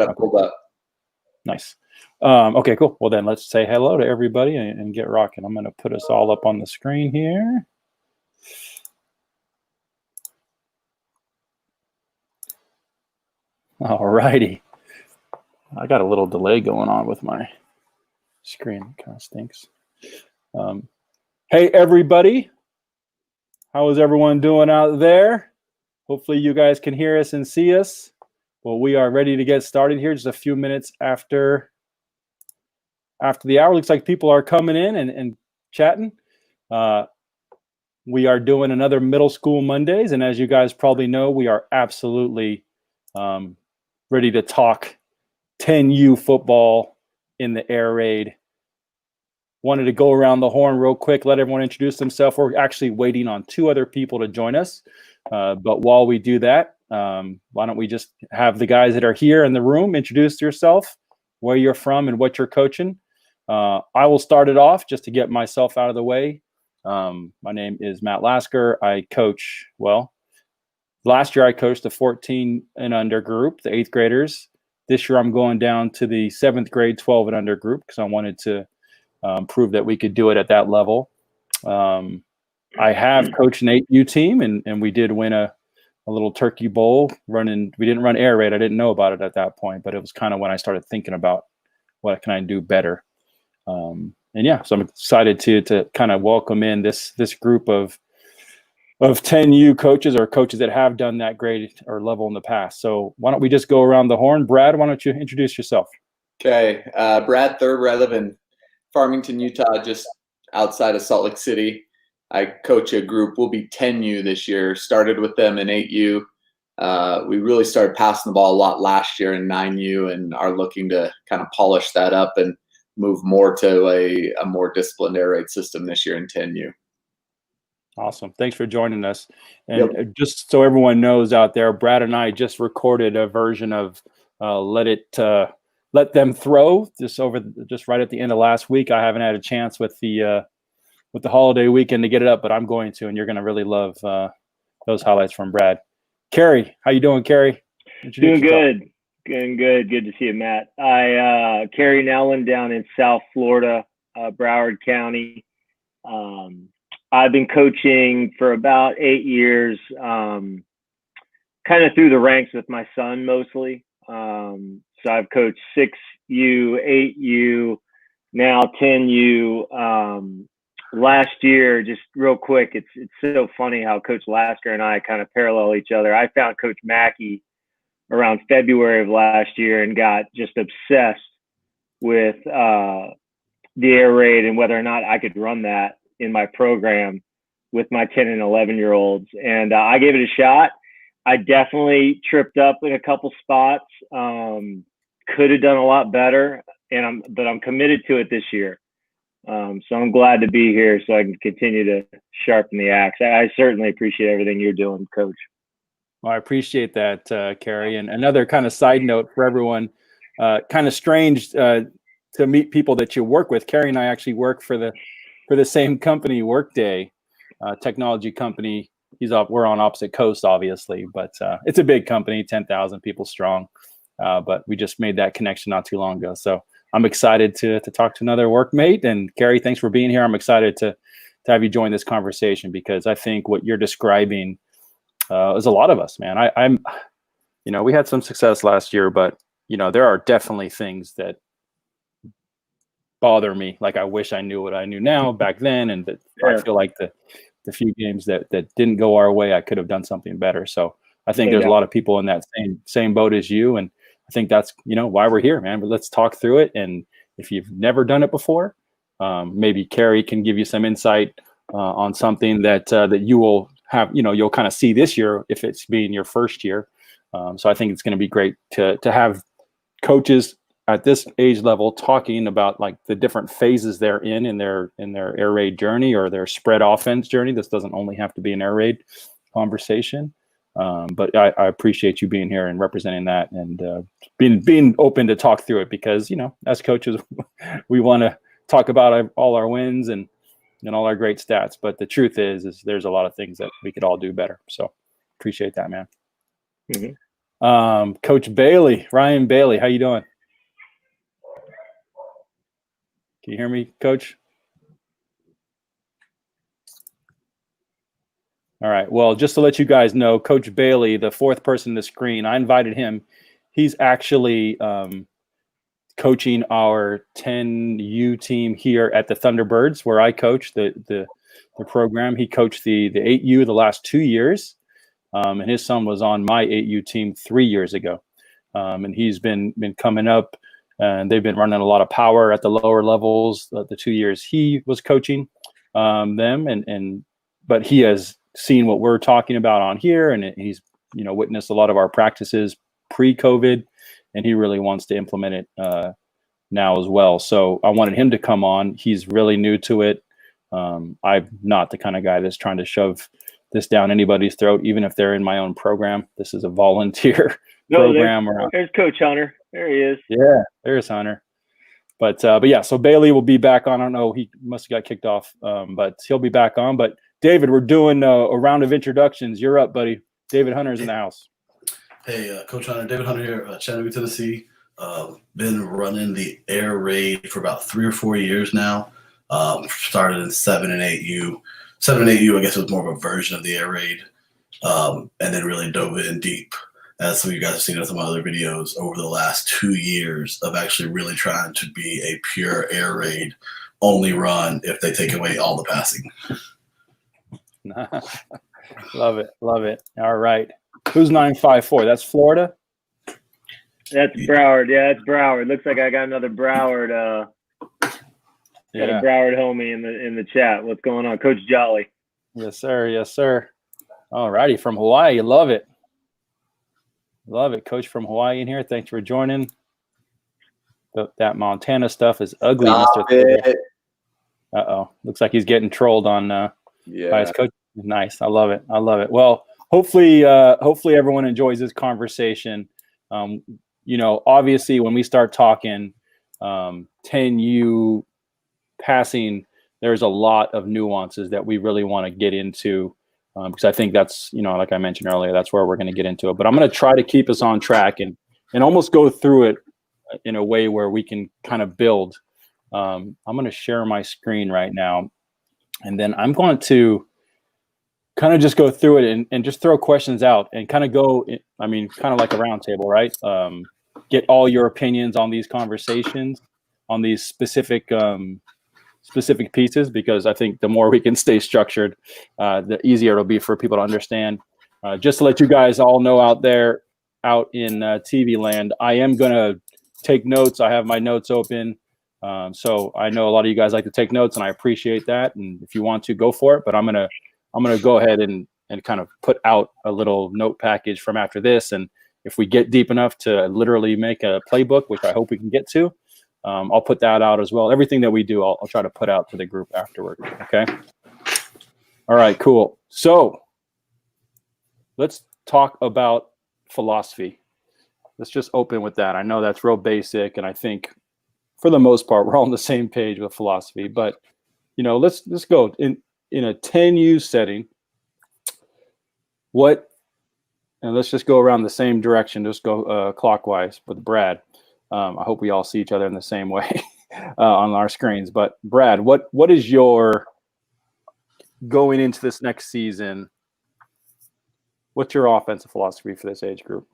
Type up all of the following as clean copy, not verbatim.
Got it pulled up. Nice. Okay, cool. Well, then let's say hello to everybody and get rocking. I'm going to put us all up on the screen here. All righty. I got a little delay going on with my screen. It kind of stinks. Hey, everybody. How is everyone doing out there? Hopefully you guys can hear us and see us. Well, we are ready to get started here just a few minutes after the hour. Looks like people are coming in and chatting. We are doing another Middle School Mondays, and as you guys probably know, we are absolutely ready to talk 10U football in the air raid. Wanted to go around the horn real quick, let everyone introduce themselves. We're actually waiting on 2 other people to join us. But while we do that, why don't we just have the guys that are here in the room introduce yourself, where you're from, and what you're coaching. I will start it off just to get myself out of the way. My name is Matt Lasker. I coach, well, last year I coached the 14 and under group, the 8th graders. This year I'm going down to the 7th grade 12 and under group because I wanted to prove that we could do it at that level. I have coached an 8U team, and we did win a little turkey bowl running. We didn't run air raid. I didn't know about it at that point, but it was kind of when I started thinking about what can I do better. And yeah, so I'm excited to kind of welcome in this group of 10U coaches or coaches that have done that grade or level in the past. So why don't we just go around the horn? Brad, why don't you introduce yourself? Okay, Brad Thurber. I live in Farmington, Utah, just outside of Salt Lake City. I coach a group. We'll be 10U this year. Started with them in 8U. We really started passing the ball a lot last year in 9U and are looking to kind of polish that up and move more to a more disciplined air raid system this year in 10U. Awesome. Thanks for joining us. And just so everyone knows out there, Brad and I just recorded a version of Let Them Throw just right at the end of last week. I haven't had a chance with the holiday weekend to get it up, but I'm going to, and you're going to really love those highlights from Brad. Carrie, how you doing, Carrie? Doing good. Good to see you, Matt. I Carrie Nellen down in South Florida, Broward County. I've been coaching for about 8 years, kind of through the ranks with my son mostly. So I've coached 6U, 8U, now 10U. Last year, just real quick, it's so funny how Coach Lasker and I kind of parallel each other. I found Coach Mackey around February of last year and got just obsessed with the air raid and whether or not I could run that in my program with my 10 and 11-year-olds. And I gave it a shot. I definitely tripped up in a couple spots. Could have done a lot better, but I'm committed to it this year. So I'm glad to be here so I can continue to sharpen the axe. I certainly appreciate everything you're doing, Coach. Well, I appreciate that, Carrie. And another kind of side note for everyone, kind of strange to meet people that you work with. Carrie and I actually work for the same company, Workday, technology company. We're on opposite coasts, obviously, but it's a big company, 10,000 people strong. But we just made that connection not too long ago. So I'm excited to talk to another workmate. And Carrie, thanks for being here. I'm excited to have you join this conversation because I think what you're describing is a lot of us, man. I'm we had some success last year, but there are definitely things that bother me. Like I wish I knew what I knew now back then, and that I feel like the few games that didn't go our way, I could have done something better. So I think there's a lot of people in that same boat as you, and I think that's why we're here, man. But let's talk through it, and if you've never done it before, maybe Carrie can give you some insight on something that you will have. You'll kind of see this year if it's being your first year. So I think it's going to be great to have coaches at this age level talking about like the different phases they're in their air raid journey or their spread offense journey. This doesn't only have to be an air raid conversation. But I appreciate you being here and representing that and being open to talk through it because, as coaches, we want to talk about all our wins and all our great stats. But the truth is there's a lot of things that we could all do better. So appreciate that, man. Mm-hmm. Coach Bailey, Ryan Bailey, how you doing? Can you hear me, Coach? All right. Well, just to let you guys know, Coach Bailey, the fourth person on the screen, I invited him. He's actually coaching our 10U team here at the Thunderbirds, where I coach the program. He coached the 8U the last 2 years, and his son was on my 8U team 3 years ago. And he's been coming up, and they've been running a lot of power at the lower levels the 2 years he was coaching them, but he has seen what we're talking about on here, and he's witnessed a lot of our practices pre-COVID, and he really wants to implement it now as well. So I wanted him to come on. He's really new to it. I'm not the kind of guy that's trying to shove this down anybody's throat, even if they're in my own program. This is a volunteer program. There's Coach Hunter. There he is. Yeah, there's Hunter. But yeah, so Bailey will be back on. I don't know, he must have got kicked off, but he'll be back on. But David, we're doing a round of introductions. You're up, buddy. David Hunter's in the house. Hey, Coach Hunter, David Hunter here, Chattanooga, Tennessee. Been running the air raid for about 3 or 4 years now. Started in 7 and 8U. 7 and 8U, I guess, was more of a version of the air raid, and then really dove in deep, as some of you guys have seen in some other videos, over the last 2 years of actually really trying to be a pure air raid only run if they take away all the passing. Love it. Love it. All right. Who's 954? That's Florida? That's Broward. Yeah, that's Broward. Looks like I got another Broward. Got a Broward homie in the chat. What's going on, Coach Jolly? Yes, sir. Yes, sir. All righty, from Hawaii. Love it. Love it, Coach from Hawaii in here. Thanks for joining. That Montana stuff is ugly, Mr. Uh-oh. Looks like he's getting trolled on by his coach. Nice. I love it. I love it. Well, hopefully everyone enjoys this conversation. Obviously when we start talking 10U passing, there's a lot of nuances that we really want to get into, because I think that's, like I mentioned earlier, that's where we're going to get into it. But I'm going to try to keep us on track and almost go through it in a way where we can kind of build. I'm going to share my screen right now, and then I'm going to kind of just go through it and just throw questions out and kind of kind of like a round table, right? Get all your opinions on these conversations, on these specific pieces, because I think the more we can stay structured, the easier it'll be for people to understand. Just to let you guys all know out in TV land, I am going to take notes. I have my notes open. So I know a lot of you guys like to take notes, and I appreciate that. And if you want to, go for it. But I'm gonna go ahead and kind of put out a little note package from after this. And if we get deep enough to literally make a playbook, which I hope we can get to, I'll put that out as well. Everything that we do, I'll try to put out to the group afterward. Okay. All right, cool. So let's talk about philosophy. Let's just open with that. I know that's real basic, and I think for the most part, we're all on the same page with philosophy, but let's go in a 10U setting. And let's just go around the same direction. Just go clockwise with Brad. I hope we all see each other in the same way on our screens. But Brad, what is your going into this next season? What's your offensive philosophy for this age group?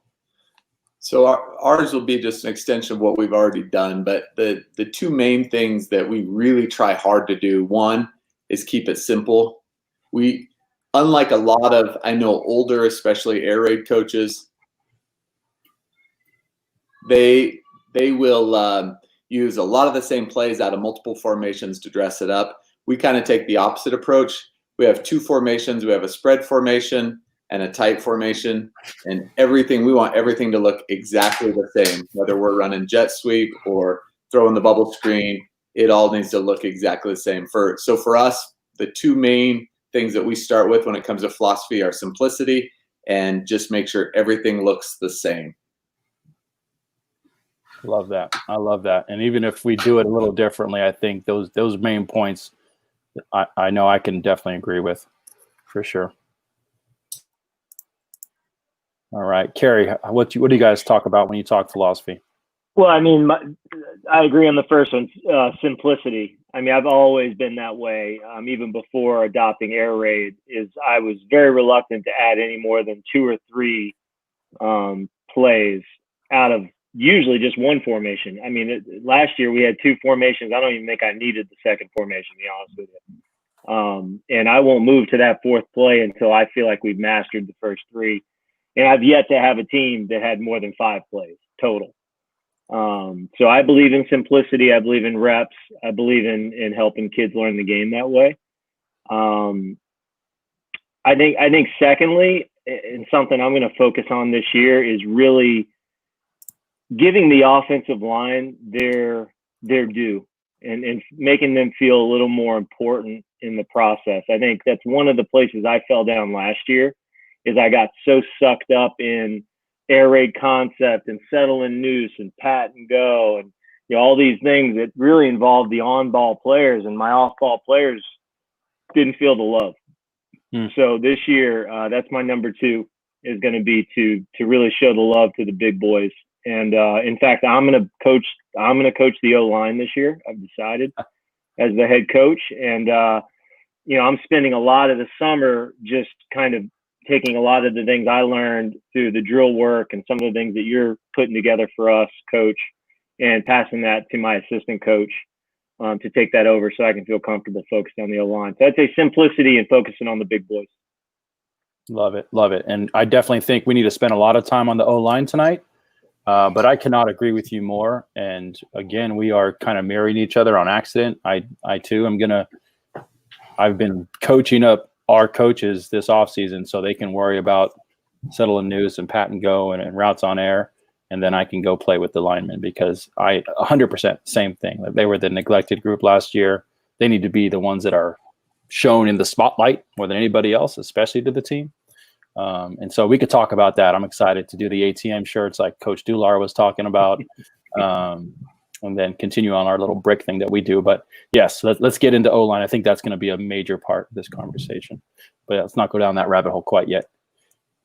So ours will be just an extension of what we've already done. But the two main things that we really try hard to do, one is keep it simple. We, unlike a lot of, I know, older, especially air raid coaches, they will use a lot of the same plays out of multiple formations to dress it up. We kind of take the opposite approach. We have 2 formations. We have a spread formation and a tight formation, and we want everything to look exactly the same, whether we're running jet sweep or throwing the bubble screen. It all needs to look exactly the same. So for us, the 2 main things that we start with when it comes to philosophy are simplicity and just make sure everything looks the same. Love that. I love that. And even if we do it a little differently, I think those main points, I know I can definitely agree with, for sure. All right, Carrie, what do you guys talk about when you talk philosophy? Well, I mean, I agree on the first one, simplicity. I mean, I've always been that way, even before adopting air raid. I was very reluctant to add any more than 2 or 3 plays out of usually just one formation. I mean, last year we had 2 formations. I don't even think I needed the second formation, to be honest with you. And I won't move to that 4th play until I feel like we've mastered the first 3. And I've yet to have a team that had more than 5 plays total. So I believe in simplicity. I believe in reps. I believe in helping kids learn the game that way. I think secondly, and something I'm going to focus on this year, is really giving the offensive line their due and making them feel a little more important in the process. I think that's one of the places I fell down last year, is I got so sucked up in air raid concept and settle and noose and pat and go and all these things that really involved the on-ball players, and my off-ball players didn't feel the love. So this year, that's my number 2, is going to be to really show the love to the big boys. And in fact, I'm going to coach the O-line this year. I've decided, as the head coach, and I'm spending a lot of the summer just kind of taking a lot of the things I learned through the drill work and some of the things that you're putting together for us, coach, and passing that to my assistant coach to take that over so I can feel comfortable focused on the O-line. So I'd say simplicity and focusing on the big boys. Love it. Love it. And I definitely think we need to spend a lot of time on the O-line tonight. But I cannot agree with you more. And again, we are kind of marrying each other on accident. I too I've been coaching up our coaches this offseason so they can worry about settle and noose and pat and go and routes on air. And then I can go play with the linemen, because 100% same thing. They were the neglected group last year. They need to be the ones that are shown in the spotlight more than anybody else, especially to the team. And so we could talk about that. I'm excited to do the ATM shirts like Coach Dular was talking about, and then continue on our little brick thing that we do. But yes, let's get into O-line. I think that's going to be a major part of this conversation. But let's not go down that rabbit hole quite yet.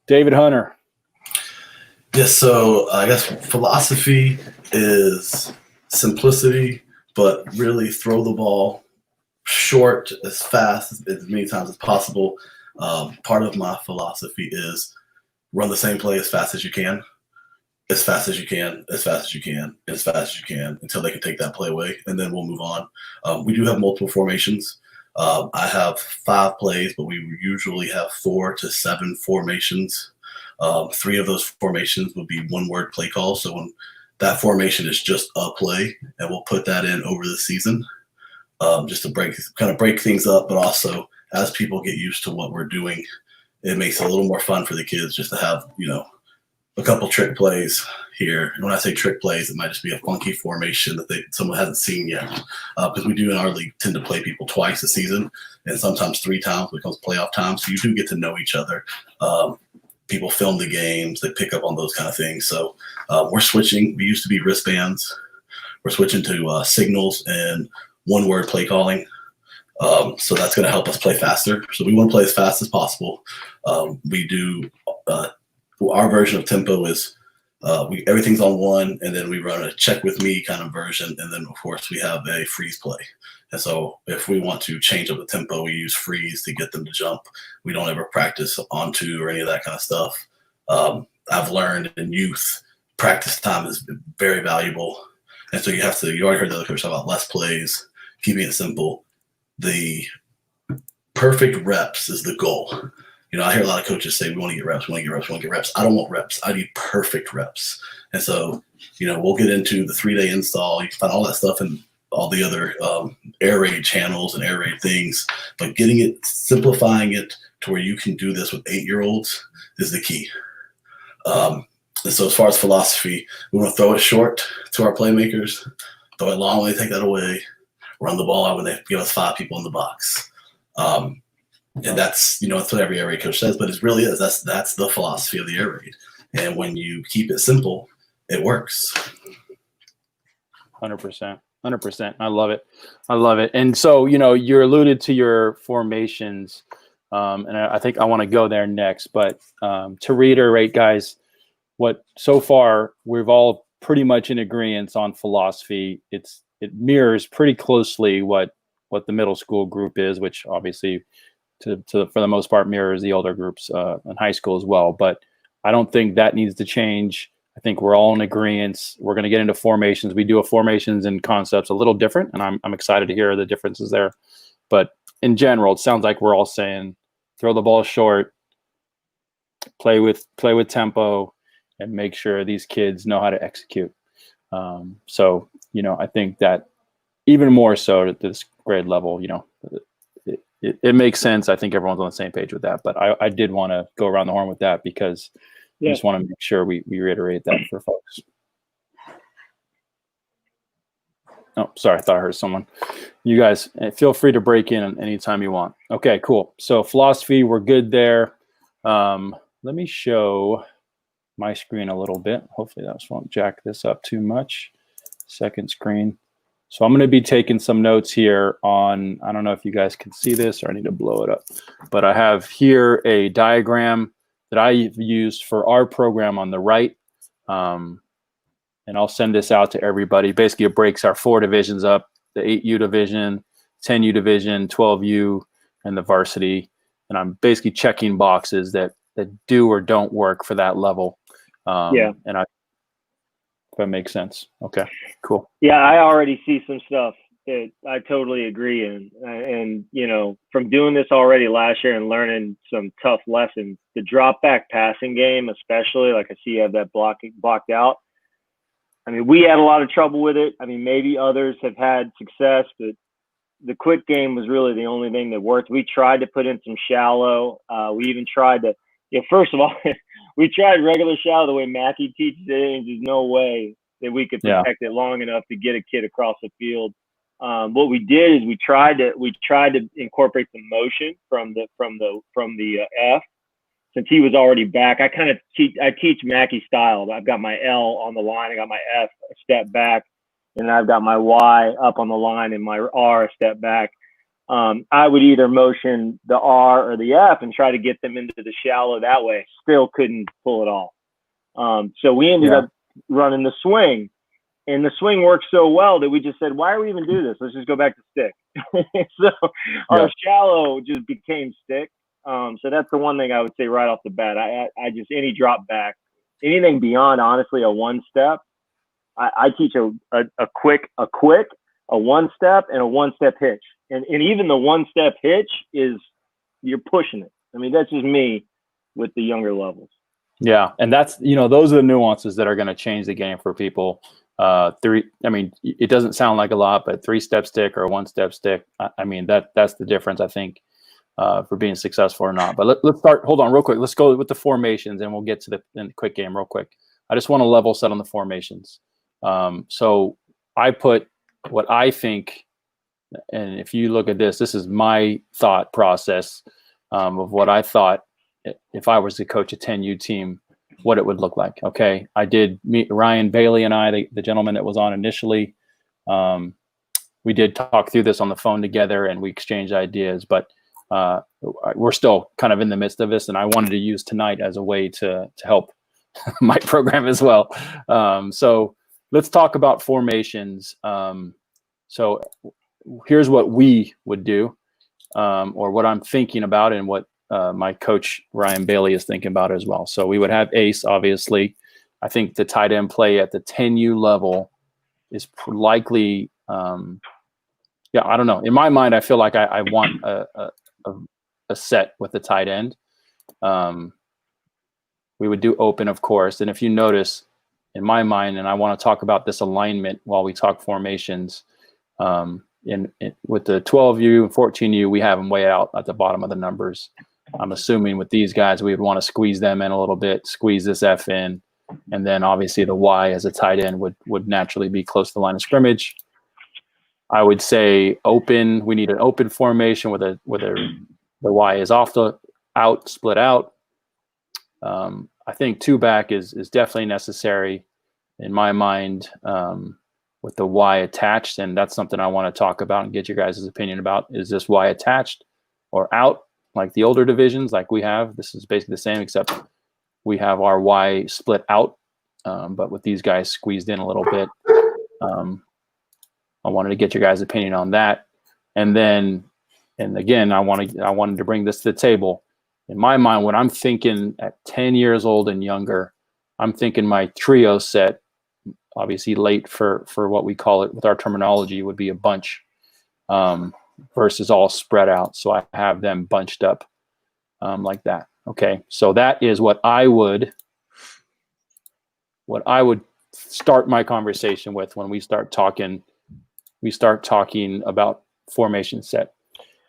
David Hunter. Yes, so I guess philosophy is simplicity, but really throw the ball short as fast as many times as possible. Part of my philosophy is run the same play as fast as you can, as fast as you can, as fast as you can, as fast as you can, until they can take that play away, and then we'll move on. We do have multiple formations. I have 5 plays, but we usually have 4 to 7 formations. 3 of those formations would be one-word play calls. So when that formation is just a play, and we'll put that in over the season, just to break things up, but also as people get used to what we're doing, it makes it a little more fun for the kids just to have, a couple trick plays here. And when I say trick plays, it might just be a funky formation that someone hasn't seen yet. Because we do in our league tend to play people twice a season, and sometimes 3 times when it comes playoff time. So you do get to know each other. People film the games, they pick up on those kind of things. So we're switching. We used to be wristbands. We're switching to signals and one-word play calling. So that's going to help us play faster. So we want to play as fast as possible. We do our version of tempo is everything's on 1, and then we run a check with me kind of version, and then of course we have a freeze play. And so if we want to change up the tempo, we use freeze to get them to jump. We don't ever practice on 2 or any of that kind of stuff. I've learned in youth, practice time is very valuable. And so you already heard the other coach talk about less plays, keeping it simple. The perfect reps is the goal. I hear a lot of coaches say, we want to get reps, we want to get reps, we want to get reps. I don't want reps. I need perfect reps. And so, we'll get into the 3-day install. You can find all that stuff in all the other air raid channels and air raid things. But simplifying it to where you can do this with 8-year-olds is the key. And so as far as philosophy, we want to throw it short to our playmakers, throw it long when they take that away, run the ball out when they give us 5 people in the box. And that's, that's what every air raid coach says, but it really is. That's the philosophy of the air raid. And when you keep it simple, it works. 100%. 100%. I love it. And so, you alluded to your formations. And I think I want to go there next. But to reiterate, guys, what so far we've all pretty much in agreement on philosophy. It mirrors pretty closely what the middle school group is, which obviously for the most part mirrors the older groups in high school as well. But I don't think that needs to change. I think we're all in agreement. We're going to get into formations. We do a formations and concepts a little different, and I'm excited to hear the differences there. But in general, it sounds like we're all saying throw the ball short, play with tempo, and make sure these kids know how to execute. So, I think that even more so at this grade level, it makes sense. I think everyone's on the same page with that. But I did want to go around the horn with that because I just want to make sure we reiterate that for folks. Oh, sorry. I thought I heard someone. You guys, feel free to break in anytime you want. Okay, cool. So philosophy, we're good there. Let me show my screen a little bit. Hopefully that won't jack this up too much. Second screen. So I'm going to be taking some notes here on, I don't know if you guys can see this or I need to blow it up, but I have here a diagram that I've used for our program on the right. And I'll send this out to everybody. Basically, it breaks our 4 divisions up, the 8U division, 10U division, 12U, and the varsity. And I'm basically checking boxes that do or don't work for that level. And if that makes sense. Okay, cool. Yeah, I already see some stuff that I totally agree in. And, from doing this already last year and learning some tough lessons, the drop back passing game, especially, like I see you have that blocked out. I mean, we had a lot of trouble with it. I mean, maybe others have had success, but the quick game was really the only thing that worked. We tried to put in some shallow. We even tried to, first of all, we tried regular shallow the way Mackey teaches it, and there's no way that we could protect it long enough to get a kid across the field. What we did is we tried to incorporate some motion from the F. Since he was already back, I teach Mackey style. I've got my L on the line, I got my F a step back, and I've got my Y up on the line and my R a step back. I would either motion the R or the F and try to get them into the shallow that way. Still couldn't pull it off. So we ended up running the swing, and the swing worked so well that we just said, why are we even do this? Let's just go back to stick. So our shallow just became stick. So that's the one thing I would say right off the bat. I just, any drop back, anything beyond, honestly, a one step, I teach a quick, a one step, and a one step hitch. And even the one step hitch is, you're pushing it. I mean, that's just me with the younger levels. Yeah. And that's, those are the nuances that are going to change the game for people. It doesn't sound like a lot, but 3-step stick or a 1-step stick, I mean, that's the difference, I think. For being successful or not. But let's start. Hold on real quick. Let's go with the formations and we'll get to the quick game real quick. I just want to level set on the formations. So I put what I think, and if you look at this is my thought process of what I thought if I was to coach a 10U team, what it would look like. Okay. I did meet Ryan Bailey and I, the gentleman that was on initially. We did talk through this on the phone together and we exchanged ideas, but we're still kind of in the midst of this, and I wanted to use tonight as a way to help my program as well. So let's talk about formations. So here's what we would do, or what I'm thinking about, and what my coach Ryan Bailey is thinking about as well. So we would have ace, obviously. I think the tight end play at the 10U level is likely. I don't know. In my mind, I feel like I want a set with the tight end. We would do open, of course. And if you notice, in my mind, and I want to talk about this alignment while we talk formations, with the 12U and 14U, we have them way out at the bottom of the numbers. I'm assuming with these guys, we would want to squeeze them in a little bit, squeeze this F in, and then obviously the Y as a tight end would naturally be close to the line of scrimmage. I would say open. We need an open formation where the Y is split out. I think 2-back is definitely necessary in my mind, with the Y attached, and that's something I want to talk about and get your guys' opinion about. Is this Y attached or out? like the older divisions like we have. This is basically the same, except we have our Y split out, but with these guys squeezed in a little bit. I wanted to get your guys' opinion on that. And then, and again, I wanted to bring this to the table. In my mind, when I'm thinking at 10 years old and younger, I'm thinking my trio set, obviously late for what we call it with our terminology, would be a bunch versus all spread out. So I have them bunched up like that. Okay, so that is what I would start my conversation with when we start talking about formation set.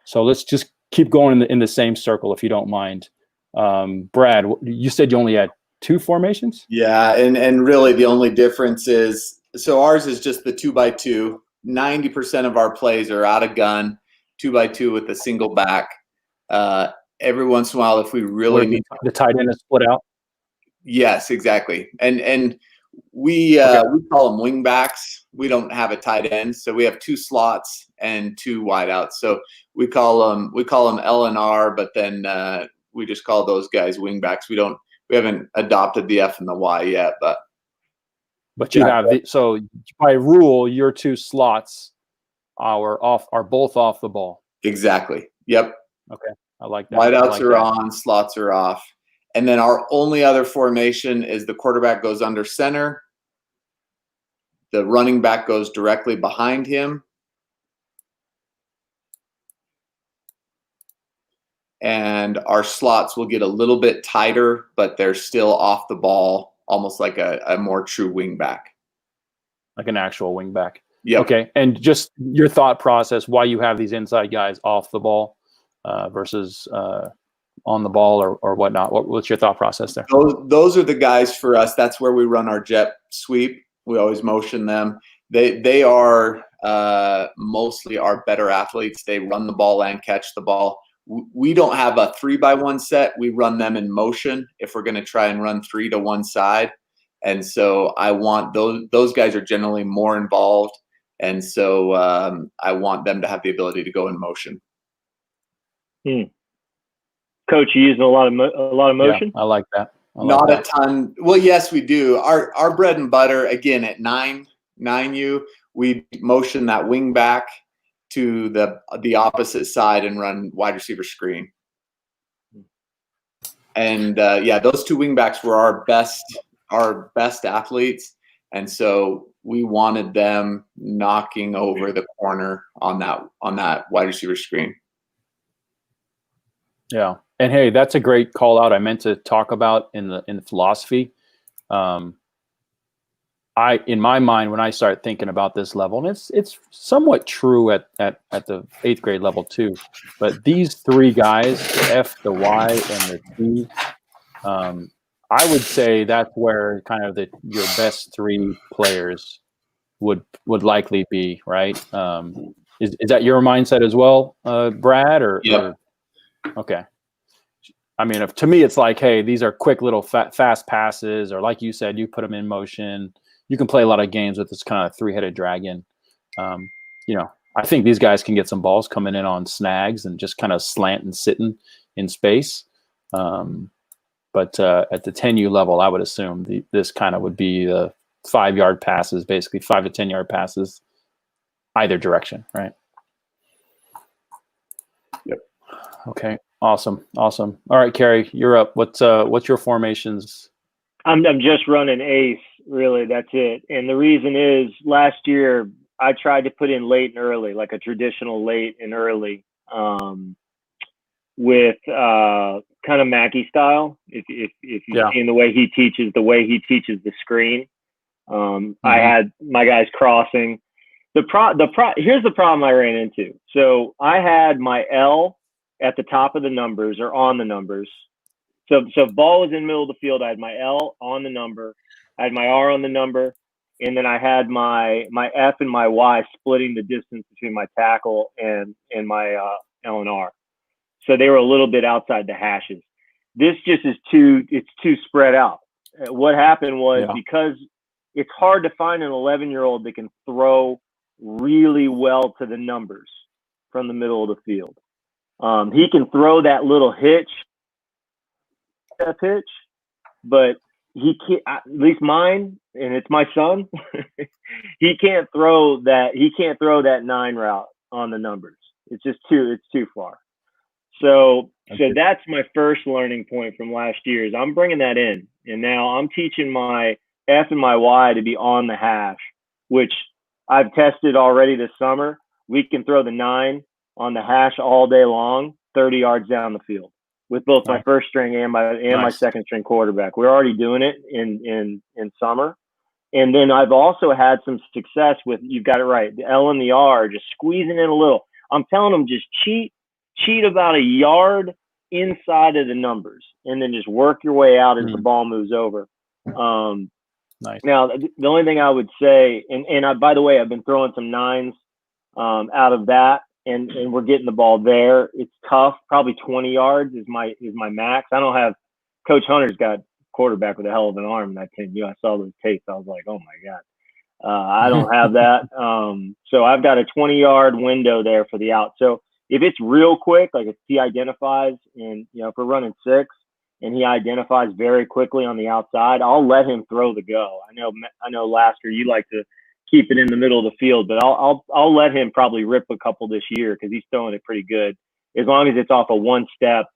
So let's just keep going in the same circle, if you don't mind. Brad, you said you only had 2 formations? Yeah, and really the only difference is, so ours is just the 2x2. 90% of our plays are out of gun, 2x2 with a single back. Every once in a while, if we really need the tight end is split out. Yes, exactly. And we call them wing backs. We don't have a tight end, so we have 2 slots and 2 wideouts. So we call them L and R, but then we just call those guys wing backs. We haven't adopted the F and the Y yet, but you have so by rule your 2 slots are both off the ball. Exactly. Yep. Okay, I like that. Wideouts are on, slots are off. And then our only other formation is the quarterback goes under center. The running back goes directly behind him. And our slots will get a little bit tighter, but they're still off the ball, almost like a more true wing back. Like an actual wing back. Yep. Okay, and just your thought process, why you have these inside guys off the ball versus on the ball or whatnot. What's your thought process there? Those are the guys for us. That's where we run our jet sweep. We always motion them. They are mostly our better athletes. They run the ball and catch the ball. We don't have a 3x1 set. We run them in motion if we're going to try and run 3 to one side. And so I want those guys are generally more involved. And so I want them to have the ability to go in motion. Coach, you using a lot of motion? Yeah, I like that. Not a ton. Well, yes, we do. Our bread and butter, again, at 9U, we motion that wing back to the opposite side and run wide receiver screen. And those 2 wing backs were our best athletes, and so we wanted them knocking over the corner on that wide receiver screen. Yeah. And hey, that's a great call out. I meant to talk about in the philosophy. In my mind, when I start thinking about this level, and it's somewhat true at the 8th grade level too, but these 3 guys, the F, the Y, and the T, I would say that's where kind of your best 3 players would likely be, right? Is that your mindset as well, Brad? Yeah. Okay. I mean, to me, it's like, hey, these are quick little fast passes, or like you said, you put them in motion. You can play a lot of games with this kind of 3-headed dragon. I think these guys can get some balls coming in on snags and just kind of slant and sitting in space. But at the 10U level, I would assume this kind of would be the 5-yard passes, basically 5 to 10-yard passes, either direction, right? Yep. Okay. Awesome. All right, Carrie, you're up. What's your formations? I'm just running ace, really. That's it. And the reason is, last year I tried to put in late and early, like a traditional late and early, with kind of Mackey style. If you've seen the way he teaches the screen, I had my guys crossing. Here's the problem I ran into. So I had my L at the top of the numbers or on the numbers. So if ball was in the middle of the field, I had my L on the number, I had my R on the number, and then I had my F and my Y splitting the distance between my tackle and my L and R. So they were a little bit outside the hashes. This just is too spread out. What happened was, because it's hard to find an 11-year-old that can throw really well to the numbers from the middle of the field. He can throw that little step hitch, but he can't, at least mine, and it's my son, he can't throw that 9 route on the numbers. It's too far. So that's my first learning point from last year is I'm bringing that in. And now I'm teaching my F and my Y to be on the hash, which I've tested already this summer. We can throw the 9 on the hash all day long, 30 yards down the field with both my first string and my second string quarterback. We're already doing it in summer. And then I've also had some success with, you've got it right, the L and the R, just squeezing in a little. I'm telling them just cheat about a yard inside of the numbers and then just work your way out as the ball moves over. Nice. Now, the only thing I would say, and by the way, I've been throwing some 9s out of that, and we're getting the ball there. It's tough. Probably 20 yards is my max. I don't have – Coach Hunter's got quarterback with a hell of an arm in that team. I saw those tapes. I was like, oh, my God. I don't have that. So I've got a 20-yard window there for the out. So if it's real quick, like if he identifies and, if we're running 6 and he identifies very quickly on the outside, I'll let him throw the go. I know Lasker, you like to keep it in the middle of the field, but I'll let him probably rip a couple this year because he's throwing it pretty good. As long as it's off a 1-step,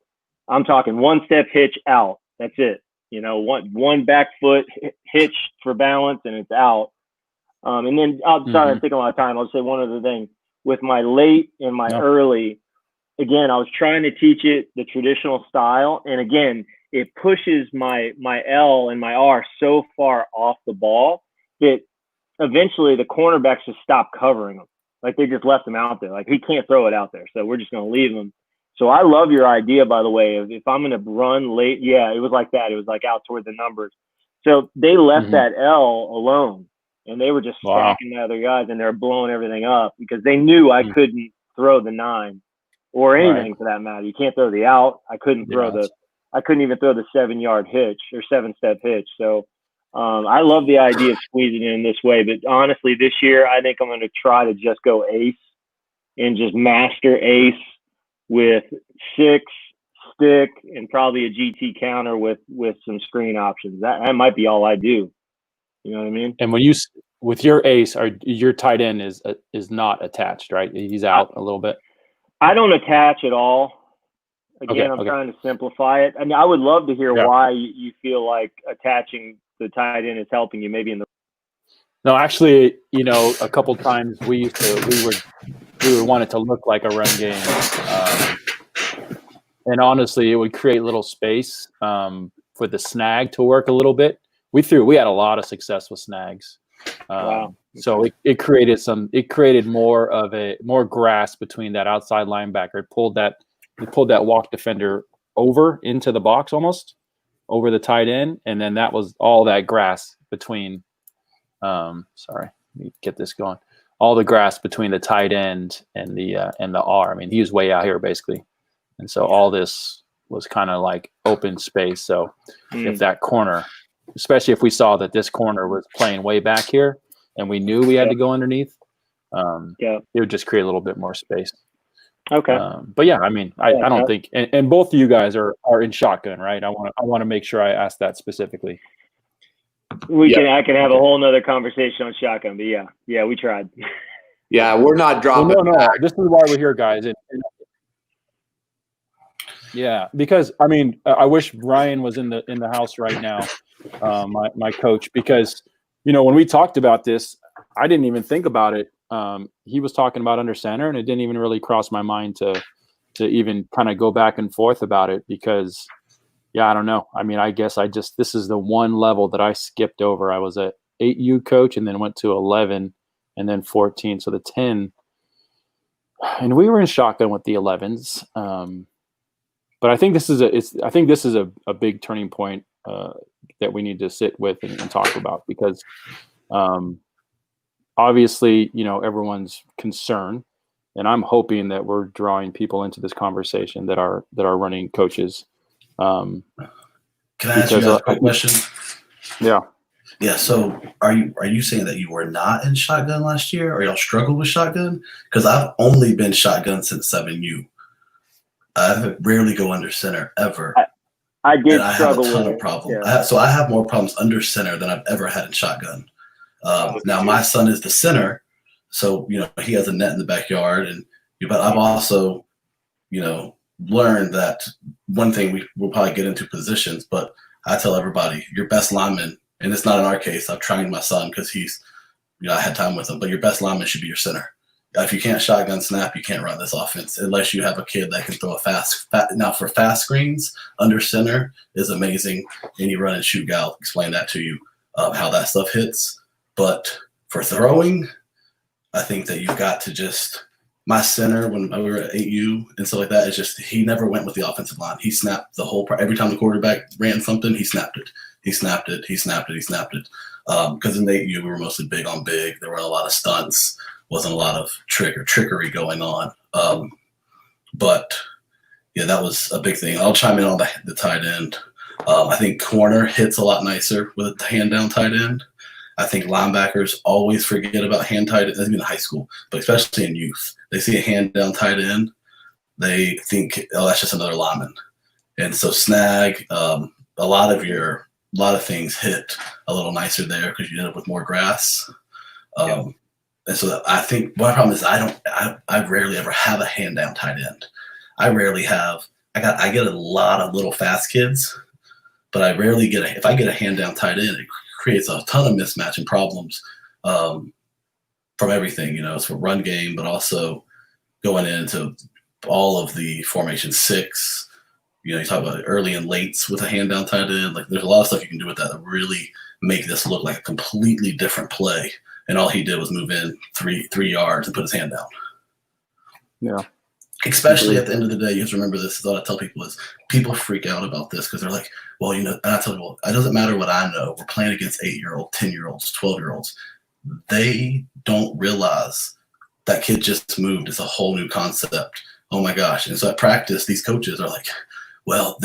I'm talking 1-step hitch out. That's it. One back foot hitch for balance and it's out. And then I'm sorry, I'm taking a lot of time. I'll say one other thing. With my late and my early, again, I was trying to teach it the traditional style. And again, it pushes my L and my R so far off the ball that eventually the cornerbacks just stop covering him. Like they just left him out there. Like he can't throw it out there. So we're just going to leave him. So I love your idea, by the way, of if I'm going to run late. Yeah, it was like that. It was like out toward the numbers. So they left that L alone. And they were just stacking the other guys, and they're blowing everything up because they knew I couldn't throw the 9 or anything for that matter. You can't throw the out. I couldn't I couldn't even throw the 7-yard hitch or 7-step hitch. So I love the idea of squeezing it in this way. But honestly, this year, I think I'm going to try to just go ace and just master ace with 6, stick, and probably a GT counter with some screen options. That might be all I do. You know what I mean? And with your ace, your tight end is not attached, right? He's out a little bit. I don't attach at all. Again, I'm trying to simplify it. I mean, I would love to hear why you feel like attaching the tight end is helping you. Maybe in the. No, actually, a couple times we would want it to look like a run game, and honestly, it would create little space for the snag to work a little bit. We had a lot of success with snags. Wow. So it created more grass between that outside linebacker. It pulled that walk defender over into the box almost over the tight end. And then that was all that grass between, sorry, let me get this going. All the grass between the tight end and the R. I mean, he was way out here basically. And so all this was kind of like open space. So if that corner, especially if we saw that this corner was playing way back here and we knew we had to go underneath, it would just create a little bit more space. Okay. But yeah, I mean, I don't think, and both of you guys are in shotgun, right? I want to make sure I ask that specifically. I can have a whole nother conversation on shotgun, but yeah, we tried. Yeah, we're not dropping. No. This is why we're here, guys. Yeah, because I mean, I wish Ryan was in the house right now, my coach, because when we talked about this, I didn't even think about it. He was talking about under center, and it didn't even really cross my mind to even kind of go back and forth about it because, I don't know. I mean, I guess this is the one level that I skipped over. I was a 8U coach and then went to 11 and then 14, so the 10, and we were in shotgun with the 11s. But I think this is a big turning point that we need to sit with and talk about because obviously, everyone's concerned, and I'm hoping that we're drawing people into this conversation that are running coaches. Can I ask you a quick question? Yeah. Yeah. So are you saying that you were not in shotgun last year, or y'all struggled with shotgun? Because I've only been shotgun since 7U. I rarely go under center ever. I did and I have a struggle ton with of it. problems. Yeah. I have more problems under center than I've ever had in shotgun. Now too. my son is the center, so he has a net in the backyard, but I've also learned that one thing we'll probably get into positions, but I tell everybody your best lineman, and it's not in our case. I've trained my son because he's I had time with him, but your best lineman should be your center. If you can't shotgun snap, you can't run this offense unless you have a kid that can throw now for fast screens, under center is amazing. Any run and shoot guy will explain that to you, how that stuff hits. But for throwing, I think that you've got to just my center when we were at 8U and stuff like that is just he never went with the offensive line. He snapped the whole every time the quarterback ran something, he snapped it. He snapped it. He snapped it. He snapped it. Because in 8U we were mostly big on big. There were a lot of stunts. Wasn't a lot of trickery going on. But yeah, that was a big thing. I'll chime in on the tight end. I think corner hits a lot nicer with a hand down tight end. I think linebackers always forget about hand tight end, even in high school, but especially in youth. They see a hand down tight end, they think, oh, that's just another lineman. And so snag, a lot of things hit a little nicer there because you end up with more grass. And so I think my problem is I rarely ever have a hand down tight end. I rarely have. I get a lot of little fast kids, but I rarely get if I get a hand down tight end, it creates a ton of mismatch and problems from everything. It's for run game, but also going into all of the formation 6. You talk about early and lates with a hand down tight end. Like there's a lot of stuff you can do with that really make this look like a completely different play. And all he did was move in 3 yards and put his hand down. Yeah. Especially at the end of the day, you have to remember this. What I tell people is people freak out about this because they're like, well, and I tell people, it doesn't matter what I know. We're playing against 8-year-olds, 10-year-olds, 12-year-olds. They don't realize that kid just moved. It's a whole new concept. Oh my gosh. And so at practice, these coaches are like, well,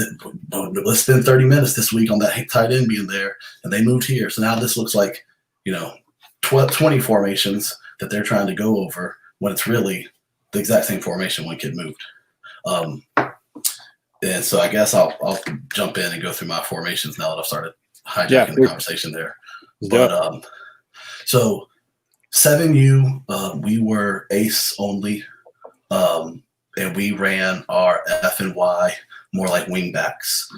let's spend 30 minutes this week on that tight end being there. And they moved here. So now this looks like, 20 formations that they're trying to go over when it's really the exact same formation one kid moved. And so I guess I'll jump in and go through my formations now that I've started hijacking the conversation there. But so 7U, we were ace only, and we ran our F and Y more like wing backs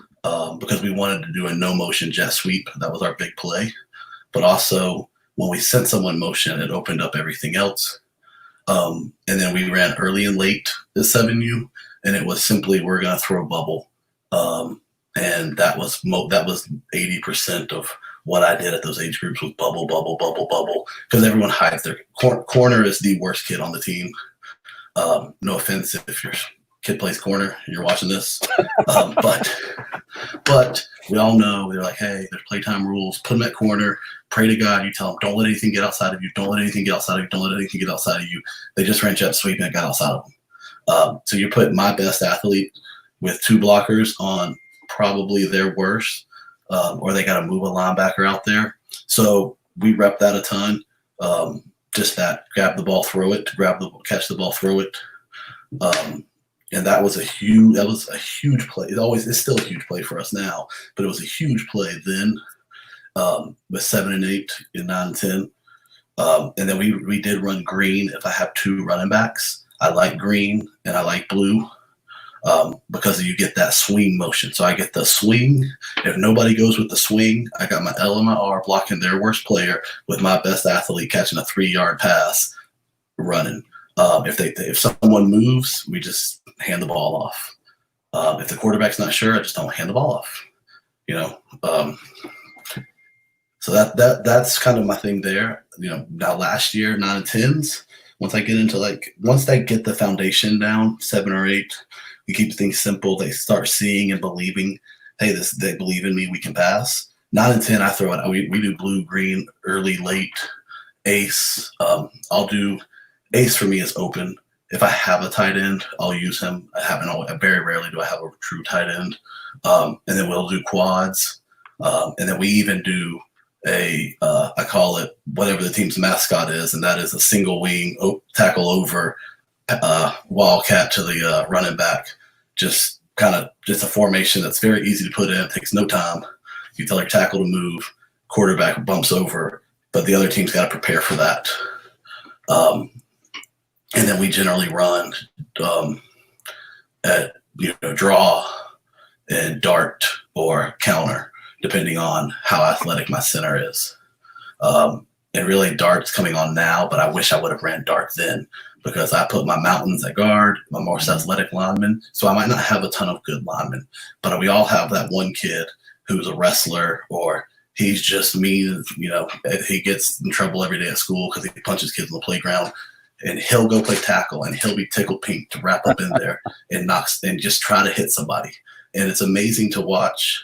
because we wanted to do a no motion jet sweep. That was our big play. But also when we sent someone motion, it opened up everything else. And then we ran early and late at 7U, and it was simply we're going to throw a bubble. And that was 80% of what I did at those age groups was bubble, because everyone hides their corner is the worst kid on the team. No offense if your kid plays corner and you're watching this, but we all know they're like, hey, there's playtime rules. Put them at corner. Pray to God. You tell them, don't let anything get outside of you. Don't let anything get outside of you. Don't let anything get outside of you. They just ran jet sweep and it got outside of them. So you put my best athlete with 2 blockers on probably their worst, or they got to move a linebacker out there. So we rep that a ton. Just that, grab the ball, throw it, catch the ball, throw it. And that was a huge play. It's still a huge play for us now, but it was a huge play then with 7 and 8 and 9 and 10. And then we did run green. If I have 2 running backs, I like green and I like blue because you get that swing motion. So I get the swing. If nobody goes with the swing, I got my L and my R blocking their worst player with my best athlete catching a 3-yard pass running. If someone moves, we just hand the ball off. If the quarterback's not sure, I just don't hand the ball off. So that's kind of my thing there. Now last year 9 and 10s. Once they get the foundation down, 7 or 8, we keep things simple. They start seeing and believing. Hey, they believe in me. We can pass. 9 and 10, I throw it. We do blue, green, early, late, ace. I'll do. Ace for me is open. If I have a tight end, I'll use him. Very rarely do I have a true tight end. And then we'll do quads. And then we even do I call it whatever the team's mascot is, and that is a single wing tackle over wildcat to the running back just a formation that's very easy to put in. It takes no time. You tell your tackle to move, quarterback bumps over, but the other team's got to prepare for that. And then we generally run at draw and dart or counter, depending on how athletic my center is. And really, dart's coming on now, but I wish I would have ran dart then, because I put my mountains at guard, my most athletic lineman. So I might not have a ton of good linemen, but we all have that one kid who's a wrestler, or he's just mean. He gets in trouble every day at school because he punches kids on the playground, and he'll go play tackle, and he'll be tickled pink to wrap up in there and just try to hit somebody. And it's amazing to watch,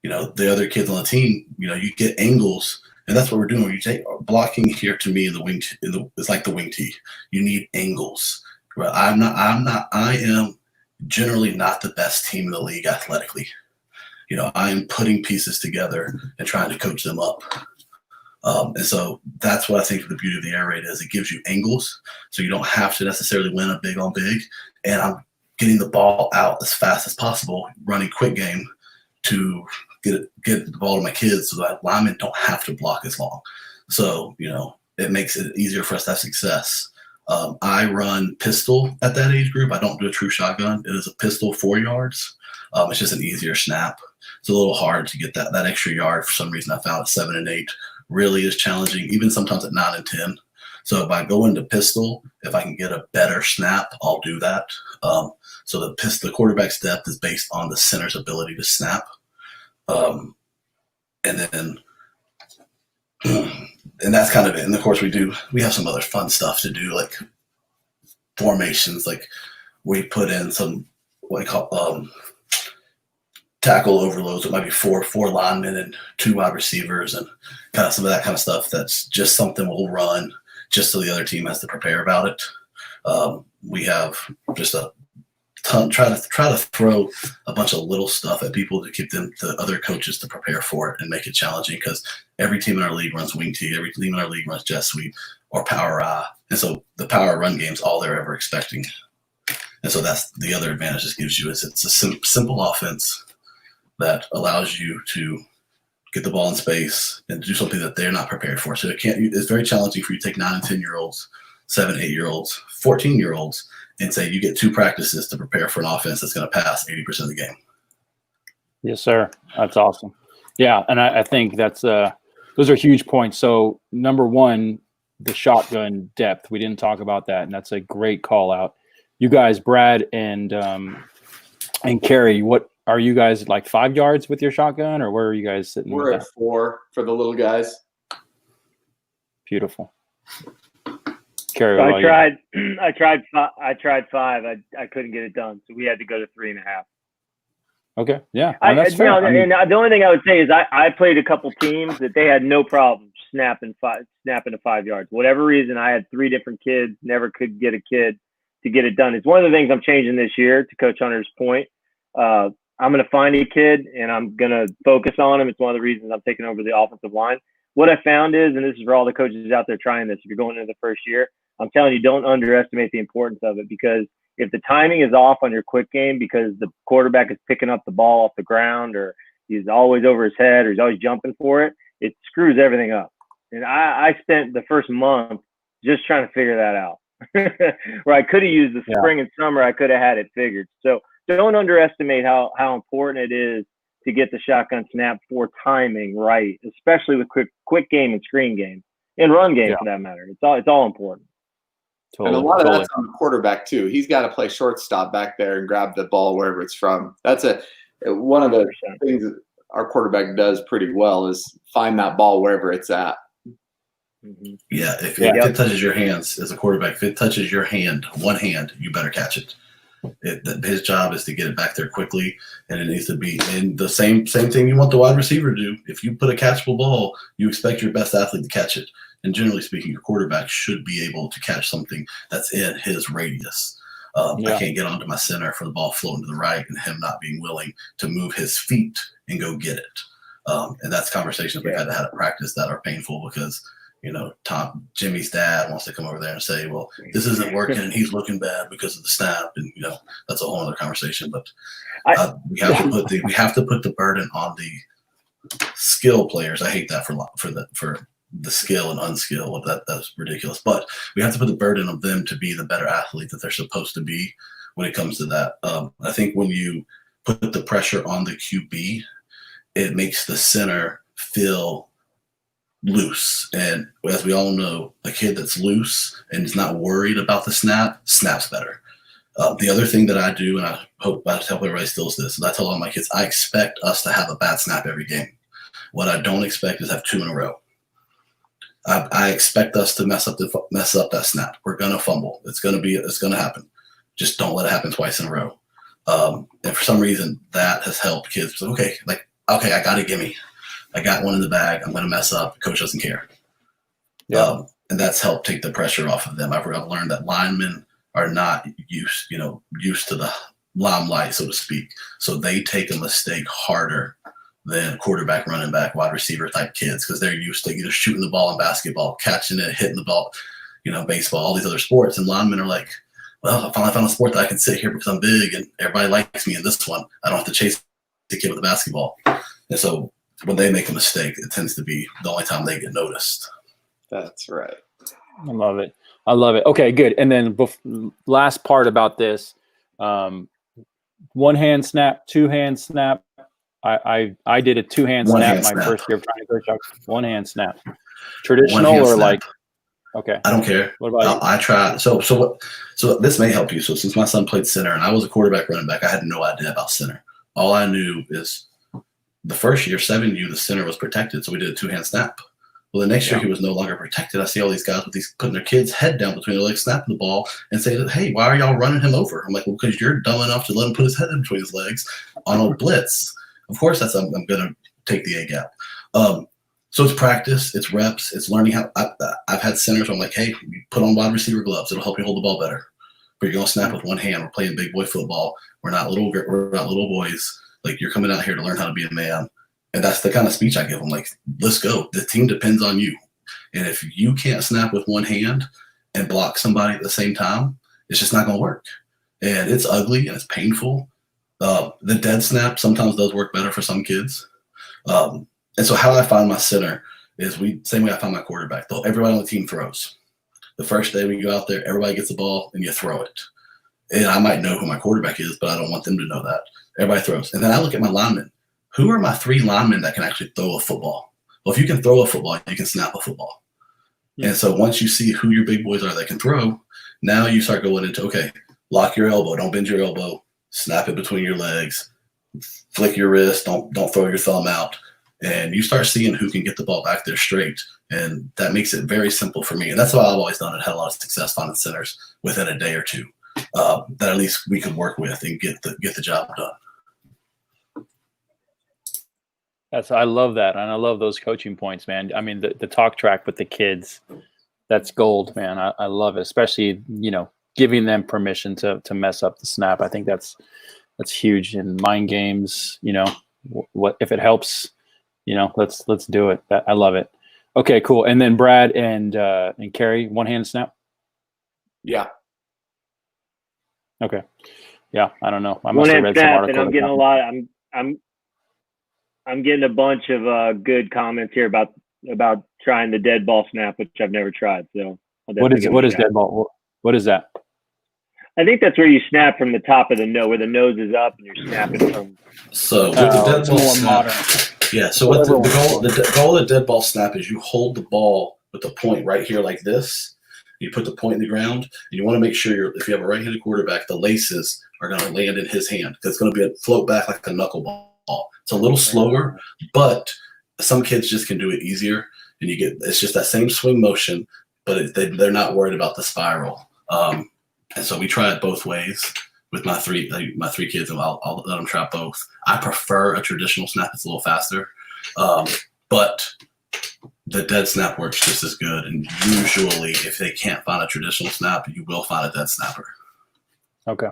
the other kids on the team. You get angles. And that's what we're doing. You take blocking here to me in the wing. It's like the wing tee. You need angles. Well, I am generally not the best team in the league athletically. I am putting pieces together and trying to coach them up. And so that's what I think the beauty of the air raid is. It gives you angles, so you don't have to necessarily win a big on big. And I'm getting the ball out as fast as possible, running quick game to get the ball to my kids so that linemen don't have to block as long. So, it makes it easier for us to have success. I run pistol at that age group. I don't do a true shotgun. It is a pistol 4 yards. It's just an easier snap. It's a little hard to get that extra yard. For some reason, I found at 7 and 8 really is challenging, even sometimes at 9 and 10. So if I go into pistol, if I can get a better snap, I'll do that. So the quarterback's depth is based on the center's ability to snap. And that's kind of it. And of course we have some other fun stuff to do, like formations, like we put in some, what I call, tackle overloads. It might be four linemen and 2 wide receivers, and kind of some of that kind of stuff. That's just something we'll run just so the other team has to prepare about it. We have just a ton, try to throw a bunch of little stuff at people to keep the other coaches to prepare for it and make it challenging, because every team in our league runs wing tee, every team in our league runs jet sweep or power eye, and so the power run game's all they're ever expecting. And so that's the other advantage this gives you, is it's a simple offense that allows you to get the ball in space and do something that they're not prepared for. So it's very challenging for you to take 9 and 10-year-olds, 7, 8-year-olds, 14-year-olds, and say you get 2 practices to prepare for an offense that's going to pass 80% of the game. Yes, sir. That's awesome. Yeah, and I think that's those are huge points. So number one, the shotgun depth. We didn't talk about that, and that's a great call out. You guys, Brad and Carrie, what are you guys, like 5 yards with your shotgun, or where are you guys sitting? We're at 4 for the little guys. Beautiful. Carrie, so I tried 5. I couldn't get it done, so we had to go to 3.5. Okay, yeah, that's fair. And the only thing I would say is I played a couple teams that they had no problem snapping to 5 yards. Whatever reason, I had 3 different kids, never could get a kid to get it done. It's one of the things I'm changing this year, to Coach Hunter's point. I'm going to find a kid and I'm going to focus on him. It's one of the reasons I'm taking over the offensive line. What I found is, and this is for all the coaches out there trying this, if you're going into the first year, I'm telling you, don't underestimate the importance of it, because if the timing is off on your quick game because the quarterback is picking up the ball off the ground, or he's always over his head, or he's always jumping for it, it screws everything up. And I spent the first month just trying to figure that out. Where I could have used the spring and summer, I could have had it figured. So don't underestimate how important it is to get the shotgun snap for timing right, especially with quick game and screen game and run game for that matter. It's all important. Totally, and a lot of that's on the quarterback too. He's got to play shortstop back there and grab the ball wherever it's from. That's one of the 100%. Things that our quarterback does pretty well, is find that ball wherever it's at. Mm-hmm. Yeah, if it touches your hands as a quarterback, if it touches your hand, one hand, you better catch it. His job is to get it back there quickly, and it needs to be in the same thing you want the wide receiver to do. If you put a catchable ball, you expect your best athlete to catch it. And generally speaking, your quarterback should be able to catch something that's in his radius. I can't get onto my center for the ball floating to the right and him not being willing to move his feet and go get it. And that's conversations we've had to have at practice that are painful, because Jimmy's dad wants to come over there and say, well, this isn't working and he's looking bad because of the snap. And, that's a whole other conversation. But we have to put the burden on the skill players. I hate that for the skill and unskill. That's ridiculous. But we have to put the burden on them to be the better athlete that they're supposed to be when it comes to that. I think when you put the pressure on the QB, it makes the center feel loose. And as we all know, a kid that's loose and is not worried about the snaps better. The other thing that I do, and I hope I tell everybody steals this, and I tell all my kids, I expect us to have a bad snap every game. What I don't expect is have 2 in a row. I expect us to mess up that snap. We're gonna fumble. It's gonna happen. Just don't let it happen twice in a row. And for some reason, that has helped kids. So, okay, I got a gimme. I got one in the bag. I'm gonna mess up. Coach doesn't care. Yeah. And that's helped take the pressure off of them. I've learned that linemen are not used to the limelight, so to speak. So they take a mistake harder than quarterback, running back, wide receiver type kids, because they're used to either shooting the ball in basketball, catching it, hitting the ball, baseball, all these other sports. And linemen are like, well, I finally found a sport that I can sit here because I'm big and everybody likes me in this one. I don't have to chase the kid with the basketball. And so when they make a mistake, it tends to be the only time they get noticed. That's right. I love it. Okay, good. And then last part about this, 1-hand snap, 2-hand snap. I did a 2-hand snap my first year of trying to coach out. 1-hand snap. Traditional or snap. Like, okay. I don't care. What about you? I try. So this may help you. So since my son played center and I was a quarterback running back, I had no idea about center. All I knew is the first year, 7U, the center was protected. So we did a 2-hand snap. Well, the next year he was no longer protected. I see all these guys putting their kid's head down between their legs, snapping the ball, and saying, hey, why are y'all running him over? I'm like, well, because you're dumb enough to let him put his head in between his legs on a blitz. Of course, I'm going to take the A gap. So it's practice, it's reps, it's learning how. I've had centers where I'm like, hey, put on wide receiver gloves. It'll help you hold the ball better. But you're going to snap with one hand. We're playing big boy football. We're not little boys. Like, you're coming out here to learn how to be a man. And that's the kind of speech I give them. Like, let's go. The team depends on you. And if you can't snap with one hand and block somebody at the same time, it's just not going to work. And it's ugly and it's painful. The dead snap sometimes does work better for some kids. And so how I find my center is same way I find my quarterback. Everybody on the team throws. The first day we go out there, everybody gets the ball and you throw it. And I might know who my quarterback is, but I don't want them to know that. Everybody throws. And then I look at my linemen. Who are my 3 linemen that can actually throw a football? Well, if you can throw a football, you can snap a football. Yeah. And so once you see who your big boys are that can throw, now you start going into, okay, lock your elbow. Don't bend your elbow. Snap it between your legs. Flick your wrist. Don't throw your thumb out. And you start seeing who can get the ball back there straight. And that makes it very simple for me. And that's what I've always done and had a lot of success finding centers within a day or two that at least we could work with and get the job done. I love that. And I love those coaching points, man. I mean, the talk track with the kids, that's gold, man. I love it, especially, giving them permission to mess up the snap. I think that's huge in mind games. What if it helps, let's do it. I love it. Okay, cool. And then Brad and Carrie, 1-hand snap. Yeah. Okay. Yeah. I don't know. I must have read some article. And I'm getting a lot. I'm getting a bunch of good comments here about trying the dead ball snap, which I've never tried. So what is dead ball? What is that? I think that's where you snap from the top of the nose, where the nose is up, and you're snapping from. So with the dead ball snap, modern. Yeah. So what the goal of the dead ball snap is you hold the ball with the point right here like this. You put the point in the ground, and you want to make sure if you have a right-handed quarterback, the laces are going to land in his hand because it's going to be a float back like a knuckleball. It's a little slower, but some kids just can do it easier, and it's just that same swing motion, but they're not worried about the spiral. And so we try it both ways with my three kids, and I'll let them try both. I prefer a traditional snap; it's a little faster, but the dead snap works just as good. And usually, if they can't find a traditional snap, you will find a dead snapper. Okay,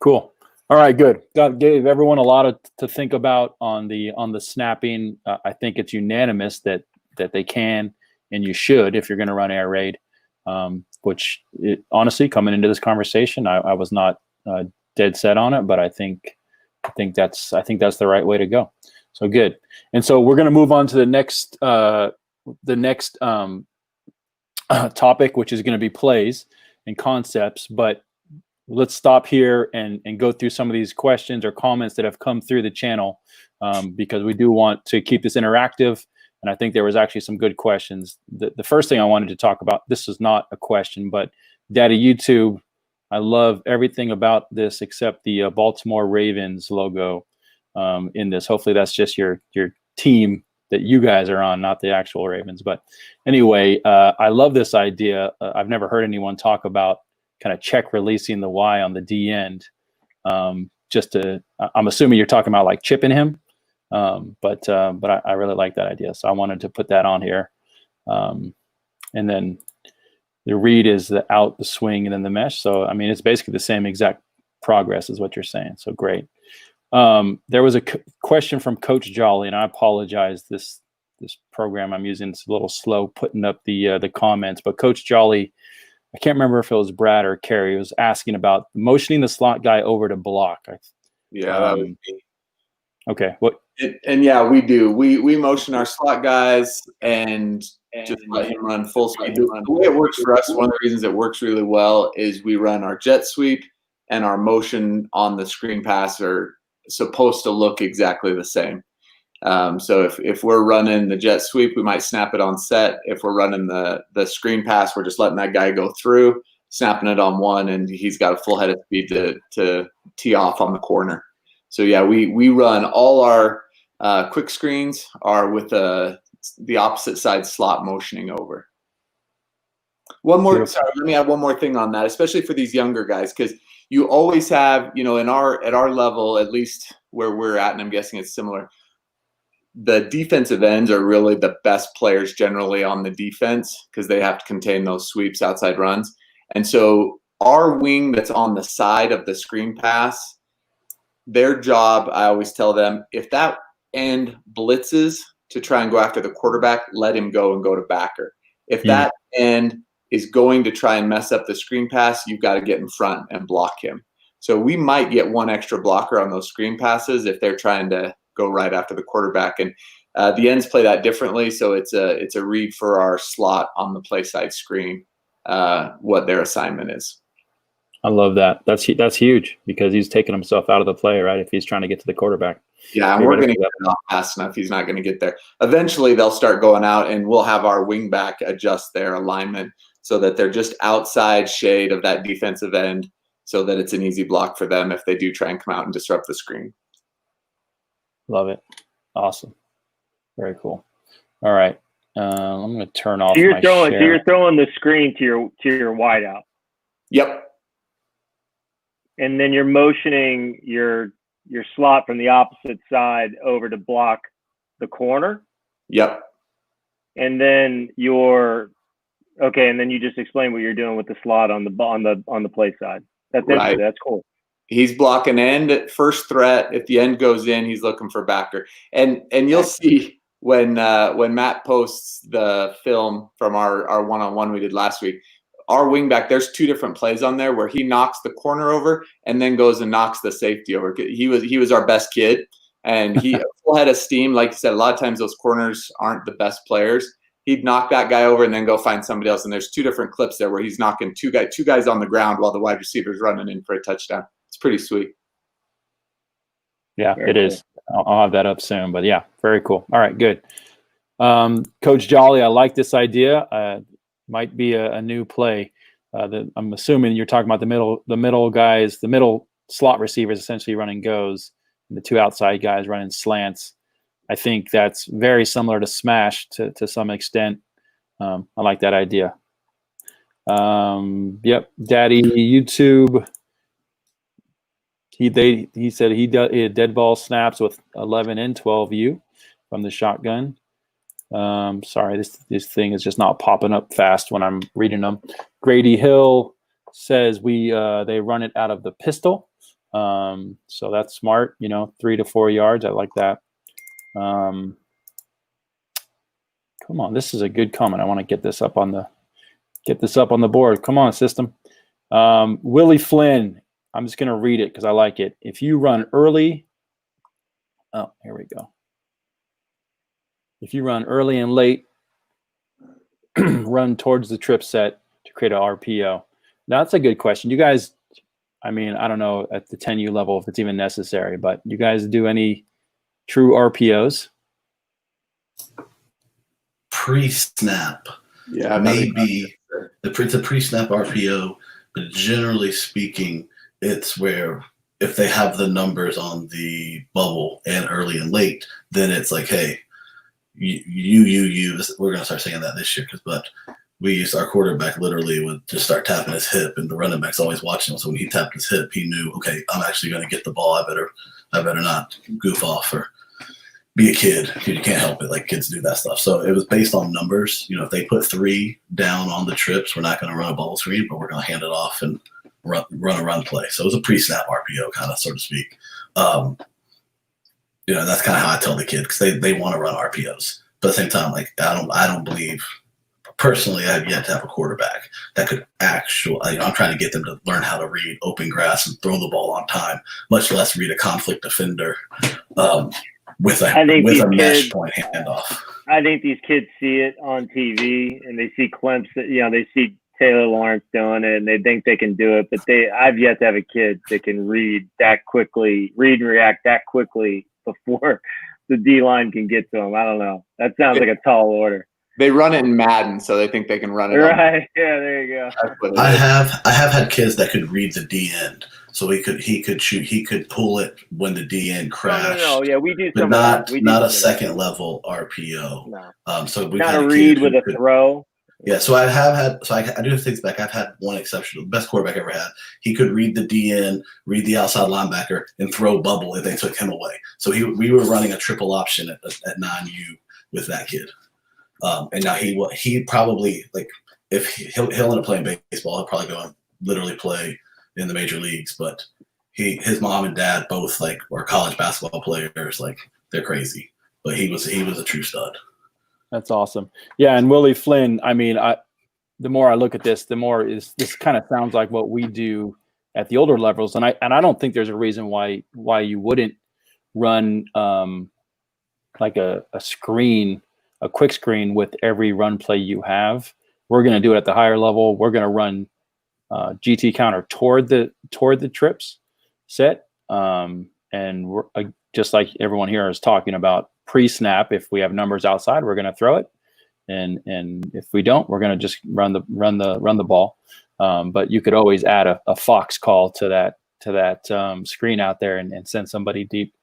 cool. All right, good. Gave everyone a lot to think about on the snapping. I think it's unanimous that they can and you should if you're going to run air raid. Honestly, coming into this conversation, I was not dead set on it, but I think that's the right way to go. So good. And so we're going to move on to the next topic, which is going to be plays and concepts. But let's stop here and go through some of these questions or comments that have come through the channel, because we do want to keep this interactive. And I think there was actually some good questions. The first thing I wanted to talk about, this is not a question, but Daddy YouTube, I love everything about this except the Baltimore Ravens logo in this. Hopefully that's just your team that you guys are on, not the actual Ravens. But anyway, I love this idea. I've never heard anyone talk about kind of check releasing the Y on the D end. I'm assuming you're talking about like chipping him. But I really like that idea. So I wanted to put that on here. And then the read is the out, the swing, and then the mesh. So, I mean, it's basically the same exact progress is what you're saying. So great. There was a question from Coach Jolly, and I apologize. This program I'm using is a little slow putting up the comments, but Coach Jolly, I can't remember if it was Brad or Carrie, was asking about motioning the slot guy over to block. Yeah, that would be. Okay. What? And yeah, we do. We motion our slot guys and just let him run full speed. The way it works for us, one of the reasons it works really well is we run our jet sweep and our motion on the screen pass are supposed to look exactly the same. So if we're running the jet sweep, we might snap it on set. If we're running the screen pass, we're just letting that guy go through, snapping it on one, and he's got a full head of speed to tee off on the corner. So yeah, we run all our quick screens are with the opposite side slot motioning over. Sorry, let me add one more thing on that, especially for these younger guys, because you always have, at our level, at least where we're at, and I'm guessing it's similar, the defensive ends are really the best players generally on the defense because they have to contain those sweeps, outside runs. And so our wing that's on the side of the screen pass, their job, I always tell them, if that end blitzes to try and go after the quarterback, let him go and go to backer. If that end is going to try and mess up the screen pass, you've got to get in front and block him. So we might get one extra blocker on those screen passes if they're trying to go right after the quarterback. And the ends play that differently. So it's a read for our slot on the play side screen, what their assignment is. I love that. That's huge because he's taking himself out of the play, right? If he's trying to get to the quarterback. Yeah, and we're going to get it off fast enough. He's not going to get there. Eventually, they'll start going out, and we'll have our wing back adjust their alignment so that they're just outside shade of that defensive end so that it's an easy block for them if they do try and come out and disrupt the screen. Love it. Awesome. Very cool. All right. I'm going to turn off so you're my throwing, share. So you're throwing the screen to your wideout. Yep. And then you're motioning your slot from the opposite side over to block the corner. Yep. And then and then you just explain what you're doing with the slot on the play side. That's right. That's cool. He's blocking end at first threat. If the end goes in, he's looking for backer. And you'll see when Matt posts the film from our one-on-one we did last week, our wingback, there's two different plays on there where he knocks the corner over and then goes and knocks the safety over. He was our best kid, and he full head of steam. Like you said, a lot of times those corners aren't the best players. He'd knock that guy over and then go find somebody else. And there's two different clips there where he's knocking two guys on the ground while the wide receiver's running in for a touchdown. It's pretty sweet. Yeah, Very it cool. is. I'll have that up soon, but yeah, very cool. All right, good. Coach Jolly, I like this idea. Might be a new play. I'm assuming you're talking about the middle guys, the middle slot receivers essentially running goes, and the two outside guys running slants. I think that's very similar to Smash to some extent. I like that idea. Yep, Daddy YouTube. He said he did dead ball snaps with 11 and 12U from the shotgun. Sorry, this thing is just not popping up fast when I'm reading them. Grady Hill says they run it out of the pistol. So that's smart, 3 to 4 yards. I like that. Coach Come on, this is a good comment. I want to get this up on the board. Come on, system. Willie Flynn. I'm just going to read it because I like it. If you run early, oh, here we go. If you run early and late, run towards the trip set to create an RPO. That's a good question. You guys, I mean, I don't know at the 10U level if it's even necessary, but you guys do any true RPOs? Pre-snap. Yeah, maybe it's a pre-snap RPO, but generally speaking, it's where if they have the numbers on the bubble and early and late, then it's like, hey, you. We're gonna start saying that this year, but we used our quarterback literally would just start tapping his hip, and the running back's always watching him. So when he tapped his hip, he knew, okay, I'm actually gonna get the ball. I better not goof off or be a kid, because you can't help it. Like, kids do that stuff. So it was based on numbers. You know, if they put 3 down on the trips, we're not going to run a bubble screen, but we're going to hand it off and run a run play. So it was a pre-snap RPO kind of, so to speak. You know, that's kind of how I tell the kid, because they want to run RPOs. But at the same time, like, I don't believe personally I have yet to have a quarterback that could actually, you know, I'm trying to get them to learn how to read open grass and throw the ball on time, much less read a conflict defender. With a mesh point handoff. I think these kids see it on TV and they see Clemson, you know, they see Taylor Lawrence doing it and they think they can do it, but I've yet to have a kid that can read and react that quickly before the D-line can get to them. I don't know. That sounds like a tall order. They run it in Madden, so they think they can run it. Right. Yeah, there you go. I have had kids that could read the D end. So he could shoot. He could pull it when the D end crashed. No. Yeah, we do. But not a second level RPO. No. So we not a read with a throw. Yeah. So I have had. So I do things back. I've had one exception. The best quarterback I ever had. He could read the D end, read the outside linebacker, and throw bubble if they took him away. So we were running a triple option at 9U with that kid. And now he probably, like, if he'll end up playing baseball, he'll probably go and literally play in the major leagues, but his mom and dad both like were college basketball players. Like, they're crazy, but he was a true stud. That's awesome. Yeah. And Willie Flynn, I mean, the more I look at this, the more this kind of sounds like what we do at the older levels. And I don't think there's a reason why you wouldn't run like a quick screen with every run play you have. We're going to do it at the higher level. We're going to run GT counter toward the trips set. And we're just like everyone here is talking about pre-snap. If we have numbers outside, we're going to throw it. And if we don't, we're going to just run the ball. But you could always add a fox call to that screen out there and send somebody deep.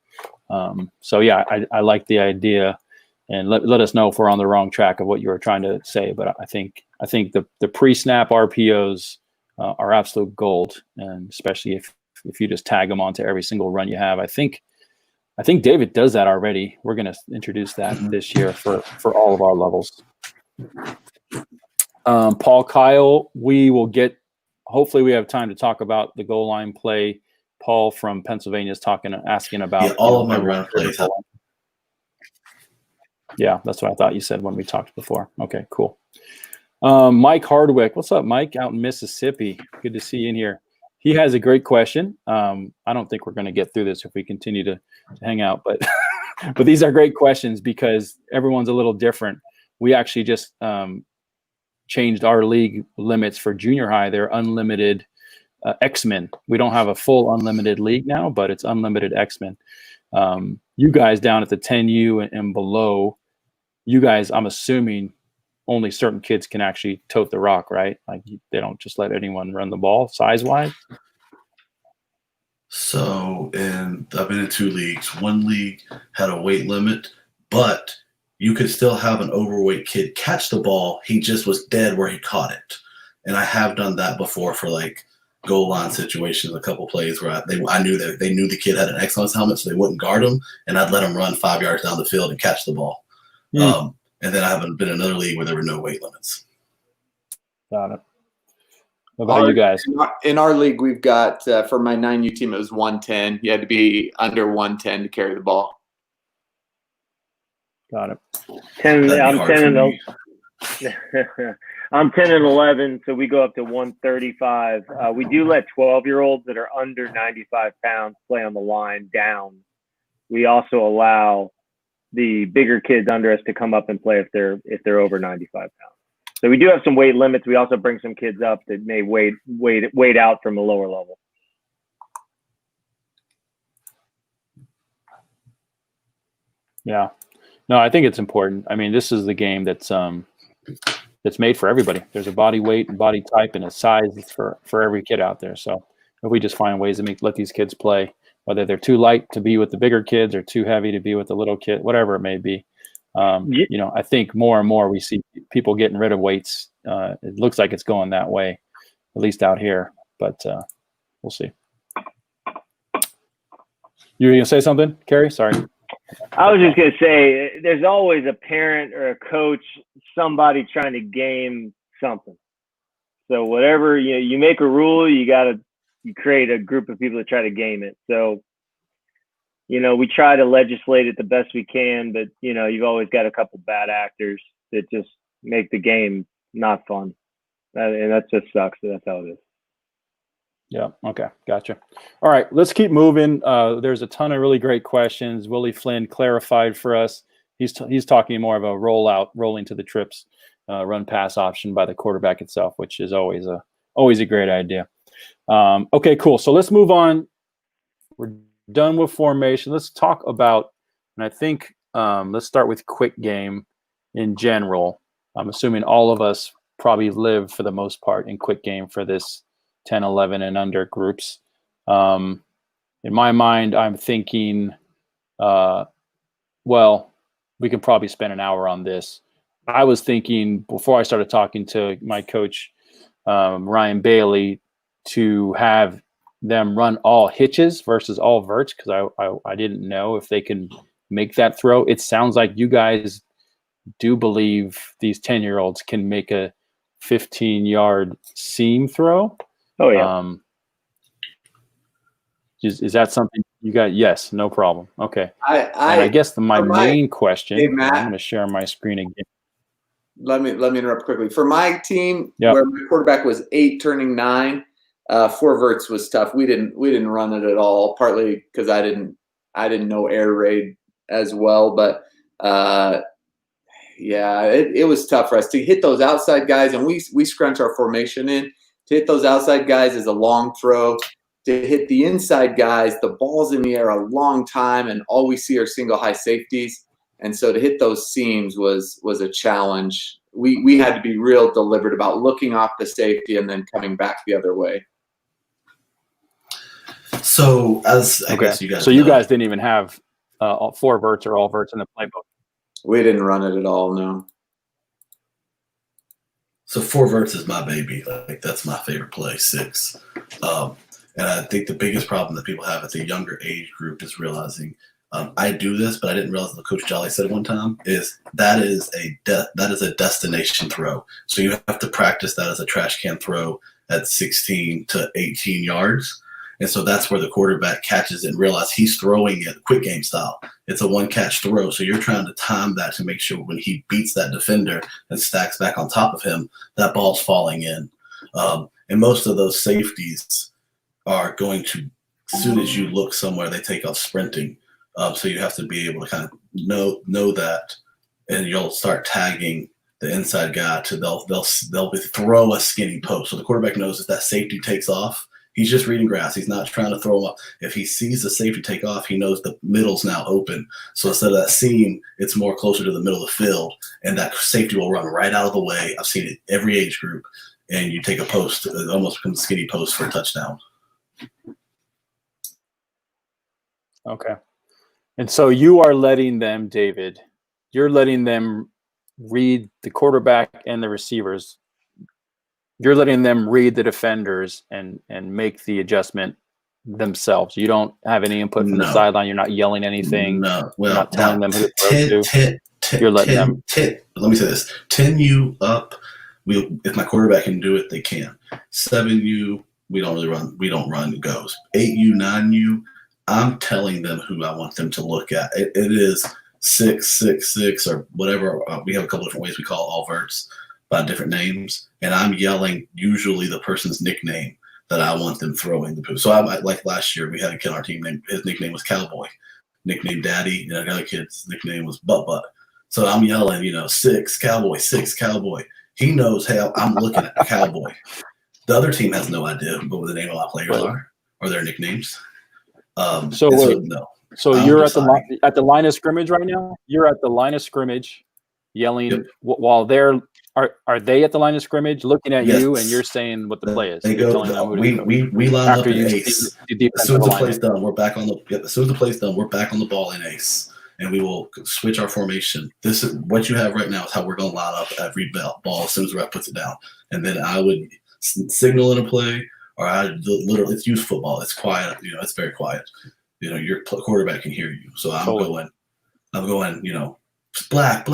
So yeah, I like the idea. And let us know if we're on the wrong track of what you were trying to say. But I think the pre-snap RPOs are absolute gold, and especially if you just tag them onto every single run you have. I think David does that already. We're going to introduce that this year for all of our levels. Paul Kyle, we will get. Hopefully, we have time to talk about the goal line play. Paul from Pennsylvania is asking about all of my run plays. Yeah, that's what I thought you said when we talked before. Okay, cool. Mike Hardwick. What's up, Mike? Out in Mississippi. Good to see you in here. He has a great question. I don't think we're going to get through this if we continue to hang out, but but these are great questions because everyone's a little different. We actually just changed our league limits for junior high. They're unlimited X-Men. We don't have a full unlimited league now, but it's unlimited X-Men. You guys down at the 10U and below, you guys, I'm assuming only certain kids can actually tote the rock, right? Like, they don't just let anyone run the ball size-wise? So, I've been in 2 leagues. One league had a weight limit, but you could still have an overweight kid catch the ball. He just was dead where he caught it. And I have done that before for, like, goal line situations, a couple plays where I knew that they knew the kid had an X-Lens helmet, so they wouldn't guard him, and I'd let him run 5 yards down the field and catch the ball. And then I haven't been in another league where there were no weight limits. Got it. What about you guys? In our league, we've got for my 9U team, it was 110. You had to be under 110 to carry the ball. Got it. 10. That'd be I'm hard 10 for and me. I'm 10 and 11, so we go up to 135. We do let 12-year-olds that are under 95 pounds play on the line down. We also allow the bigger kids under us to come up and play if they're over 95 pounds. So we do have some weight limits. We also bring some kids up that may wait out from a lower level. Yeah. No, I think it's important. I mean, this is the game that's made for everybody. There's a body weight and body type and a size for every kid out there. So if we just find ways to let these kids play, whether they're too light to be with the bigger kids or too heavy to be with the little kid, whatever it may be. You know, I think more and more we see people getting rid of weights. It looks like it's going that way, at least out here, but we'll see. You were going to say something, Carrie? Sorry. I was just going to say, there's always a parent or a coach, somebody trying to game something. So whatever, you make a rule, you create a group of people that try to game it. So, we try to legislate it the best we can, but, you've always got a couple bad actors that just make the game not fun. And that just sucks. That's how it is. Yeah. Okay. Gotcha. All right. Let's keep moving. There's a ton of really great questions. Willie Flynn clarified for us. He's talking more of a rolling to the trips, run pass option by the quarterback itself, which is always a great idea. Okay, cool. So let's move on. We're done with formation. Let's talk about, and I think let's start with quick game in general. I'm assuming all of us probably live for the most part in quick game for this 10, 11 and under groups. In my mind, I'm thinking, well, we can probably spend an hour on this. I was thinking before I started talking to my coach, Ryan Bailey, to have them run all hitches versus all verts, because I didn't know if they can make that throw. It sounds like you guys do believe these 10-year-olds can make a 15-yard seam throw. Oh, yeah. Is that something you got? Yes, no problem. Okay. I guess my main question, hey, Matt, I'm going to share my screen again. Let me interrupt quickly. For my team, Yep. where my quarterback was 8 turning 9, 4 verts was tough. We didn't run it at all, partly because I didn't know air raid as well, but yeah, it was tough for us to hit those outside guys, and we scrunch our formation in. To hit those outside guys is a long throw. To hit the inside guys, the ball's in the air a long time, and all we see are single high safeties. And so to hit those seams was a challenge. We had to be real deliberate about looking off the safety and then coming back the other way. So I guess you guys. So you guys didn't even have 4 verts or all verts in the playbook. We didn't run it at all, no. So 4 verts is my baby. Like that's my favorite play, 6. And I think the biggest problem that people have at the younger age group is realizing I do this, but I didn't realize what Coach Jolly said one time is that is a destination throw. So you have to practice that as a trash can throw at 16 to 18 yards. And so that's where the quarterback catches it and realizes he's throwing it quick game style. It's a one-catch throw. So you're trying to time that to make sure when he beats that defender and stacks back on top of him, that ball's falling in. And most of those safeties are going to, as soon as you look somewhere, they take off sprinting. So you have to be able to kind of know that, and you'll start tagging the inside guy to they'll throw a skinny post. So the quarterback knows if that safety takes off, he's just reading grass. He's not trying to throw him up. If he sees the safety take off, he knows the middle's now open. So instead of that seam, it's more closer to the middle of the field, and that safety will run right out of the way. I've seen it every age group, and you take a post, it almost becomes a skinny post for a touchdown. Okay. And so you are letting them, David, you're letting them read the quarterback and the receivers. You're letting them read the defenders and make the adjustment themselves. You don't have any input from the sideline. You're not yelling anything. No. Well, you're not telling them who to throw to. You're letting them. Let me say this. 10U up. If my quarterback can do it, they can. 7U, we don't really run. We don't run goes. 8U, 9U, I'm telling them who I want them to look at. It is 666 or whatever. We have a couple different ways we call all verts by different names, and I'm yelling usually the person's nickname that I want them throwing the poop. So I like last year we had a kid on our team named, his nickname was Cowboy, nickname Daddy, and the other kid's nickname was Butt. So I'm yelling, 6 Cowboy, 6 Cowboy. He knows, hey, I'm looking at Cowboy. The other team has no idea what the name of our players are or their nicknames. So you're at the line of scrimmage right now. You're at the line of scrimmage, yelling while they're. Are they at the line of scrimmage looking at you and you're saying what the play is? They go. We line up in ace. As soon as the play's done, we're back on the. As soon as the play's done, we're back on the ball in ace, and we will switch our formation. This is what you have right now. Is how we're going to line up every ball as soon as the ref puts it down, and then I would signal in a play, or I literally it's youth football. It's quiet. It's very quiet. Your quarterback can hear you. So I'm going. Black.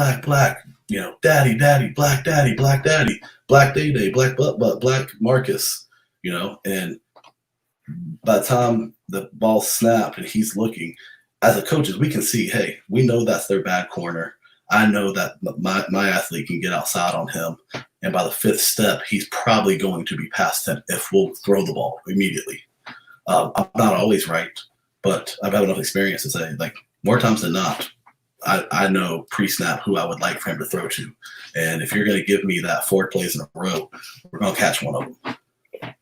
Daddy, black daddy, black day, black butt, black Marcus, and by the time the ball snapped and he's looking, as a coaches, we can see, hey, we know that's their bad corner. I know that my athlete can get outside on him. And by the 5th step, he's probably going to be past him if we'll throw the ball immediately. I'm not always right, but I've had enough experience to say, like, more times than not, I know pre-snap who I would like for him to throw to. And if you're going to give me that 4 plays in a row, we're going to catch one of them.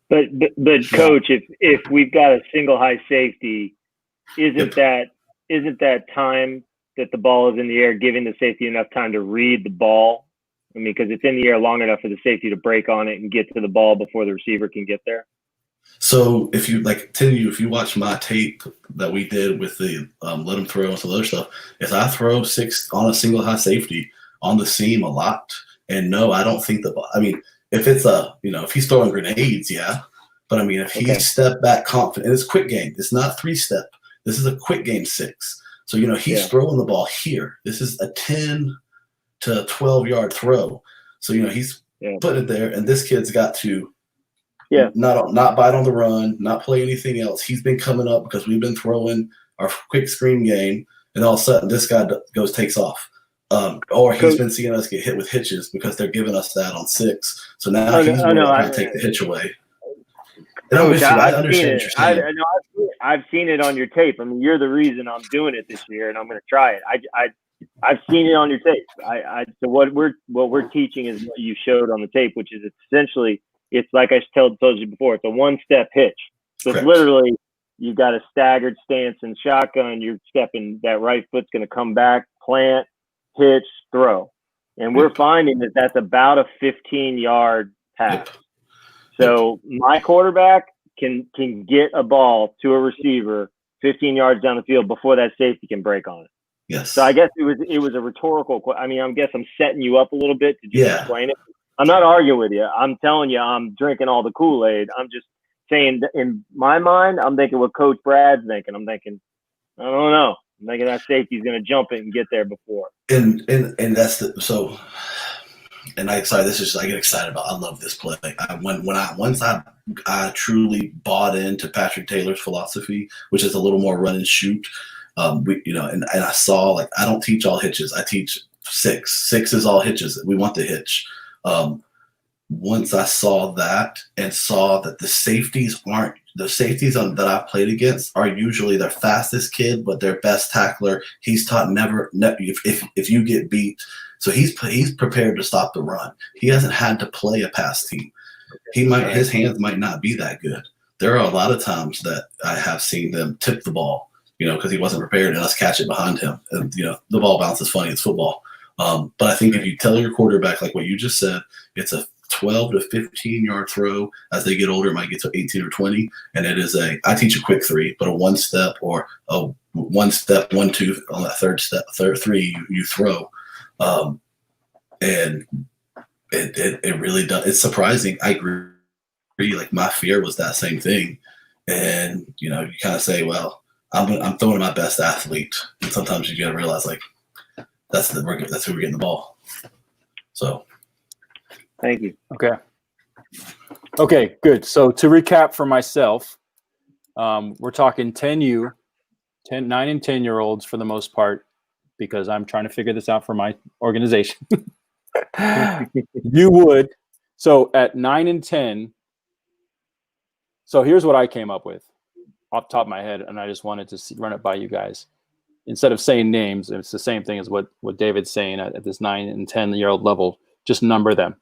But coach, if we've got a single high safety, isn't that time that the ball is in the air giving the safety enough time to read the ball? I mean, because it's in the air long enough for the safety to break on it and get to the ball before the receiver can get there. So if you if you watch my tape that we did with the let him throw and some other stuff, if I throw 6 on a single high safety on the seam a lot, and no, I don't think if it's if he's throwing grenades, yeah, but I mean if he step back confident, it's quick game. It's not 3-step. This is a quick game 6. So he's throwing the ball here. This is a 10 to 12-yard throw. So he's putting it there, and this kid's got to. Yeah, not bite on the run, not play anything else. He's been coming up because we've been throwing our quick screen game, and all of a sudden this guy takes off. Or he's been seeing us get hit with hitches because they're giving us that on 6. So now he's trying to take the hitch away. And I understand what you're saying. I've seen it on your tape. I mean, you're the reason I'm doing it this year, and I'm going to try it. I've seen it on your tape. So what we're teaching is what you showed on the tape, which is essentially. It's like I told you before, it's a 1-step hitch. So it's literally you've got a staggered stance and shotgun. You're stepping, that right foot's going to come back, plant, hitch, throw. And we're finding that that's about a 15-yard pass. So my quarterback can get a ball to a receiver 15 yards down the field before that safety can break on it. Yes. So I guess it was a rhetorical question. I mean, I guess I'm setting you up a little bit to just explain it. I'm not arguing with you. I'm telling you, I'm drinking all the Kool-Aid. I'm just saying, in my mind, I'm thinking what Coach Brad's thinking. I'm thinking, I don't know. I'm thinking that safety's going to jump it and get there before. And that's I get excited about. I love this play. Once I truly bought into Patrick Taylor's philosophy, which is a little more run and shoot. And I saw, like, I don't teach all hitches. I teach 6. 6 is all hitches. We want the hitch. Once I saw that and saw that the safeties that I've played against are usually their fastest kid, but their best tackler. He's taught never if you get beat. So he's prepared to stop the run. He hasn't had to play a pass team. His hands might not be that good. There are a lot of times that I have seen them tip the ball, because he wasn't prepared and us catch it behind him. And, the ball bounces funny. It's football. But I think if you tell your quarterback, like what you just said, it's a 12 to 15-yard throw. As they get older, it might get to 18 or 20. And it is I teach a quick 3, but a 1-step or a 1-step, 1-2 on that third 3, you throw. And it really does. It's surprising. I agree. Like, my fear was that same thing. And, you kind of say, well, I'm throwing my best athlete. And sometimes you got to realize, like, that's who we're getting the ball. So, thank you. Okay, good. So to recap for myself, we're talking 9 and 10-year-olds for the most part, because I'm trying to figure this out for my organization. You would. So at 9 and 10. So here's what I came up with off the top of my head, and I just wanted to run it by you guys. Instead of saying names, it's the same thing as what David's saying at this 9 and 10-year-old level. Just number them,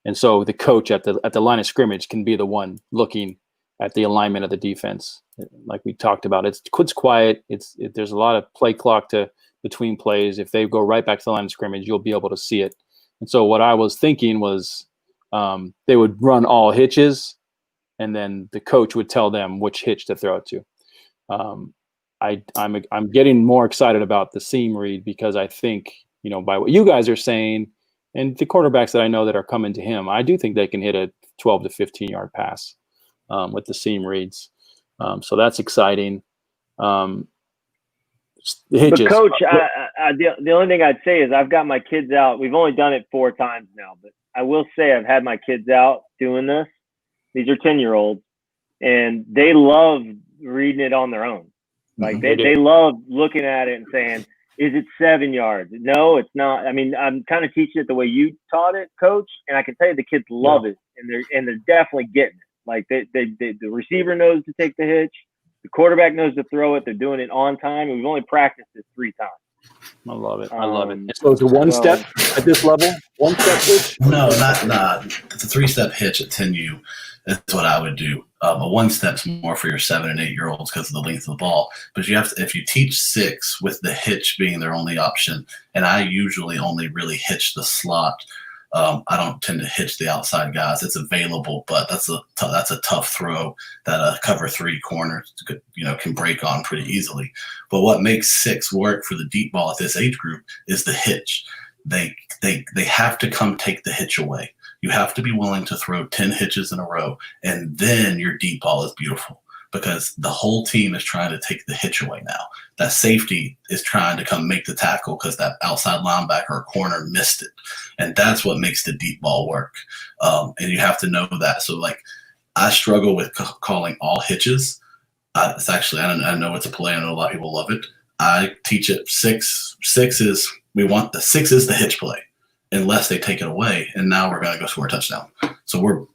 and so the coach at the line of scrimmage can be the one looking at the alignment of the defense, like we talked about. It's quiet. There's a lot of play clock between plays. If they go right back to the line of scrimmage, you'll be able to see it. And so what I was thinking was they would run all hitches, and then the coach would tell them which hitch to throw it to. I'm getting more excited about the seam read because I think, by what you guys are saying and the quarterbacks that I know that are coming to him, I do think they can hit a 12 to 15 yard pass with the seam reads. So that's exciting. The hitches. But coach, the only thing I'd say is I've got my kids out. We've only done it 4 times now, but I will say I've had my kids out doing this. These are 10-year-olds, and they love reading it on their own. Like they love looking at it and saying, is it 7 yards? No, it's not. I mean, I'm kind of teaching it the way you taught it, coach, and I can tell you the kids love it, and they're definitely getting it. Like the receiver knows to take the hitch, the quarterback knows to throw it. They're doing it on time, and we've only practiced it 3 times. I love it. I love it. So it's a one-step at this level? One-step hitch? No, not. It's a 3-step hitch at 10U. That's what I would do. A 1-step's more for your 7 and 8-year-olds because of the length of the ball. But you have to, if you teach 6 with the hitch being their only option, and I usually only really hitch the slot. I don't tend to hitch the outside guys. It's available, but that's a tough throw that a cover 3 corner can break on pretty easily. But what makes 6 work for the deep ball at this age group is the hitch. They have to come take the hitch away. You have to be willing to throw 10 hitches in a row, and then your deep ball is beautiful because the whole team is trying to take the hitch away now. That safety is trying to come make the tackle because that outside linebacker or corner missed it. And that's what makes the deep ball work. And you have to know that. So, I struggle with calling all hitches. It's actually, I know it's a play. I know a lot of people love it. I teach it 6. 6 is the hitch play. Unless they take it away, and now we're going to go score a touchdown. So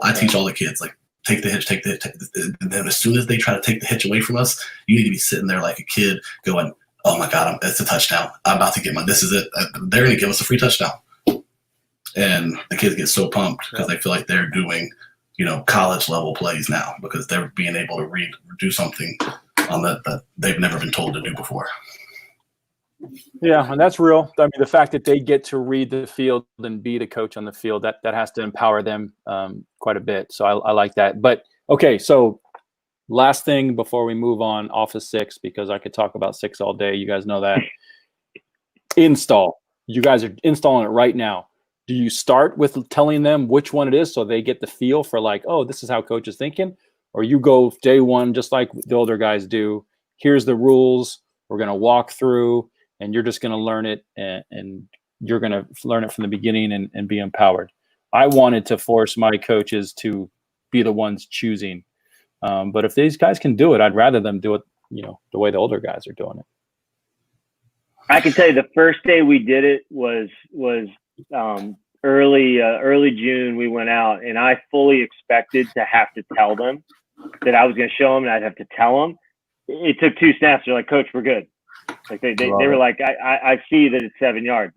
I teach all the kids, take the hitch, and then as soon as they try to take the hitch away from us, you need to be sitting there like a kid going, oh my God, it's a touchdown. I'm about to get this is it. They're going to give us a free touchdown. And the kids get so pumped because they feel like they're doing, college level plays now because they're being able to do something on that they've never been told to do before. Yeah, and that's real. I mean, the fact that they get to read the field and be the coach on the field, that has to empower them quite a bit. So I like that. But, okay, so last thing before we move on off of 6, because I could talk about 6 all day. You guys know that. Install. You guys are installing it right now. Do you start with telling them which one it is so they get the feel for this is how coach is thinking? Or you go day one just like the older guys do. Here's the rules. We're going to walk through. And you're just going to learn it, and you're going to learn it from the beginning and be empowered. I wanted to force my coaches to be the ones choosing. But if these guys can do it, I'd rather them do it, the way the older guys are doing it. I can tell you the first day we did it was early June. We went out, and I fully expected to have to tell them that I was going to show them, and I'd have to tell them. It took 2 snaps. They're like, Coach, we're good. They were like, I see that it's 7 yards.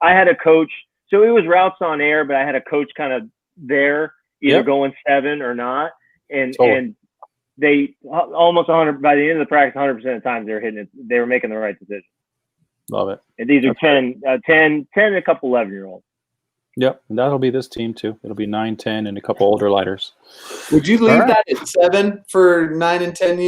I had a coach, so it was routes on air, but I had a coach kind of there, either going 7 or not. And they almost 100 by the end of the practice, 100% of the times they were hitting it. They were making the right decision. Love it. And these are 10, and a couple 11-year-olds. Yep, and that'll be this team too. It'll be 9, 10, and a couple older lighters. Would you leave that at 7 for 9 and 10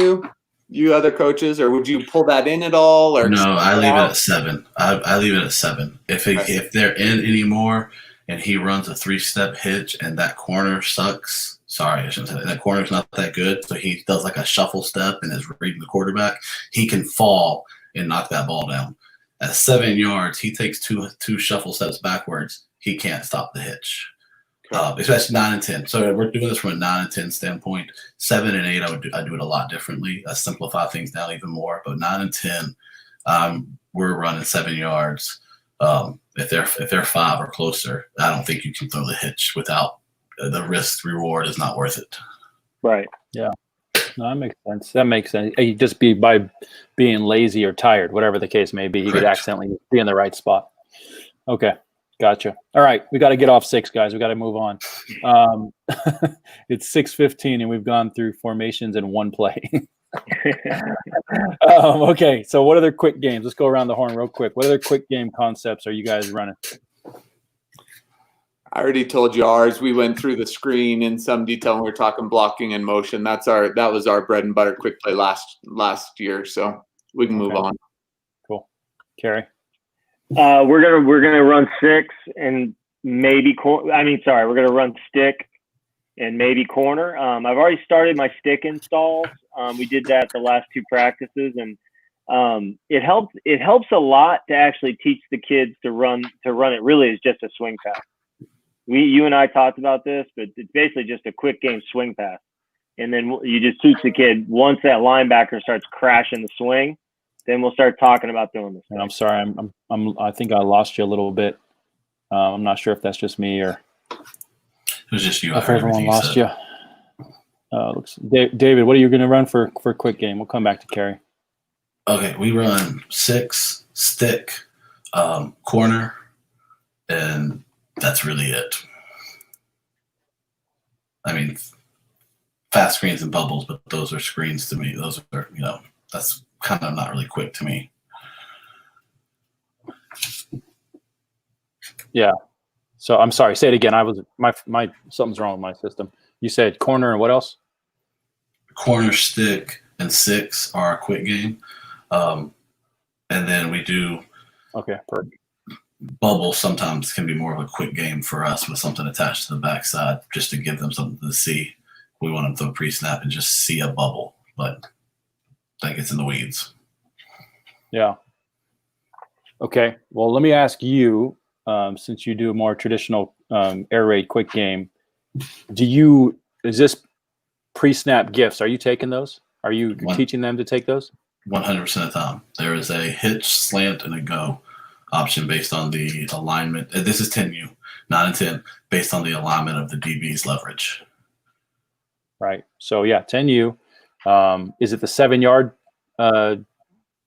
you other coaches, or would you pull that in at all? Or no, I leave it at 7. I leave it at 7. If they're in anymore and he runs a 3-step hitch and that corner sucks, sorry, I shouldn't say that. That corner's not that good, so he does a shuffle step and is reading the quarterback, he can fall and knock that ball down. At 7 yards, he takes two shuffle steps backwards. He can't stop the hitch. Especially 9 and 10. So we're doing this from a 9 and 10 standpoint. 7 and 8, I do it a lot differently. I simplify things down even more. But 9 and 10, we're running 7 yards. If they're 5 or closer, I don't think you can throw the hitch without the risk reward is not worth it. Right. Yeah. No, that makes sense. That makes sense. You just by being lazy or tired, whatever the case may be, you could accidentally be in the right spot. Okay. Gotcha. All right. We got to get off 6, guys. We got to move on. It's 6:15 and we've gone through formations in one play. Okay. So what other quick games? Let's go around the horn real quick. What other quick game concepts are you guys running? I already told you ours. We went through the screen in some detail when we were talking blocking and motion. That was our bread and butter quick play last year. So we can move on. Cool. Carrie? We're gonna run 6 and maybe we're gonna run stick and maybe corner. I've already started my stick installs. We did that the last 2 practices, and it helps a lot to actually teach the kids to run it. Really is just a swing pass. You and I talked about this, but it's basically just a quick game swing pass, and then you just teach the kid once that linebacker starts crashing the swing. Then we'll start talking about doing this. And I'm sorry, I think I lost you a little bit. I'm not sure if that's just me or it was just you. If everyone lost you. David, what are you going to run for quick game? We'll come back to Carrie. Okay, we run 6, stick, corner, and that's really it. I mean, fast screens and bubbles, but those are screens to me. Those are, that's kind of not really quick to me. Yeah. So I'm sorry. Say it again. My something's wrong with my system. You said corner and what else? Corner, stick, and 6 are a quick game, and then we do. Okay. Perfect. Bubble sometimes can be more of a quick game for us with something attached to the backside, just to give them something to see. We want them to throw pre-snap and just see a bubble, but that gets in the weeds. Yeah. Okay. Well, let me ask you, since you do a more traditional air raid quick game, is this pre-snap gifts? Are you taking those? Are you teaching them to take those? 100% of the time. There is a hitch, slant, and a go option based on the alignment. This is 10U, 9 and 10, based on the alignment of the DB's leverage. Right. So yeah, 10U. Is it the 7-yard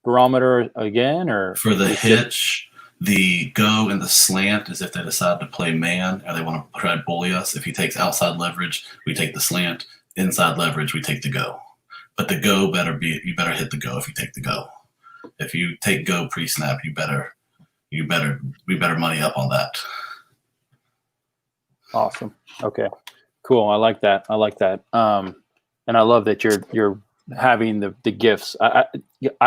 barometer again, or for the hitch? The go and the slant is if they decide to play man or they want to try to bully us. If he takes outside leverage, we take the slant. Inside leverage, we take the go. But the go you better hit the go if you take the go. If you take go pre-snap, we better money up on that. Awesome. Okay. Cool. I like that. And I love that you're having the gifts. I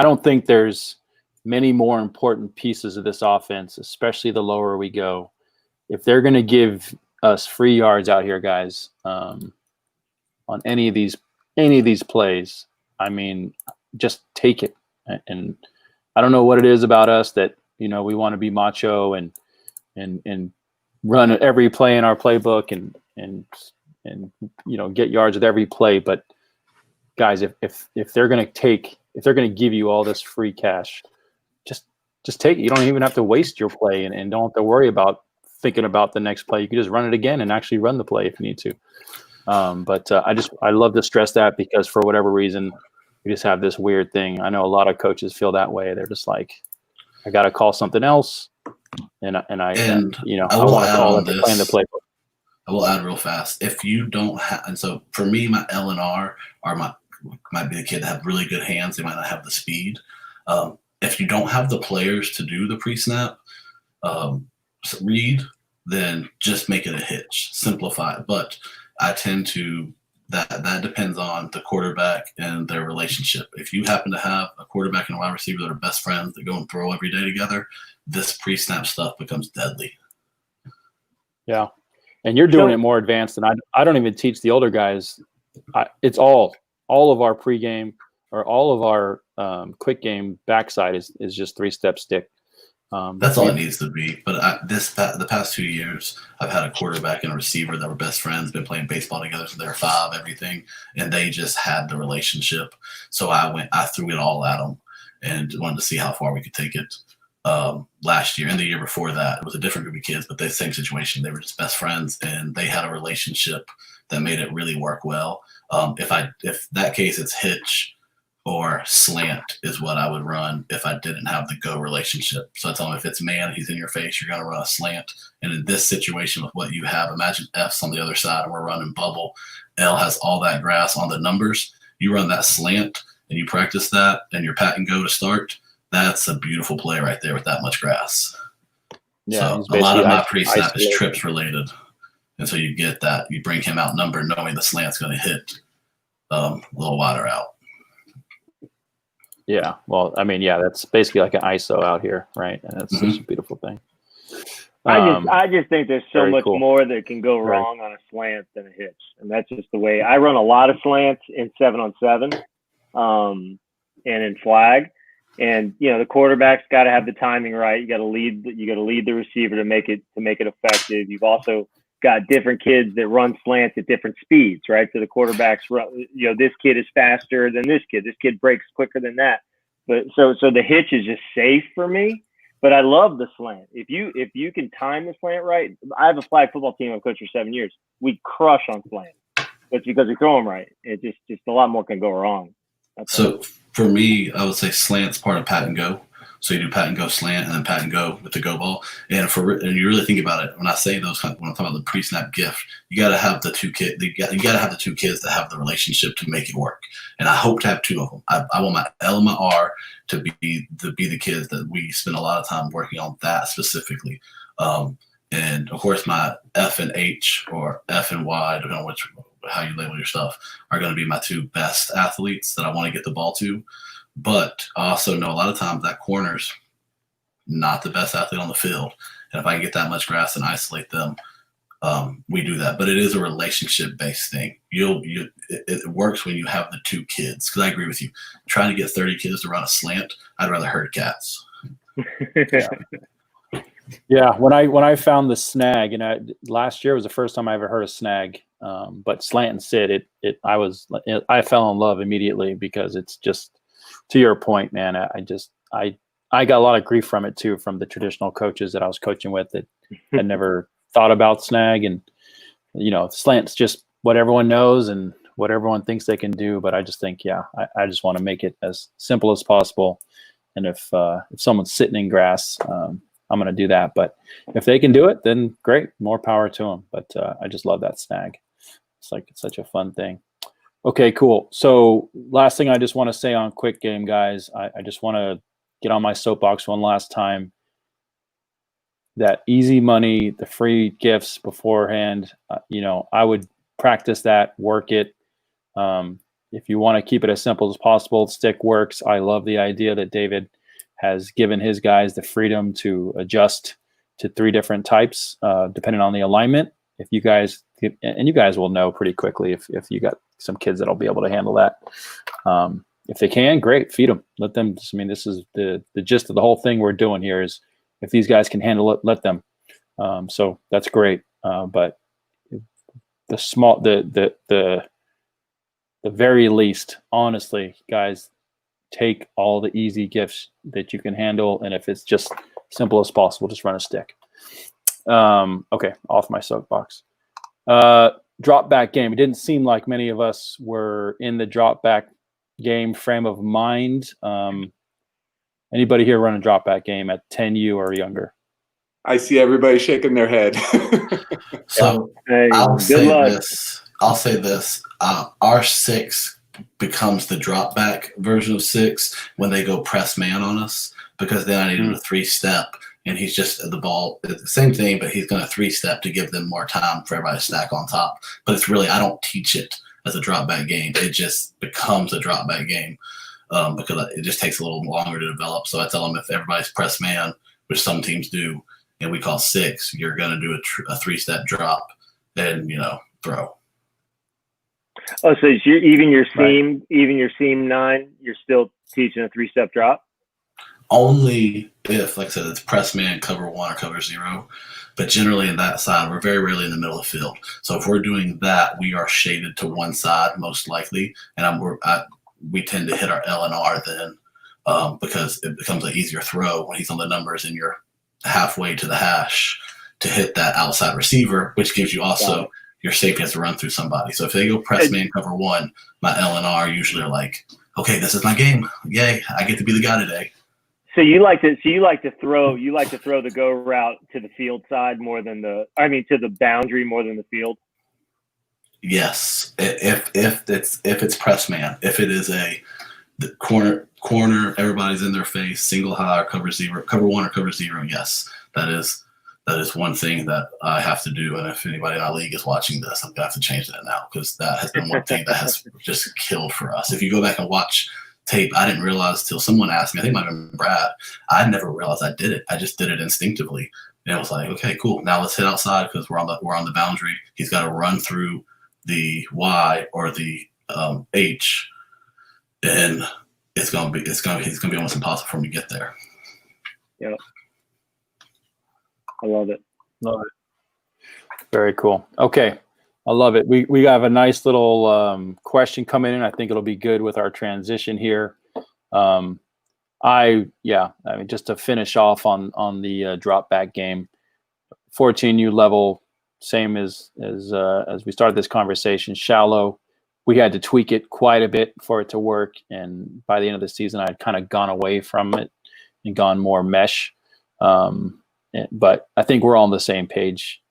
don't think there's many more important pieces of this offense, especially the lower we go. If they're going to give us free yards out here, guys, on any of these plays, I mean, just take it. And I don't know what it is about us that, we want to be macho and run every play in our playbook and get yards with every play. But guys, if they're going to give you all this free cash, just take it. You don't even have to waste your play and don't have to worry about thinking about the next play. You can just run it again and actually run the play if you need to. But I love to stress that because for whatever reason, we just have this weird thing. I know a lot of coaches feel that way. They're just like, I got to call something else. I want to call it playing the playbook. I will add real fast. If you don't have, and so for me, my L&R might be the kid that have really good hands. They might not have the speed. If you don't have the players to do the pre-snap read, then just make it a hitch. Simplify it. But I tend to that depends on the quarterback and their relationship. If you happen to have a quarterback and a wide receiver that are best friends that go and throw every day together, this pre-snap stuff becomes deadly. Yeah. And you're doing it more advanced than I don't even teach the older guys. It's all of our pregame or all of our quick game backside is just 3-step stick. That's all it needs to be. But the past 2 years, I've had a quarterback and a receiver that were best friends, been playing baseball together since they were 5, everything, and they just had the relationship. So I threw it all at them, and wanted to see how far we could take it. Last year and the year before that, it was a different group of kids, but the same situation. They were just best friends, and they had a relationship that made it really work well. If that case, it's hitch or slant is what I would run if I didn't have the go relationship. So I tell them, if it's man, he's in your face, you're going to run a slant. And in this situation with what you have, imagine F's on the other side and we're running bubble. L has all that grass on the numbers. You run that slant and you practice that and your pat and go to start. That's a beautiful play right there with that much grass. Yeah, so a lot of my pre-snap is trips related. And so you get that. You bring him out number knowing the slant's going to hit a little wider out. Yeah. Well, I mean, yeah, that's basically like an ISO out here, right? And it's such a beautiful thing. I just think there's so much cool. more that can go wrong on a slant than a hitch. And that's just the way I run a lot of slants in 7-on-7 and in flag. And the quarterback's got to have the timing right. You got to lead the receiver to make it effective. You've also got different kids that run slants at different speeds, right? So the quarterbacks run, this kid is faster than this kid. This kid breaks quicker than that. But so the hitch is just safe for me. But I love the slant. If you can time the slant right, I have a flag football team I've coached for 7 years. We crush on slant. It's because we throw them right. It just a lot more can go wrong. So for me, I would say slant's part of pat and go. So you do pat and go slant and then pat and go with the go ball. And you really think about it, when I say those, when I'm talking about the pre-snap gift, you got to have the two kids. You got to have the two kids that have the relationship to make it work. And I hope to have two of them. I want my L and my R to be the kids that we spend a lot of time working on that specifically. And of course, my F and H or F and Y, depending on how you label your stuff, are going to be my two best athletes that I want to get the ball to. But I also know a lot of times that corner's not the best athlete on the field. And if I can get that much grass and isolate them, we do that. But it is a relationship-based thing. It works when you have the two kids. Because I agree with you. Trying to get 30 kids to run a slant, I'd rather herd cats. Yeah, when I found the snag, last year was the first time I ever heard of snag. But slant and sit, I fell in love immediately because it's just, to your point, man. I got a lot of grief from it too, from the traditional coaches that I was coaching with that had never thought about snag, and slant's just what everyone knows and what everyone thinks they can do. But I just think, I just want to make it as simple as possible. And if someone's sitting in grass, I'm going to do that. But if they can do it, then great, more power to them. But I just love that snag. It's such a fun thing. Okay, cool. So last thing I just want to say on quick game, guys, I just want to get on my soapbox one last time. That easy money, the free gifts beforehand, I would practice that, work it. If you want to keep it as simple as possible, stick works. I love the idea that David has given his guys the freedom to adjust to 3 different types, depending on the alignment. If you guys, and you guys will know pretty quickly if you got some kids that'll be able to handle that. If they can, great, feed them. Let them. This is the gist of the whole thing we're doing here is if these guys can handle it, let them. So that's great. But the very least, honestly, guys, take all the easy gifts that you can handle, and if it's just simple as possible, just run a stick. Okay, off my soapbox. Drop back game. It didn't seem like many of us were in the drop back game frame of mind. Anybody here run a drop back game at 10U or younger? I see everybody shaking their head. So hey, I'll good say this. Our 6 becomes the drop back version of 6 when they go press man on us, because then I needed a 3-step. And he's just the ball, the same thing, but he's going to 3-step to give them more time for everybody to stack on top. But it's really, I don't teach it as a drop back game. It just becomes a drop back game because it just takes a little longer to develop. So I tell them if everybody's press man, which some teams do, and we call 6, you're going to do a 3-step drop, then throw. Oh, so even your seam 9, you're still teaching a 3-step drop? Only if, like I said, it's press man, cover 1, or cover 0. But generally in that side, we're very rarely in the middle of the field. So if we're doing that, we are shaded to one side most likely, and we tend to hit our L and R then. because it becomes an easier throw when he's on the numbers and you're halfway to the hash to hit that outside receiver, which gives you also your safety has to run through somebody. So if they go press man cover one, my LNR usually are like, okay, this is my game. Yay, I get to be the guy today. So you like to throw the go route to the field side more than to the boundary more than the field. Yes, if it's press man, if it is the corner, everybody's in their face, single high or cover one or cover zero. Yes, that is one thing that I have to do. And if anybody in our league is watching this, I'm gonna have to change that now, because that has been one thing that has just killed for us. If you go back and watch tape, I didn't realize till someone asked me, I think it might have been Brad, I never realized I did it. I just did it instinctively. And it was like, okay, cool. Now let's hit outside because we're on the boundary. He's got to run through the Y or the H, and he's gonna be almost impossible for him to get there. Yeah, I love it. Love it. Very cool. Okay. I love it. We have a nice little question coming in. I think it'll be good with our transition here. Just to finish off on the drop back game, 14U level, same as we started this conversation, shallow. We had to tweak it quite a bit for it to work, and by the end of the season, I'd kind of gone away from it and gone more mesh. But I think we're all on the same page.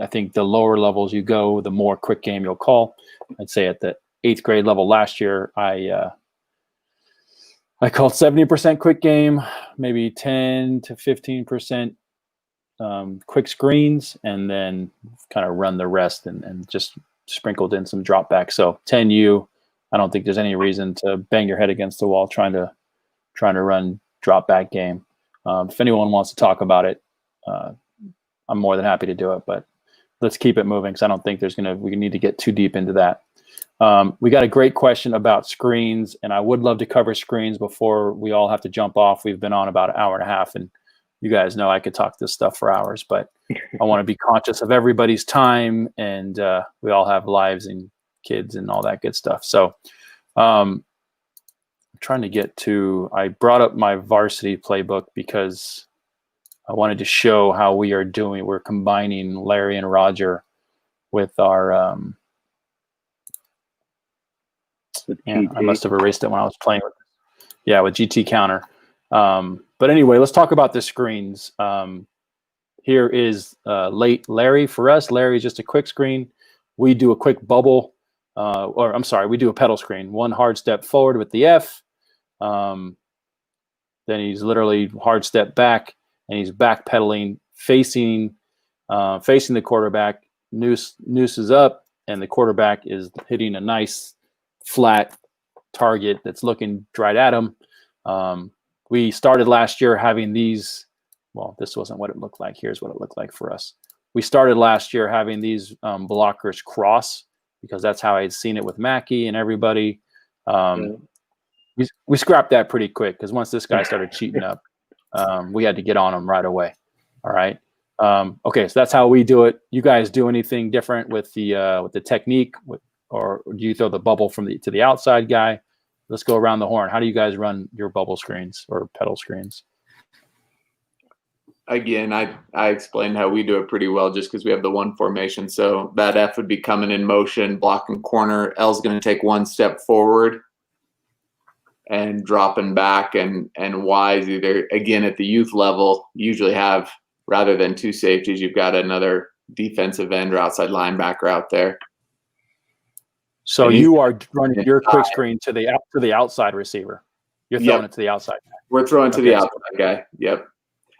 I think the lower levels you go, the more quick game you'll call. I'd say at the 8th grade level last year, I called 70% quick game, maybe 10 to 15% quick screens, and then kind of run the rest and just sprinkled in some drop back. So 10U, I don't think there's any reason to bang your head against the wall trying to run drop back game. If anyone wants to talk about it, I'm more than happy to do it, but let's keep it moving, because I don't think we need to get too deep into that. We got a great question about screens, and I would love to cover screens before we all have to jump off. We've been on about an hour and a half, and you guys know I could talk this stuff for hours, but I want to be conscious of everybody's time, and we all have lives and kids and all that good stuff. So I'm trying to get to, I brought up my varsity playbook because I wanted to show how we are doing. We're combining Larry and Roger with our, I must have erased it when I was playing with it. Yeah, with GT counter. But anyway, let's talk about the screens. Here is late Larry. For us, Larry is just a quick screen. We do a quick bubble, we do a pedal screen. One hard step forward with the F. Then he's literally hard step back, and he's backpedaling, facing the quarterback. Noose is up, and the quarterback is hitting a nice flat target that's looking right at him. We started last year having these. Well, this wasn't what it looked like. Here's what it looked like for us. We started last year having these blockers cross, because that's how I had seen it with Mackey and everybody. We scrapped that pretty quick, because once this guy started cheating up, we had to get on him right away. All right. Okay, so that's how we do it. You guys do anything different with the technique, or do you throw the bubble to the outside guy? Let's go around the horn. How do you guys run your bubble screens or pedal screens? Again, I explained how we do it pretty well, just because we have the one formation. So that F would be coming in motion, blocking corner. L's going to take one step forward and dropping back, and Y is either, again, at the youth level, you usually have, rather than two safeties, you've got another defensive end or outside linebacker out there. So you are running your quick screen to the outside receiver. You're throwing it to the outside guy. We're throwing to the outside guy. Yep.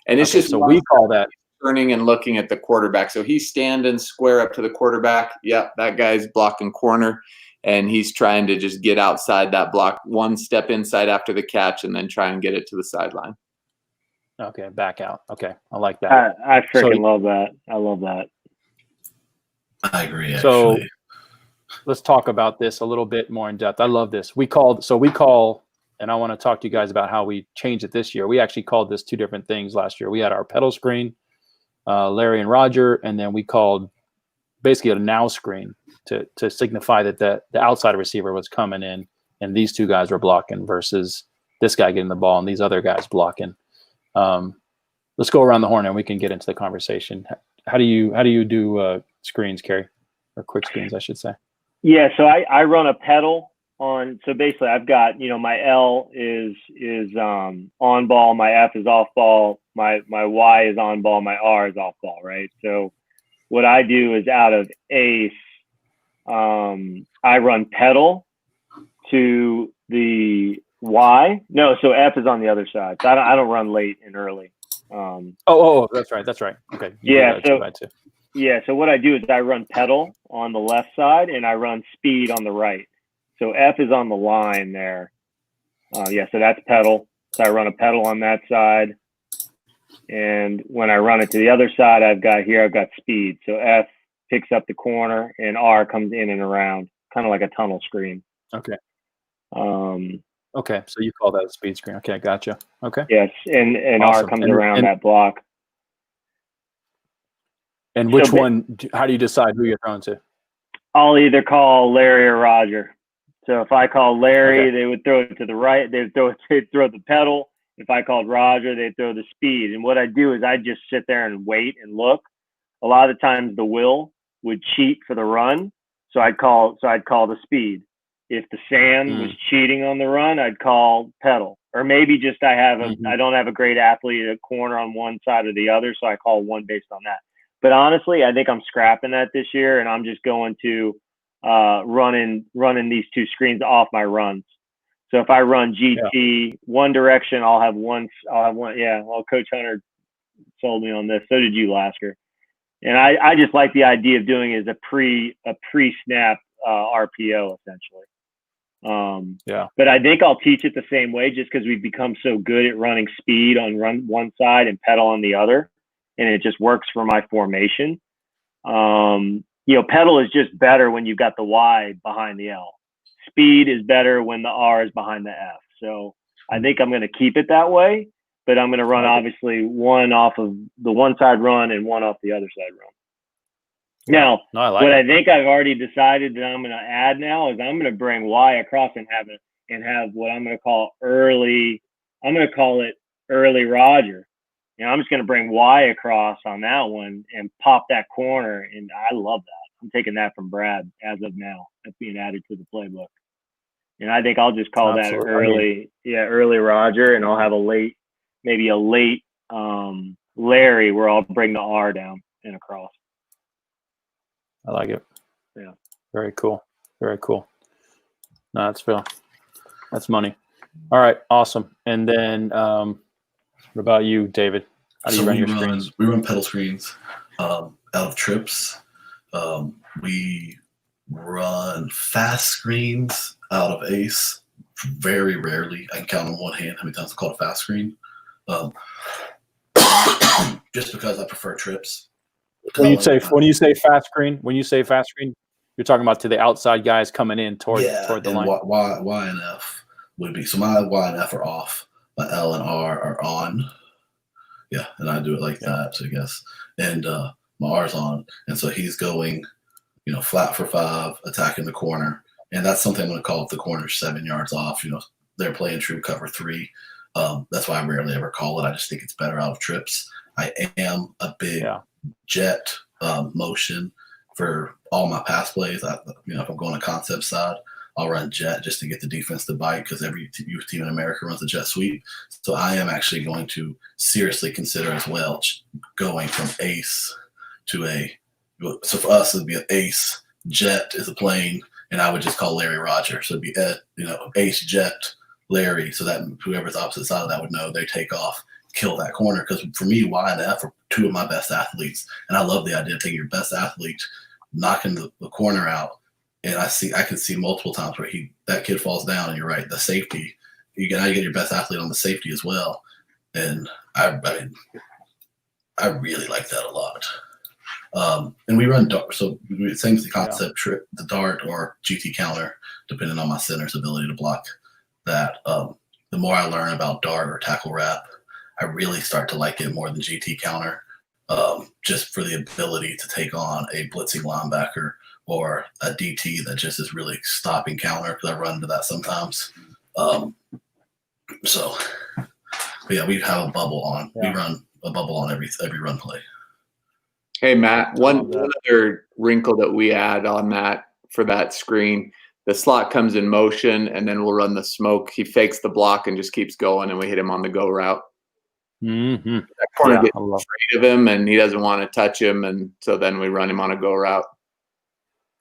And it's just, so we call that turning and looking at the quarterback. So he's standing square up to the quarterback. Yep, that guy's blocking corner, and he's trying to just get outside that block, one step inside after the catch, and then try and get it to the sideline. Okay, back out. Okay, I like that. I freaking love that. I love that. I agree, actually. So let's talk about this a little bit more in depth. I love this. We call, and I want to talk to you guys about how we changed it this year. We actually called this two different things last year. We had our pedal screen, Larry and Roger, and then we called basically a now screen to signify that the outside receiver was coming in, and these two guys were blocking, versus this guy getting the ball and these other guys blocking. Let's go around the horn and we can get into the conversation. How do you do screens, Kerry, or quick screens, I should say? Yeah, so I run a pedal on. So basically, I've got my L is on ball, my F is off ball, my Y is on ball, my R is off ball, right? So what I do is out of ace, I run pedal to the Y. No, so F is on the other side. So I don't run late and early. That's right. Okay. So what I do is I run pedal on the left side and I run speed on the right. So F is on the line there. So that's pedal. So I run a pedal on that side. And when I run it to the other side, I've got speed. So F picks up the corner and R comes in and around, kind of like a tunnel screen. Okay. Okay. So you call that a speed screen. Okay. Gotcha. Okay. Yes. And awesome. R comes around that block. And which one, how do you decide who you're throwing to? I'll either call Larry or Roger. So if I call Larry, they would throw it to the right. They'd throw the pedal. If I called Roger, they'd throw the speed. And what I do is I just sit there and wait and look. A lot of the times the Will would cheat for the run. So I'd call the speed. If the Sam was cheating on the run, I'd call pedal. Or maybe just I don't have a great athlete at corner on one side or the other, so I call one based on that. But honestly, I think I'm scrapping that this year, and I'm just going to running these two screens off my runs. So if I run GT one direction, I'll have one. Yeah, well, Coach Hunter sold me on this. So did you, Lasker. And I just like the idea of doing it as a pre-snap RPO essentially. But I think I'll teach it the same way just because we've become so good at running speed on one side and pedal on the other. And it just works for my formation. Pedal is just better when you've got the Y behind the L. Speed is better when the R is behind the F. So I think I'm going to keep it that way, but I'm going to run obviously one off of the one side run and one off the other side run. Now, I think I've already decided that I'm going to add now is I'm going to bring Y across and have what I'm going to call early. I'm going to call it early Roger. I'm just going to bring Y across on that one and pop that corner. And I love that. I'm taking that from Brad as of now. That's being added to the playbook. And I think I'll just call that early Roger. And I'll have maybe a late Larry where I'll bring the R down and across. I like it. Yeah. Very cool. Very cool. No, that's money. All right. Awesome. And then, what about you, David? How do you run your screens? We run pedal screens out of trips. We run fast screens out of ace. Very rarely. I can count on one hand how many times I call a fast screen. Just because I prefer trips. When you say fast screen, you're talking about to the outside guys coming in toward the line. Y and F would be. So my Y and F are off. My L and R are on. Yeah, and I do it like that, I guess. And my R's on. And so he's going, flat for 5, attacking the corner. And that's something I'm going to call if the corner's 7 yards off. They're playing true cover 3. That's why I rarely ever call it. I just think it's better out of trips. I am a big jet motion for all my pass plays. If I'm going to concept side, I'll run jet just to get the defense to bite because every youth team in America runs a jet sweep. So I am actually going to seriously consider as well going from ace to so for us it'd be an ace, jet is a plane, and I would just call Larry Roger. So it'd be ace, jet, Larry, so that whoever's opposite side of that would know they take off, kill that corner. Because for me, Y and F are two of my best athletes, and I love the idea of taking your best athlete, knocking the corner out. And I can see multiple times where that kid falls down, and you're right, the safety. You get your best athlete on the safety as well, and I really like that a lot. And we run dart, so same as the concept trip, the dart or GT counter, depending on my center's ability to block that. The more I learn about dart or tackle wrap, I really start to like it more than GT counter, just for the ability to take on a blitzing linebacker or a DT that just is really stopping counter, because I run into that sometimes. So, but yeah, we have a bubble on. Yeah. We run a bubble on every run play. Hey, Matt, one other wrinkle that we add on that for that screen, the slot comes in motion and then we'll run the smoke. He fakes the block and just keeps going and we hit him on the go route. Mm-hmm. That corner Yeah, gets afraid of him and he doesn't want to touch him. And so then we run him on a go route.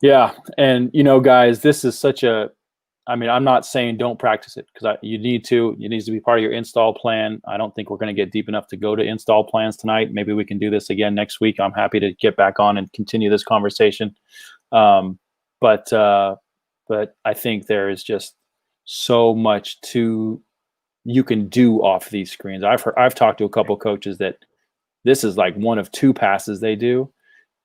Yeah. And, guys, this is such a, I'm not saying don't practice it because you need to. It needs to be part of your install plan. I don't think we're going to get deep enough to go to install plans tonight. Maybe we can do this again next week. I'm happy to get back on and continue this conversation. But I think there is just so much you can do off these screens. I've talked to a couple of coaches that this is like one of two passes they do,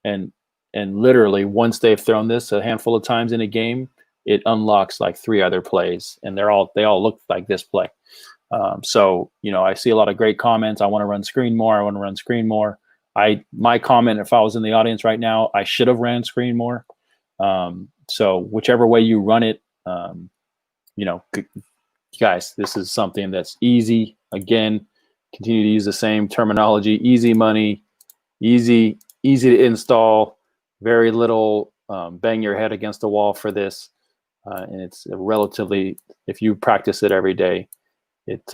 and literally once they've thrown this a handful of times in a game, it unlocks like 3 other plays, and they all look like this play. So I see a lot of great comments. I want to run screen more. My comment, if I was in the audience right now, I should have ran screen more. So whichever way you run it, guys, this is something that's easy. Again, continue to use the same terminology: easy money, easy to install, very little bang your head against the wall for this. And it's relatively, if you practice it every day, it's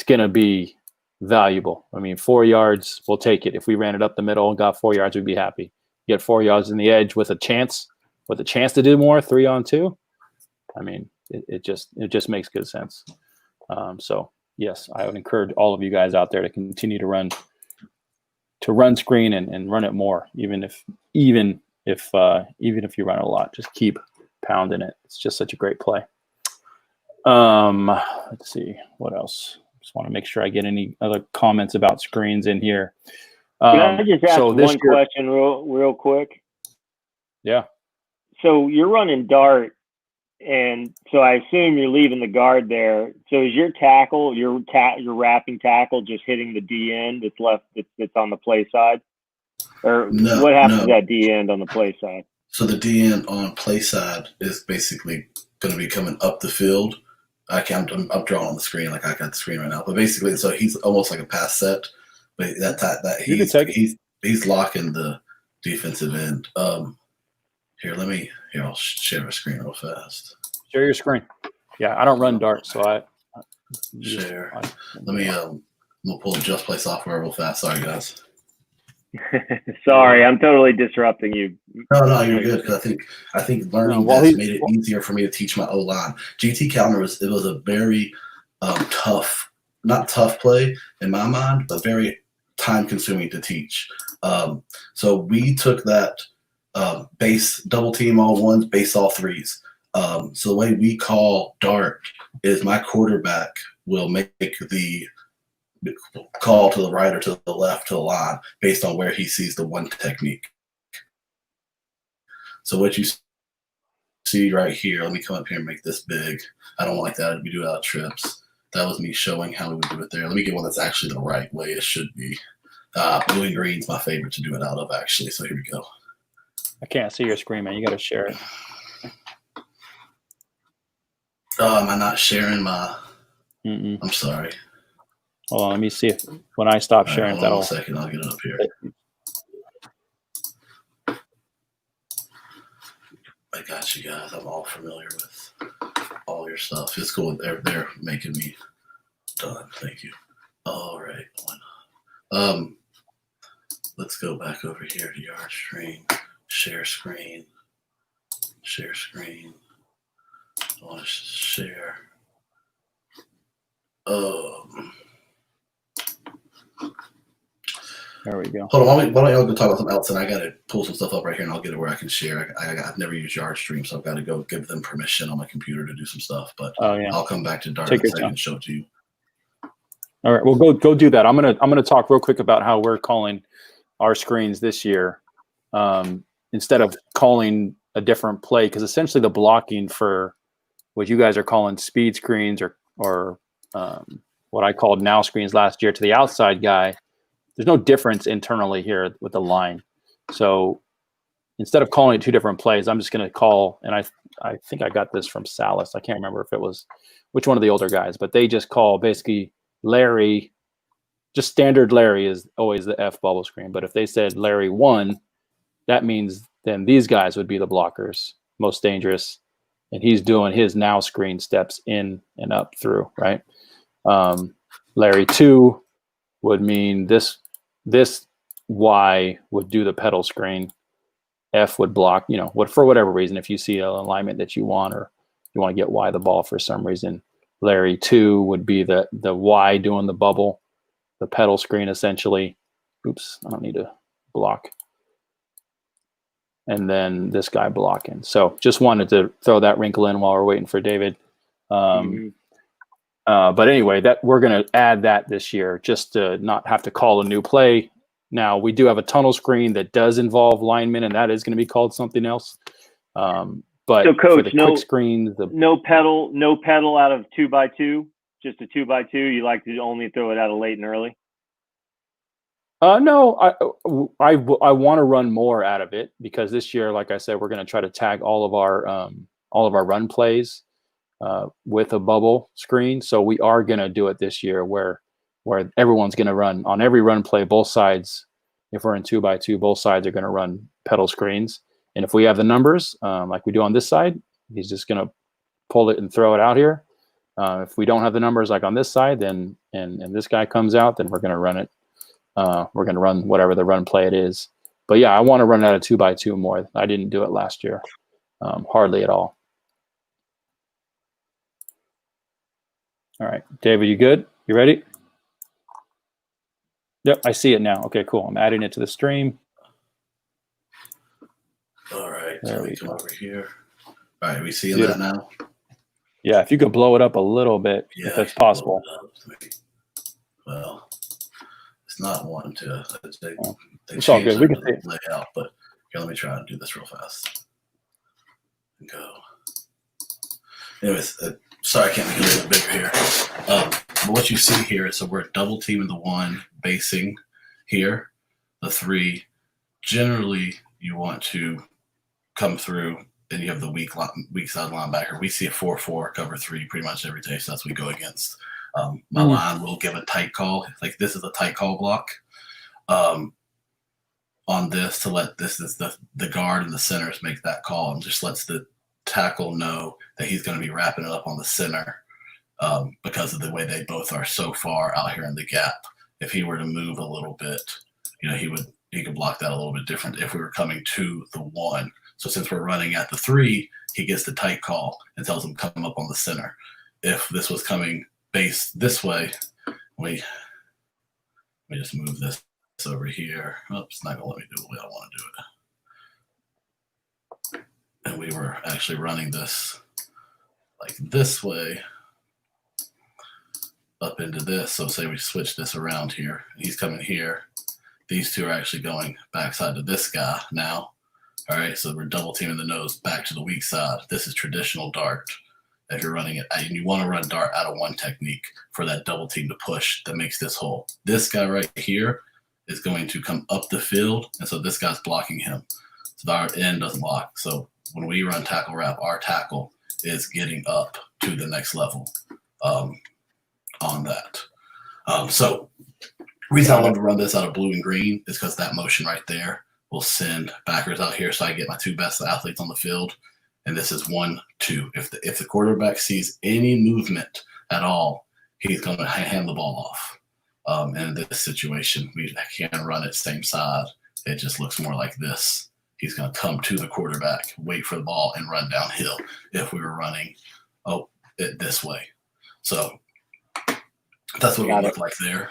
going to be valuable. 4 yards, we'll take it. If we ran it up the middle and got 4 yards, we'd be happy. Get 4 yards in the edge with a chance to do more, 3-on-2. It just makes good sense. So yes, I would encourage all of you guys out there to continue to run screen and run it more, even if you run it a lot, just keep pounding it. It's just such a great play. Let's see what else. Just want to make sure I get any other comments about screens in here. Can I just ask one question real quick? Yeah. So you're running dart, and so I assume you're leaving the guard there. So is your tackle, your wrapping tackle, just hitting the D end that's left that's on the play side, or what happens to that D end on the play side? So the D end on play side is basically going to be coming up the field. I'm drawing on the screen, like I got the screen right now. But basically, so he's almost like a pass set, but he's locking the defensive end. Here I'll share my screen real fast. Share your screen. Yeah, I don't run dart, so I share. I'm gonna pull Just Play software real fast. Sorry, guys. Sorry, I'm totally disrupting you. No, you're good, because I think learning this made it easier for me to teach my O-line. GT counter was a very not tough play in my mind, but very time consuming to teach. So we took that base double team all ones, base all threes. So the way we call dart is my quarterback will make the call to the right or to the left to the line based on where he sees the one technique. So what you see right here, let me come up here and make this big. I don't like that. We do it out of trips. That was me showing how we would do it there. Let me get one that's actually the right way it should be. Blue and green's my favorite to do it out of, actually. So here we go. I can't see your screen, man. You got to share it. Am I not sharing my? I'm sorry. Hold on, let me see if when I stop sharing, hold on 1 second. I'll get it up here. I got you guys. I'm all familiar with all your stuff. It's cool. They're making me done. Thank you. All right. Let's go back over here to your screen. Share screen. Share screen. I want to share. There we go. Hold on. Why don't y'all go talk about something else? And I got to pull some stuff up right here, and I'll get it where I can share. I've never used YardStream, so I've got to go give them permission on my computer to do some stuff. But I'll come back to Dart in a second and show it to you. All right. Well, go do that. I'm gonna talk real quick about how we're calling our screens this year, instead of calling a different play, because essentially the blocking for what you guys are calling speed screens or what I called now screens last year to the outside guy. There's no difference internally here with the line. So, instead of calling it two different plays, I'm just going to call, and I think I got this from Salas. I can't remember if it was which one of the older guys, but they just call basically Larry. Just standard Larry is always the F bubble screen. But if they said Larry 1, that means then these guys would be the blockers, most dangerous. And he's doing his now screen steps in and up through, right? Larry 2 would mean this Y would do the pedal screen. F would block, for whatever reason, if you see an alignment that you want, or you want to get Y the ball for some reason. Larry 2 would be the Y doing the bubble, the pedal screen essentially. Oops, I don't need to block. And then this guy blocking. So just wanted to throw that wrinkle in while we're waiting for David. But anyway, that we're going to add that this year just to not have to call a new play. Now, we do have a tunnel screen that does involve linemen, and that is going to be called something else. But so, Coach, for the quick screens, no pedal out of 2x2, just a 2x2. You like to only throw it out of late and early? No, I want to run more out of it, because this year, like I said, we're going to try to tag all of our run plays with a bubble screen. So we are going to do it this year where everyone's going to run on every run play, both sides. If we're in 2x2, both sides are going to run pedal screens. And if we have the numbers, like we do on this side, he's just going to pull it and throw it out here. If we don't have the numbers like on this side, then and this guy comes out, then we're going to run it. We're going to run whatever the run play it is. But yeah, I want to run out of 2x2 more. I didn't do it last year, hardly at all. All right, David, you good? You ready? Yep, I see it now. Okay, cool. I'm adding it to the stream. All right, there so we come go. over here. All right, we seeing that now? Yeah, if you could blow it up a little bit, if that's possible. Well, it's not wanting to. They it's all good. We can see layout, but here, let me try and do this real fast. Go. Anyways, sorry, I can't make it a little bigger here. But what you see here is, so we're double teaming the 1, basing here, the 3. Generally, you want to come through, and you have the weak side linebacker. We see a 4-4 cover 3 pretty much every day, so that's what we go against. My line will give a tight call. Like, this is a tight call block on this, to let this is the guard and the centers make that call, and just lets the tackle know that he's going to be wrapping it up on the center, because of the way they both are so far out here in the gap. If he were to move a little bit, he could block that a little bit different if we were coming to the 1. So since we're running at the 3, he gets the tight call and tells him come up on the center. If this was coming base this way, we just move this over here. Oops, it's not gonna let me do it the way I want to do it. And we were actually running this like this way up into this. So say we switch this around here. He's coming here. These two are actually going backside to this guy now. All right, so we're double teaming the nose back to the weak side. This is traditional dart. If you're running it, and you want to run dart out of 1 technique for that double team to push that makes this hole. This guy right here is going to come up the field, and so this guy's blocking him. So our end doesn't lock. So when we run tackle wrap, our tackle is getting up to the next level on that. So the reason I love to run this out of blue and green is because that motion right there will send backers out here, so I get my 2 best athletes on the field. And this is 1-2. If the quarterback sees any movement at all, he's going to hand the ball off. And in this situation, we can run it same side. It just looks more like this. He's going to come to the quarterback, wait for the ball, and run downhill. If we were running it this way, so that's what it would look like there.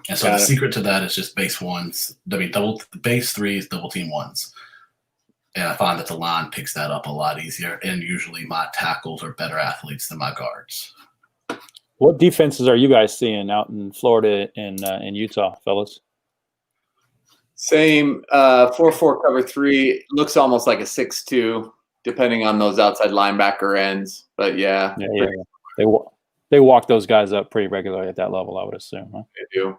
And so the secret to that is just base 1s. I mean, base 3s, double team 1s. And I find that the line picks that up a lot easier. And usually my tackles are better athletes than my guards. What defenses are you guys seeing out in Florida and in Utah, fellas? Same 4-4 cover 3. Looks almost like a 6-2, depending on those outside linebacker ends. But yeah. They walk those guys up pretty regularly at that level, I would assume. Huh? They do.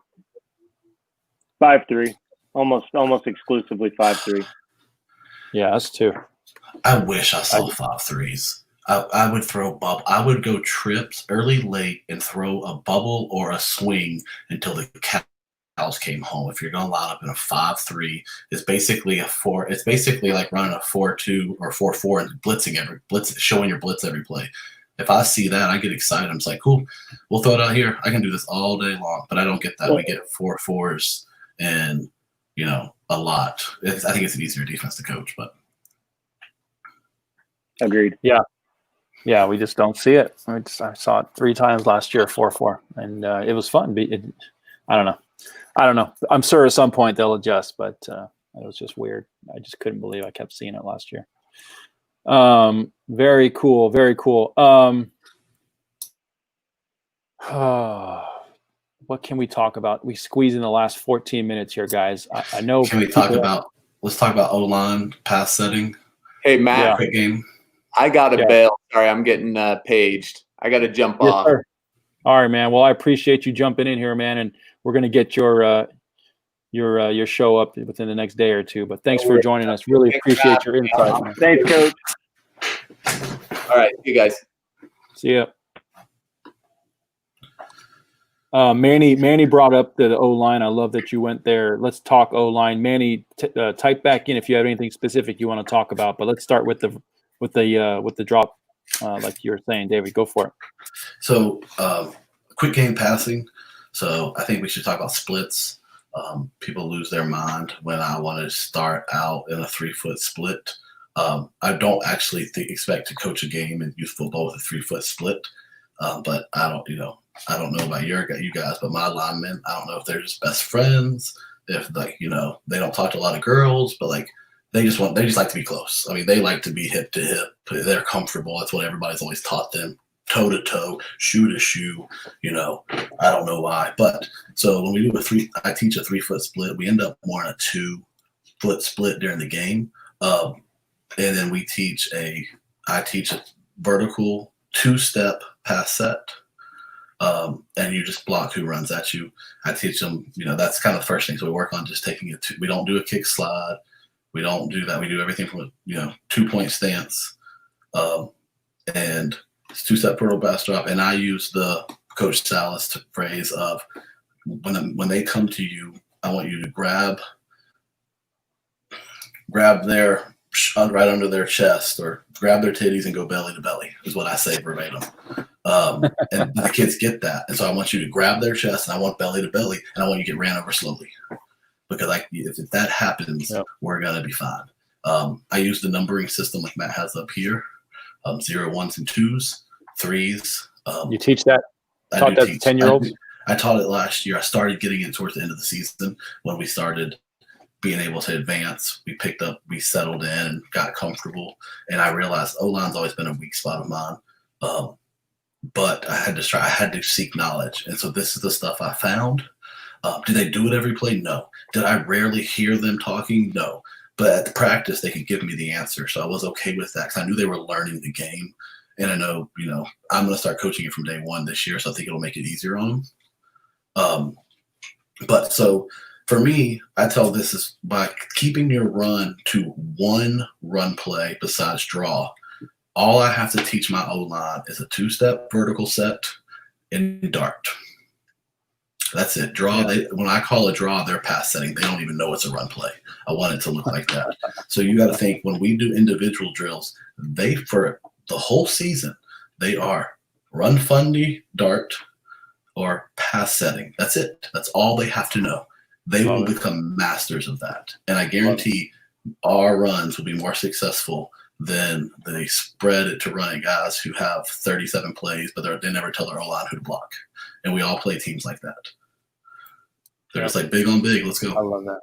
5-3, almost exclusively 5-3. Yeah, us too. I wish I saw 5-3s. I would throw bubble. I would go trips early, late, and throw a bubble or a swing until the cows came home. If you're going to line up in a 5-3, it's basically a 4. It's basically like running a 4-2 or 4-4 and showing your blitz every play. If I see that, I get excited. I'm just like, cool, we'll throw it out here. I can do this all day long, but I don't get that. We get 4-4s and a lot. I think it's an easier defense to coach, but Agreed. Yeah, we just don't see it. I saw it 3 times last year, 4-4, and it was fun. I don't know. I'm sure at some point they'll adjust, but it was just weird. I just couldn't believe I kept seeing it last year. Very cool. Very cool. What can we talk about? We squeeze in the last 14 minutes here, guys. I know. Can we talk about? Let's talk about O-line pass setting. Hey, Matt. Quick game. I got to bail. Sorry, I'm getting paged. I got to jump off. Sir. All right, man. Well, I appreciate you jumping in here, man, and we're going to get your show up within the next day or two. But thanks for joining us. Really appreciate your insight, man. Thanks, Coach. All right, see you guys. See ya. Manny brought up the O-line. I love that you went there. Let's talk O-line. Manny, type back in if you have anything specific you want to talk about. But let's start with the drop, like you were saying, David. Go for it. So, quick game passing. So I think we should talk about splits. People lose their mind when I want to start out in a 3-foot split. I don't actually expect to coach a game and use football with a 3-foot split. But I don't know about you guys, but my linemen, I don't know if they're just best friends, if they don't talk to a lot of girls, but they just like to be close. I mean, they like to be hip to hip. They're comfortable. That's what everybody's always taught them. Toe to toe, shoe to shoe. I don't know why, but so when we do I teach a 3-foot split. We end up more in a 2-foot split during the game, and then I teach a vertical 2-step pass set. And you just block who runs at you. I teach them, that's kind of the first thing. So we work on just taking it. We don't do a kick slide. We don't do that. We do everything from a 2-point stance, and it's 2-step vertical pass drop. And I use the Coach Salas phrase of when they come to you, I want you to grab their right under their chest or grab their titties and go belly to belly is what I say verbatim. And the kids get that. And so I want you to grab their chest and I want belly to belly and I want you to get ran over slowly because if that happens, we're going to be fine. I use the numbering system like Matt has up here. 0, 1s, and 2s, 3s. You teach that? Taught that to 10-year-olds? I taught it last year. I started getting it towards the end of the season when we started being able to advance. We settled in and got comfortable. And I realized O-line's always been a weak spot of mine. But I had to seek knowledge. And so this is the stuff I found. Did they do it every play? No. Did I rarely hear them talking? No. But at the practice, they could give me the answer. So I was okay with that because I knew they were learning the game. And I know, I'm going to start coaching it from day one this year. So I think it'll make it easier on them. But so for me, I tell this is by keeping your run to one run play besides draw. All I have to teach my O-line is a 2-step vertical set and dart. That's it. Draw. When I call a draw, they're pass setting. They don't even know it's a run play. I want it to look like that. So you got to think when we do individual drills, for the whole season, they are run fundy, dart, or pass setting. That's it. That's all they have to know. They will become masters of that. And I guarantee our runs will be more successful than they spread it to running guys who have 37 plays, but they never tell their O-line who to block. And we all play teams like that. They're just like big on big. Let's go. I love that.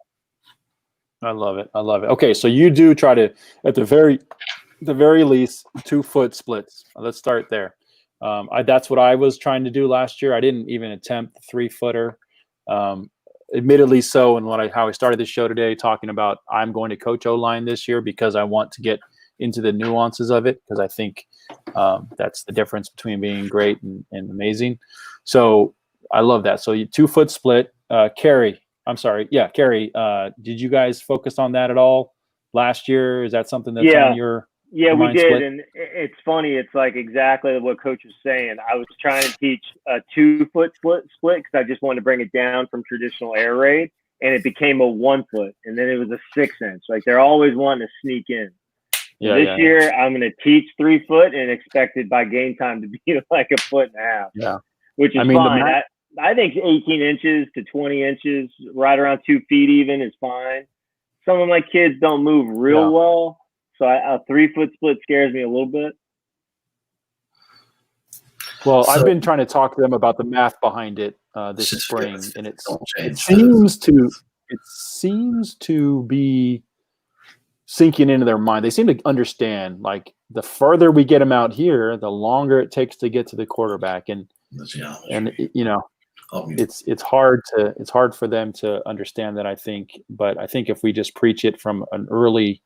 I love it. Okay, so you do try to, at the very least, 2-foot splits. Let's start there. That's what I was trying to do last year. I didn't even attempt the 3-footer. Admittedly so, and how I started this show today, talking about I'm going to coach O-line this year because I want to get into the nuances of it, because I think that's the difference between being great and amazing. So I love that. So 2-foot split. Karis, did you guys focus on that at all last year? Is that something that's Yeah. on your Yeah, we mind did, split? and it's funny. It's like exactly what Coach was saying. I was trying to teach a 2-foot split because I just wanted to bring it down from traditional air raid, and it became a 1 foot, and then it was a 6-inch. Like they're always wanting to sneak in. So this year, I'm going to teach 3 foot and expect it by game time to be like a 1.5 feet. Yeah, which is fine. I think 18 inches to 20 inches, right around 2 feet even, is fine. Some of my kids don't move real well. So a 3-foot split scares me a little bit. Well, I've been trying to talk to them about the math behind it this spring, and it seems to be sinking into their mind. They seem to understand, like, the further we get them out here, the longer it takes to get to the quarterback, and you know, it's hard for them to understand that, I think. But I think if we just preach it from an early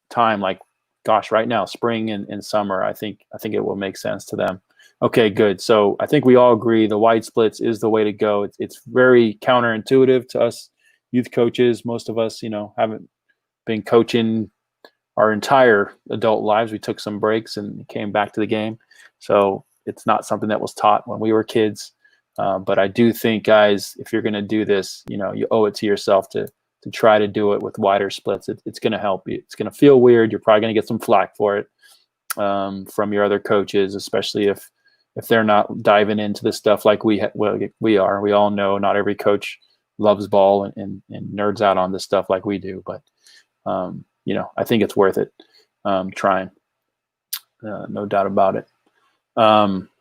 time, like, gosh, right now, spring and summer, I think it will make sense to them. Okay, good. So I think we all agree the wide splits is the way to go. It's very counterintuitive to us youth coaches. Most of us, haven't been coaching our entire adult lives. We took some breaks and came back to the game. So it's not something that was taught when we were kids. But I do think, guys, if you're going to do this, you owe it to yourself to try to do it with wider splits. It's going to help you. It's going to feel weird. You're probably going to get some flack for it from your other coaches, especially if they're not diving into the stuff like we are. We all know not every coach loves ball and nerds out on this stuff like we do. But, I think it's worth it trying. No doubt about it.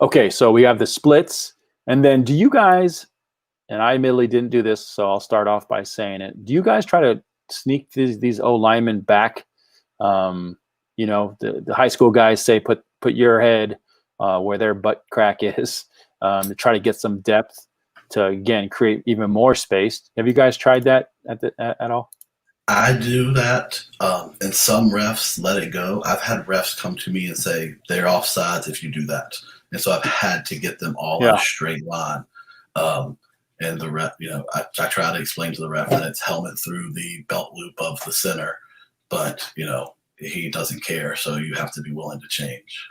Okay, so we have the splits. And then do you guys – and I admittedly didn't do this, so I'll start off by saying it. Do you guys try to sneak these O linemen back? The high school guys say put your head where their butt crack is to try to get some depth to, again, create even more space. Have you guys tried that at all? I do that, and some refs let it go. I've had refs come to me and say they're offsides if you do that, and so I've had to get them all in a straight line. And the ref, I try to explain to the ref that it's helmet through the belt loop of the center, but he doesn't care, so you have to be willing to change.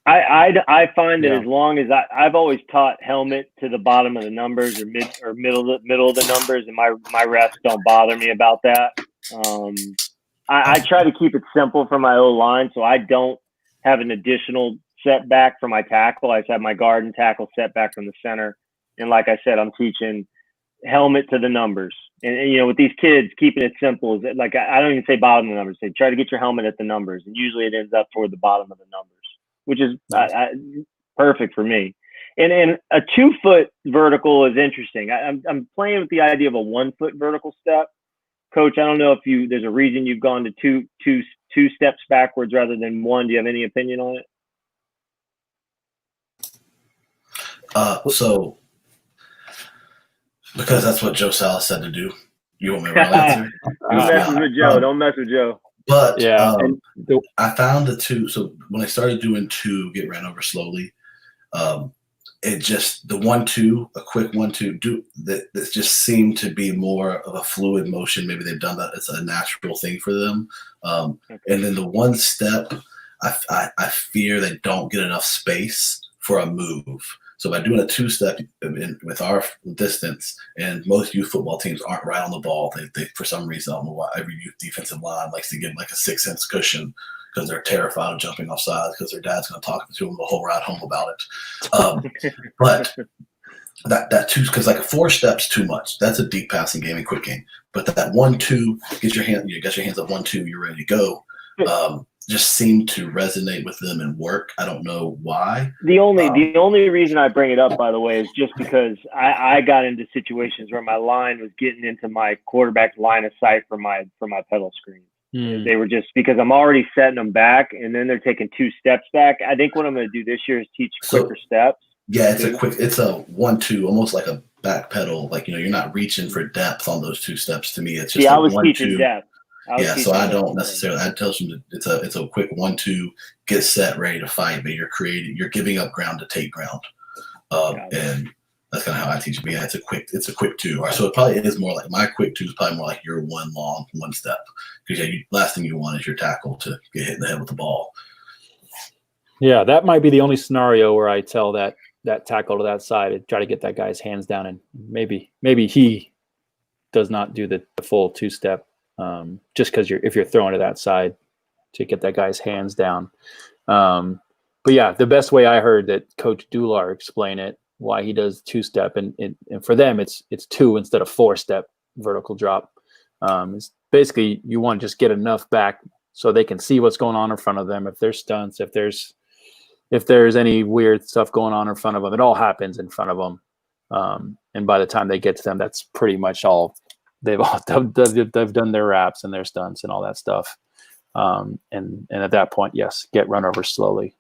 I find that as long as I've always taught helmet to the bottom of the numbers or middle of the numbers, and my refs don't bother me about that. I try to keep it simple for my O line, so I don't have an additional setback for my tackle. I just have my guard and tackle setback from the center. And like I said, I'm teaching helmet to the numbers. And with these kids, keeping it simple is like, I don't even say bottom of the numbers. Say, try to get your helmet at the numbers. And usually it ends up toward the bottom of the numbers, which is perfect for me. And a 2-foot vertical is interesting. I'm playing with the idea of a 1-foot vertical step. Coach, I don't know if there's a reason you've gone to two steps backwards rather than one. Do you have any opinion on it? So because that's what Joe Salas said to do. You want me to answer? Don't mess with Joe. But I found the 2. So when I started doing 2, get ran over slowly. It just the 1-2, a quick 1-2, that just seemed to be more of a fluid motion. Maybe they've done that; it's a natural thing for them. And then the 1 step, I fear they don't get enough space for a move. So by doing a 2-step with our distance, and most youth football teams aren't right on the ball. They for some reason, I don't know why, every youth defensive line likes to give like a 6-inch cushion because they're terrified of jumping off sides because their dad's going to talk to them the whole ride home about it. But that 2, because like a 4 step's too much. That's a deep passing game and quick game. But that 1-2, get your hands up 1-2, you're ready to go. Just seemed to resonate with them and work. I don't know why. The only reason I bring it up, by the way, is just because I got into situations where my line was getting into my quarterback's line of sight for my pedal screen. They were just because I'm already setting them back, and then they're taking 2 steps back. I think what I'm going to do this year is teach quicker steps. Yeah, it's a 1-2, almost like a back pedal. Like you're not reaching for depth on those 2 steps. To me, it's just I was teaching depth. So I don't necessarily. I tell them it's a quick 1-2, get set, ready to fight, but you're giving up ground to take ground, and That's kind of how I teach it. But yeah, it's a quick 2. So it probably is more like my quick 2 is probably more like your 1 long, 1 step. Because last thing you want is your tackle to get hit in the head with the ball. Yeah, that might be the only scenario where I tell that tackle to that side to try to get that guy's hands down, and maybe he does not do the full 2-step, just because if you're throwing to that side to get that guy's hands down. But yeah, the best way I heard that Coach Dular explain it, why he does 2-step, and for them it's 2 instead of 4-step vertical drop. It's basically you want to just get enough back so they can see what's going on in front of them. If there's stunts, if there's any weird stuff going on in front of them, it all happens in front of them. And by the time they get to them, that's pretty much all they've done their wraps and their stunts and all that stuff. And at that point, yes, get run over slowly.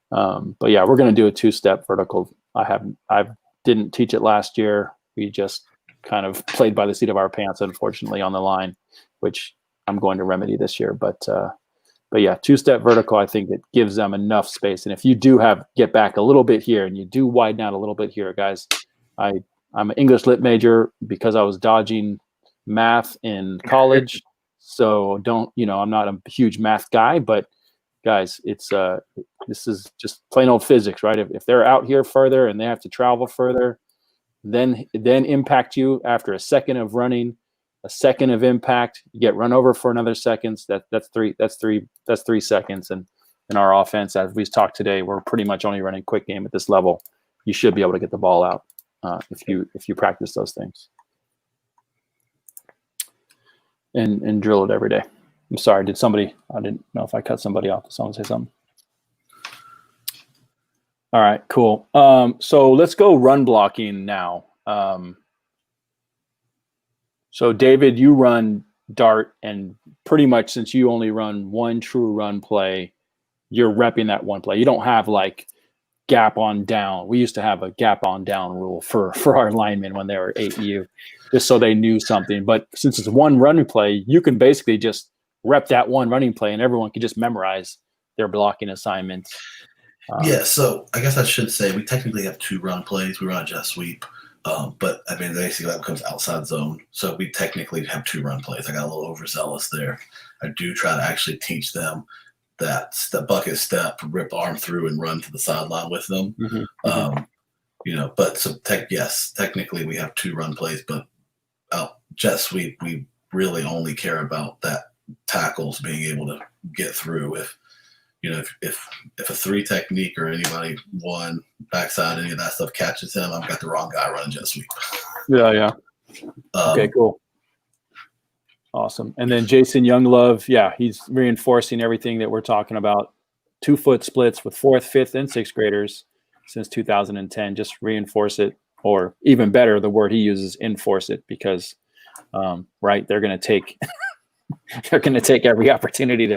But yeah, we're going to do a 2-step vertical. I didn't teach it last year. We just kind of played by the seat of our pants, unfortunately, on the line, which I'm going to remedy this year. But yeah, 2-step vertical, I think it gives them enough space. And if you do get back a little bit here and you do widen out a little bit here, guys, I'm an English lit major because I was dodging math in college. So I'm not a huge math guy, but guys, this is just plain old physics, right? If they're out here further and they have to travel further, then impact you after a second of running, a second of impact, you get run over for another seconds. That's 3 seconds. And in our offense, as we've talked today, we're pretty much only running quick game at this level. You should be able to get the ball out if you practice those things and drill it every day. I'm sorry, I didn't know if I cut somebody off. Did someone say something? All right, cool. So let's go run blocking now. So David, you run dart, and pretty much since you only run one true run play, you're repping that one play. You don't have like gap on down. We used to have a gap on down rule for our linemen when they were 8U, just so they knew something. But since it's one running play, you can basically just rep that one running play and everyone can just memorize their blocking assignments. Yeah, so I guess I should say we technically have 2 run plays. We run a jet sweep. But I mean, basically that becomes outside zone. So we technically have 2 run plays. I got a little overzealous there. I do try to actually teach them that bucket step, rip arm through and run to the sideline with them. Mm-hmm. But so technically we have 2 run plays, but jet sweep, we really only care about that tackles being able to get through. If a 3 technique or anybody 1 backside, any of that stuff catches him, I've got the wrong guy running jet sweep. Yeah. Okay, cool. Awesome. And then Jason Younglove, he's reinforcing everything that we're talking about. 2-foot splits with 4th, 5th, and 6th graders since 2010. Just reinforce it, or even better, the word he uses, enforce it, because they're going to take they're going to take every opportunity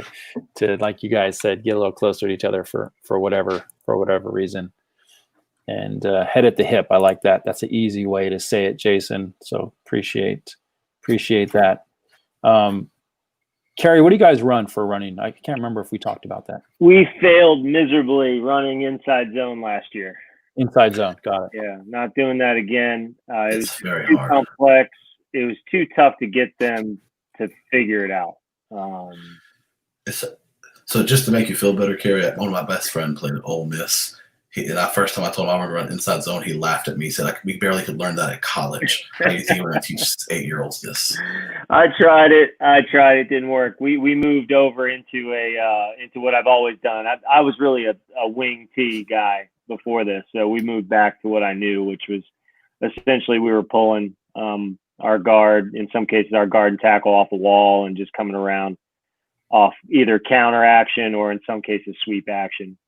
to, like you guys said, get a little closer to each other for whatever reason. And head at the hip, I like that. That's an easy way to say it, Jason. So appreciate that. Carrie, what do you guys run for running? I can't remember if we talked about that. We failed miserably running inside zone last year. Inside zone, got it. Yeah, not doing that again. It was very too hard. complex. It was too tough to get them to figure it out. So just to make you feel better, Carrie, one of my best friends played at Ole Miss. That first time I told him I wanted to run inside zone, he laughed at me. He said, we barely could learn that at college. How do you think we're going to teach 8-year-olds this? I tried it. It didn't work. We moved over into what I've always done. I was really a wing T guy before this. So we moved back to what I knew, which was essentially we were pulling our guard, in some cases our guard and tackle off a wall and just coming around off either counter action or in some cases sweep action.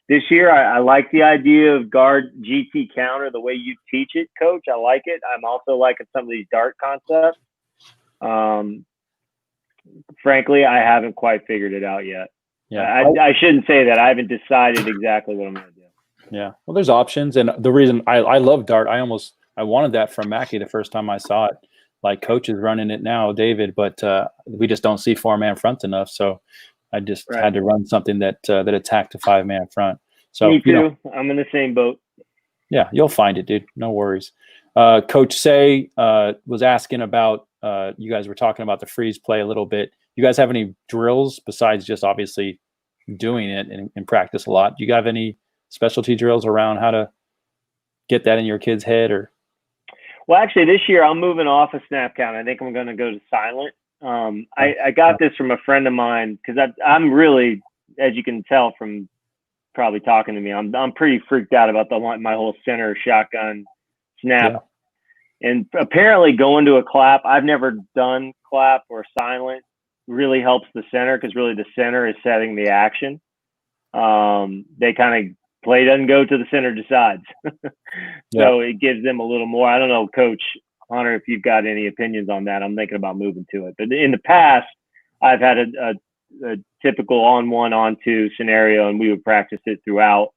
This year, I like the idea of guard GT counter, the way you teach it, Coach. I like it. I'm also liking some of these dart concepts. Frankly, I haven't quite figured it out yet. Yeah, I shouldn't say that. I haven't decided exactly what I'm going to do. Yeah, well, there's options. And the reason I love dart, I wanted that from Mackey the first time I saw it. Like Coach is running it now, David, but we just don't see 4-man front enough. So I just had to run something that attacked a 5-man front. So me too. I'm in the same boat. Yeah, you'll find it, dude. No worries. Coach Say was asking about, you guys were talking about the freeze play a little bit. You guys have any drills besides just obviously doing it in practice a lot? Do you have any specialty drills around how to get that in your kid's head? Or Well, actually, this year I'm moving off a snap count. I think I'm going to go to silent. I got this from a friend of mine because I'm really, as you can tell from probably talking to me, I'm pretty freaked out about my whole center shotgun snap. Yeah. And apparently going to a clap, I've never done clap or silent, really helps the center because really the center is setting the action. They kind of play doesn't go to the center decides. So it gives them a little more. I don't know, Coach Hunter, if you've got any opinions on that. I'm thinking about moving to it. But in the past, I've had a typical on-one, on-two scenario, and we would practice it throughout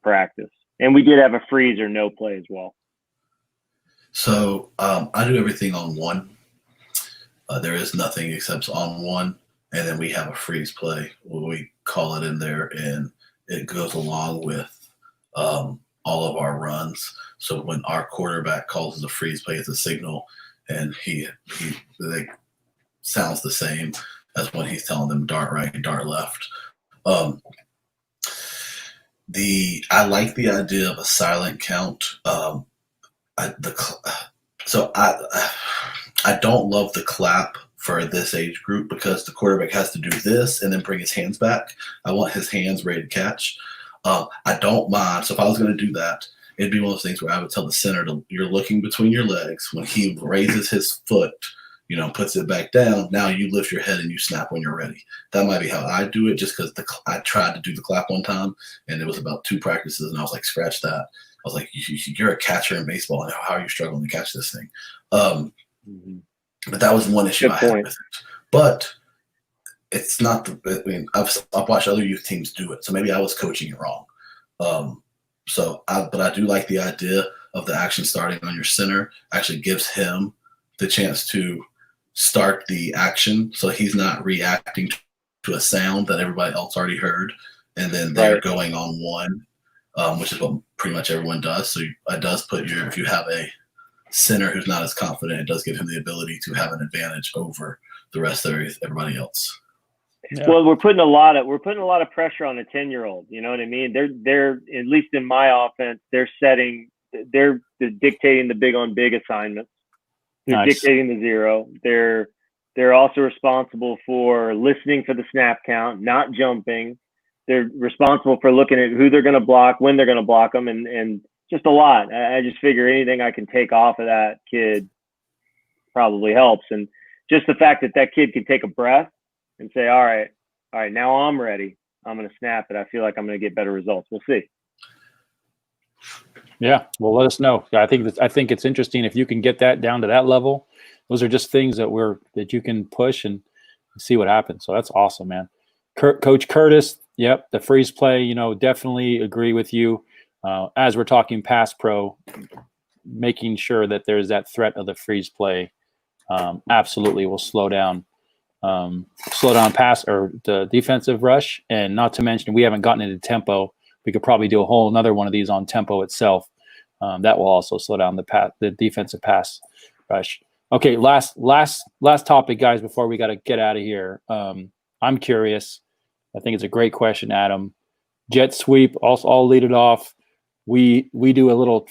practice. And we did have a freeze or no play as well. So I do everything on one. There is nothing except on one. And then we have a freeze play where we call it in there, and it goes along with all of our runs. So when our quarterback calls the freeze play, it's a signal, and he sounds the same as when he's telling them dart right and dart left. I like the idea of a silent count. I don't love the clap for this age group because the quarterback has to do this and then bring his hands back. I want his hands ready to catch. I don't mind. So if I was going to do that, it'd be one of those things where I would tell the center you're looking between your legs. When he raises his foot, puts it back down, now you lift your head and you snap when you're ready. That might be how I do it, just because I tried to do the clap one time, and it was about 2 practices, and I was like, scratch that. I was like, you're a catcher in baseball, and how are you struggling to catch this thing? But that was one issue I had with it. But it's not I've watched other youth teams do it, so maybe I was coaching it wrong. But I do like the idea of the action starting on your center. Actually gives him the chance to start the action, so he's not reacting to a sound that everybody else already heard, and then they're going on one, which is what pretty much everyone does. So it does put if you have a center who's not as confident, it does give him the ability to have an advantage over the rest of everybody else. Yeah. Well, we're putting a lot of pressure on a 10-year-old. You know what I mean? They're at least in my offense, they're dictating the big on big assignments. They're dictating the zero. They're also responsible for listening for the snap count, not jumping. They're responsible for looking at who they're going to block, when they're going to block them, and just a lot. I just figure anything I can take off of that kid probably helps. And just the fact that kid can take a breath and say, all right, now I'm ready. I'm going to snap it. I feel like I'm going to get better results. We'll see. Yeah, well, let us know. I think it's interesting if you can get that down to that level. Those are just things that you can push and see what happens. So that's awesome, man. Coach Curtis, yep, the freeze play. Definitely agree with you. As we're talking pass pro, making sure that there's that threat of the freeze play, absolutely will slow down pass or the defensive rush. And not to mention, we haven't gotten into tempo. We could probably do a whole another one of these on tempo itself. That will also slow down the defensive pass rush. Okay, last topic, guys, before we got to get out of here. I'm curious. I think it's a great question, Adam. Jet sweep. I'll lead it off. We do the little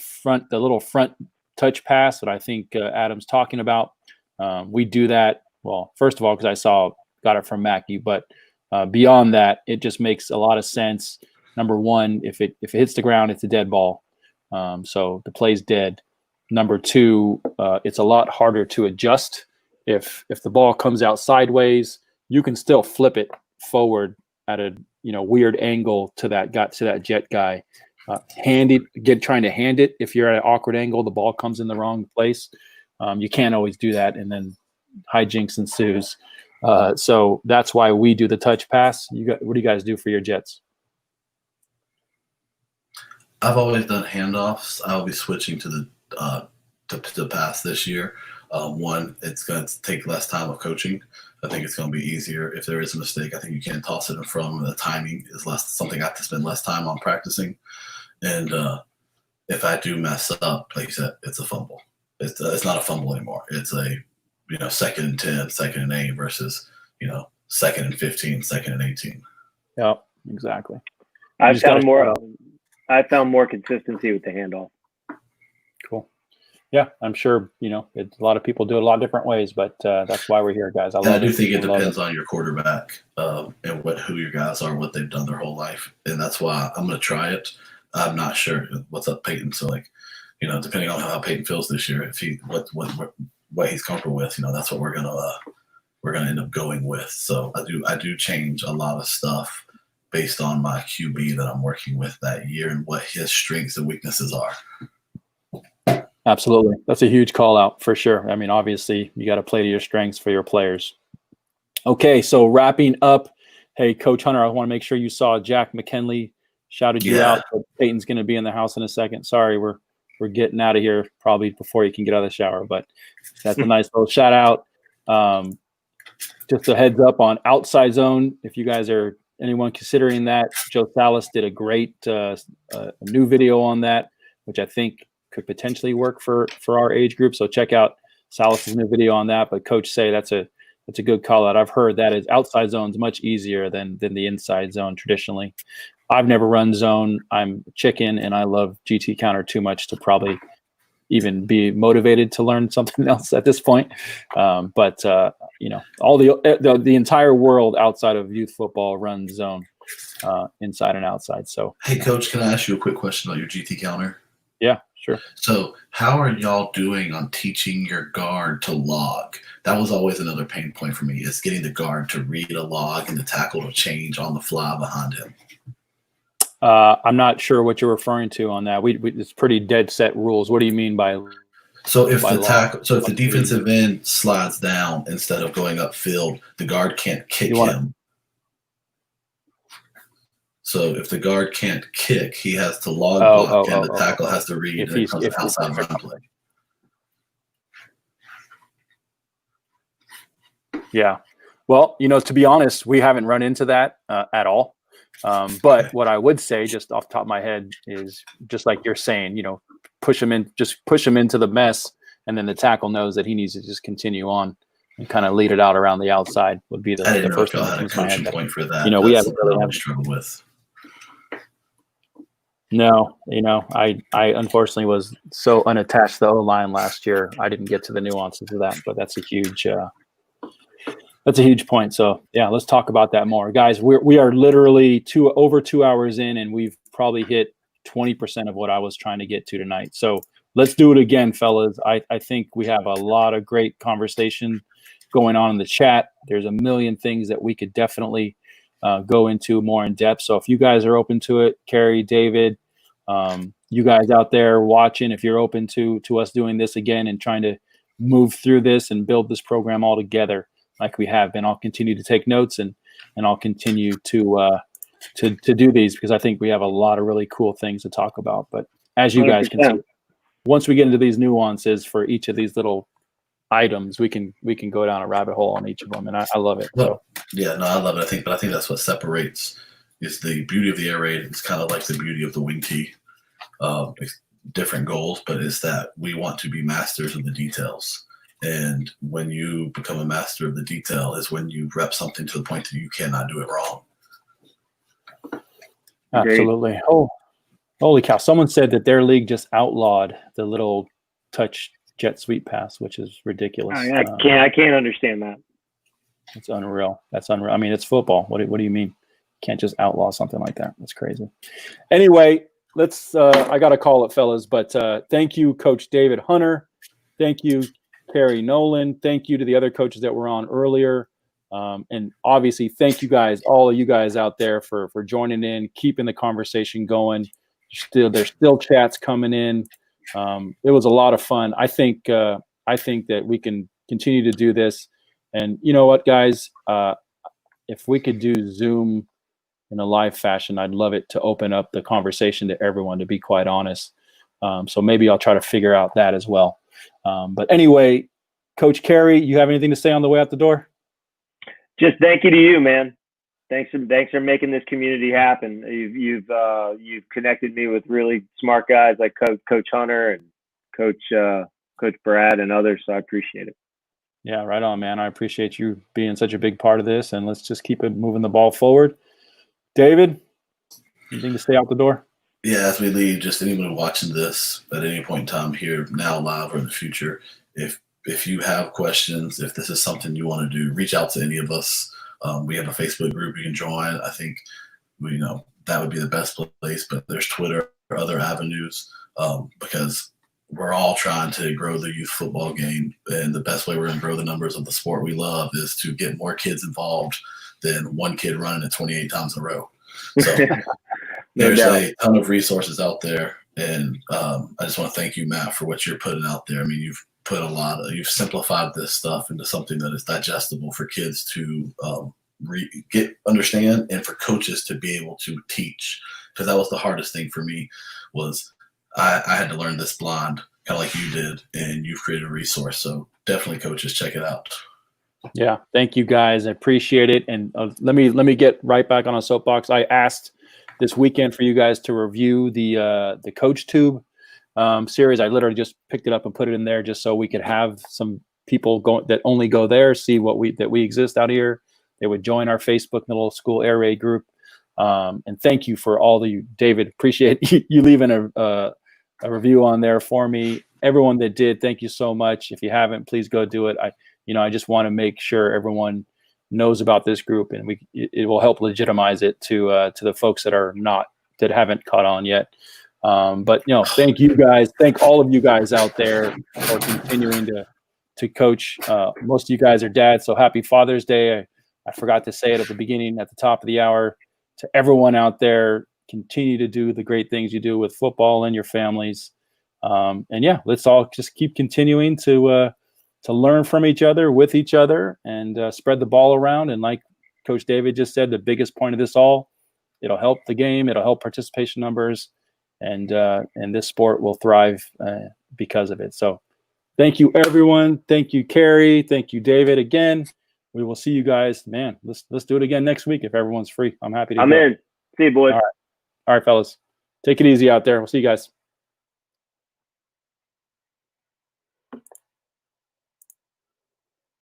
front touch pass that I think Adam's talking about. We do that. Well, first of all, because I got it from Mackie, but beyond that, it just makes a lot of sense. Number one, if it hits the ground, it's a dead ball. So the play's dead. Number two, it's a lot harder to adjust. If the ball comes out sideways, you can still flip it forward at a weird angle to that jet guy. Trying to hand it. If you're at an awkward angle, the ball comes in the wrong place. You can't always do that, and then hijinks ensues. So that's why we do the touch pass. What do you guys do for your jets? I've always done handoffs. I'll be switching to the pass this year. One, it's going to take less time of coaching. I think it's going to be easier. If there is a mistake, I think you can toss it in front of them. The timing is something I have to spend less time on practicing. And if I do mess up, like you said, it's a fumble. It's not a fumble anymore. It's a, 2nd and 10, 2nd and 8 versus, 2nd and 15, 2nd and 18. Yeah, exactly. I found more consistency with the handoff. Cool. Yeah, I'm sure, a lot of people do it a lot of different ways, but that's why we're here, guys. I do think it depends on your quarterback and who your guys are, what they've done their whole life. And that's why I'm going to try it. I'm not sure what's up Peyton. So, depending on how Peyton feels this year, if he what he's comfortable with, that's what we're gonna end up going with. So I do change a lot of stuff based on my QB that I'm working with that year and what his strengths and weaknesses are. Absolutely. That's a huge call out for sure. I mean, obviously you got to play to your strengths for your players. Okay. So wrapping up, hey, Coach Hunter, I want to make sure you saw Jack McKinley shouted you out. But Peyton's going to be in the house in a second. Sorry. We're getting out of here probably before you can get out of the shower, but that's a nice little shout out. Just a heads up on Outside Zone. If you guys are anyone considering that, Joe Salas did a great new video on that, which I think could potentially work for our age group. So check out Salas's new video on that. But Coach say that's a good call out. I've heard that is outside zones much easier than the inside zone traditionally. I've never run zone. I'm chicken and I love GT counter too much to probably even be motivated to learn something else at this point. But all the entire world outside of youth football runs zone, inside and outside. So, hey, Coach, can I ask you a quick question about your GT counter? Yeah, sure. So how are y'all doing on teaching your guard to log? That was always another pain point for me, is getting the guard to read a log and the tackle to change on the fly behind him. I'm not sure what you're referring to on that. It's pretty dead set rules. What do you mean by? So if the defensive end slides down instead of going upfield, the guard can't kick him. So if the guard can't kick, he has to log block, and the tackle has to read and it comes outside run play. Yeah. Well, to be honest, we haven't run into that at all. But what I would say, just off the top of my head, is just like you're saying, push him into the mess, and then the tackle knows that he needs to just continue on and kind of lead it out around the outside would be the first thing that comes to my head. Point for that. We haven't really struggled with. No, I unfortunately was so unattached to the O-line last year. I didn't get to the nuances of that, but that's a huge point. So yeah, let's talk about that more, guys. We are literally over 2 hours in, and we've probably hit 20% of what I was trying to get to tonight. So let's do it again, fellas. I think we have a lot of great conversation going on in the chat. There's a million things that we could definitely go into more in depth. So if you guys are open to it, Carrie, David, you guys out there watching, if you're open to us doing this again and trying to move through this and build this program all together like we have been, I'll continue to take notes and I'll continue to do these, because I think we have a lot of really cool things to talk about. But as you guys can see, once we get into these nuances for each of these little items, we can go down a rabbit hole on each of them, and I love it. Well, yeah, no, I love it. I think that's what separates is the beauty of the air raid. It's kind of like the beauty of the wing tee. It's different goals, but it's that we want to be masters of the details. And when you become a master of the detail is when you rep something to the point that you cannot do it wrong. Absolutely. Oh, holy cow. Someone said that their league just outlawed the little touch jet sweep pass, which is ridiculous. I can't understand that. It's unreal. That's unreal. I mean, it's football. What do you mean? You can't just outlaw something like that. That's crazy. Anyway, let's I got to call it, fellas, but thank you, Coach David Hunter. Thank you, Carrie Nolan. Thank you to the other coaches that were on earlier. And obviously, thank you guys, all of you guys out there for joining in, keeping the conversation going. There's still chats coming in. It was a lot of fun. I think that we can continue to do this. And you know what, guys? If we could do Zoom in a live fashion, I'd love it to open up the conversation to everyone, to be quite honest. So maybe I'll try to figure out that as well. But anyway, Coach Carey, you have anything to say on the way out the door? Just thank you to you, man. Thanks for making this community happen. You've connected me with really smart guys like Coach Hunter and Coach Brad and others. So I appreciate it. Yeah, right on, man. I appreciate you being such a big part of this, and let's just keep it moving the ball forward. David, anything to stay out the door? Yeah, as we leave, just anyone watching this at any point in time here, now, live, or in the future, if you have questions, if this is something you want to do, reach out to any of us. We have a Facebook group you can join. I think that would be the best place, but there's Twitter or other avenues because we're all trying to grow the youth football game, and the best way we're going to grow the numbers of the sport we love is to get more kids involved than one kid running it 28 times in a row. So there's a ton of resources out there, and I just want to thank you, Matt, for what you're putting out there. I mean, you've simplified this stuff into something that is digestible for kids to understand, and for coaches to be able to teach. Because that was the hardest thing for me, was I had to learn this blind, kind of like you did, and you've created a resource. So definitely, coaches, check it out. Yeah, thank you guys. I appreciate it. And let me get right back on a soapbox. I asked this weekend for you guys to review the Coach Tube series. I literally just picked it up and put it in there just so we could have some people that only go there, see that we exist out here. They would join our Facebook Middle School Air Raid group. And thank you for all you, David. Appreciate you leaving a review on there for me. Everyone that did, thank you so much. If you haven't, please go do it. I just want to make sure everyone knows about this group, and it will help legitimize it to the folks that haven't caught on yet. But thank you guys. Thank all of you guys out there for continuing to coach. Most of you guys are dads, so happy Father's Day. I forgot to say it at the beginning, at the top of the hour. To everyone out there, continue to do the great things you do with football and your families. And yeah, let's all just keep continuing to learn from each other, with each other, and spread the ball around. And like Coach David just said, the biggest point of this all, it'll help the game, it'll help participation numbers, and this sport will thrive because of it. So thank you, everyone. Thank you, Carrie. Thank you, David. Again, we will see you guys. Man, let's do it again next week if everyone's free. I'm happy to. I'm in. See you, boys. All right, fellas. Take it easy out there. We'll see you guys.